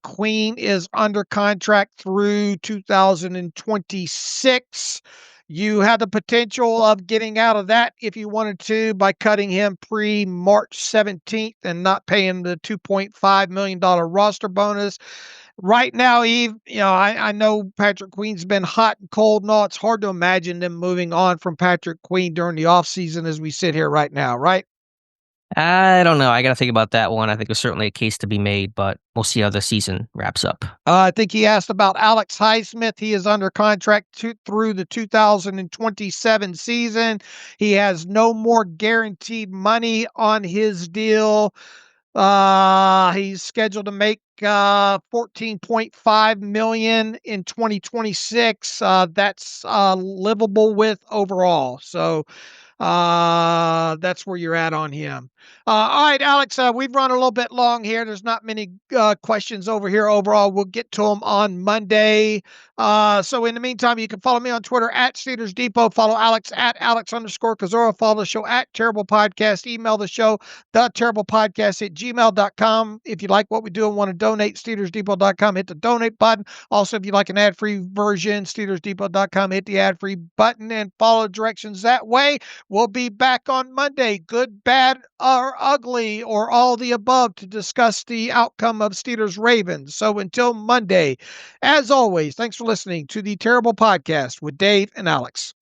Queen is under contract through 2026. You had the potential of getting out of that if you wanted to by cutting him pre-March 17th and not paying the $2.5 million roster bonus. Right now, Eve, I know Patrick Queen's been hot and cold and all. It's hard to imagine them moving on from Patrick Queen during the offseason as we sit here right now, right? I don't know. I got to think about that one. I think there's certainly a case to be made, but we'll see how the season wraps up. I think he asked about Alex Highsmith. He is under contract through the 2027 season. He has no more guaranteed money on his deal. He's scheduled to make $14.5 million in 2026. That's livable with overall. So that's where you're at on him. All right, Alex, we've run a little bit long here. There's not many questions over here overall. We'll get to them on Monday. So in the meantime, you can follow me on Twitter at Steelers Depot. Follow Alex at Alex_Kozora. Follow the show at Terrible Podcast. Email the show, theterriblepodcast@gmail.com. If you like what we do and want to donate, SteelersDepot.com, hit the donate button. Also, if you like an ad-free version, SteelersDepot.com, hit the ad-free button and follow directions that way. We'll be back on Monday, good, bad, or ugly, or all the above, to discuss the outcome of Steelers Ravens. So until Monday, as always, thanks for listening to the Terrible Podcast with Dave and Alex.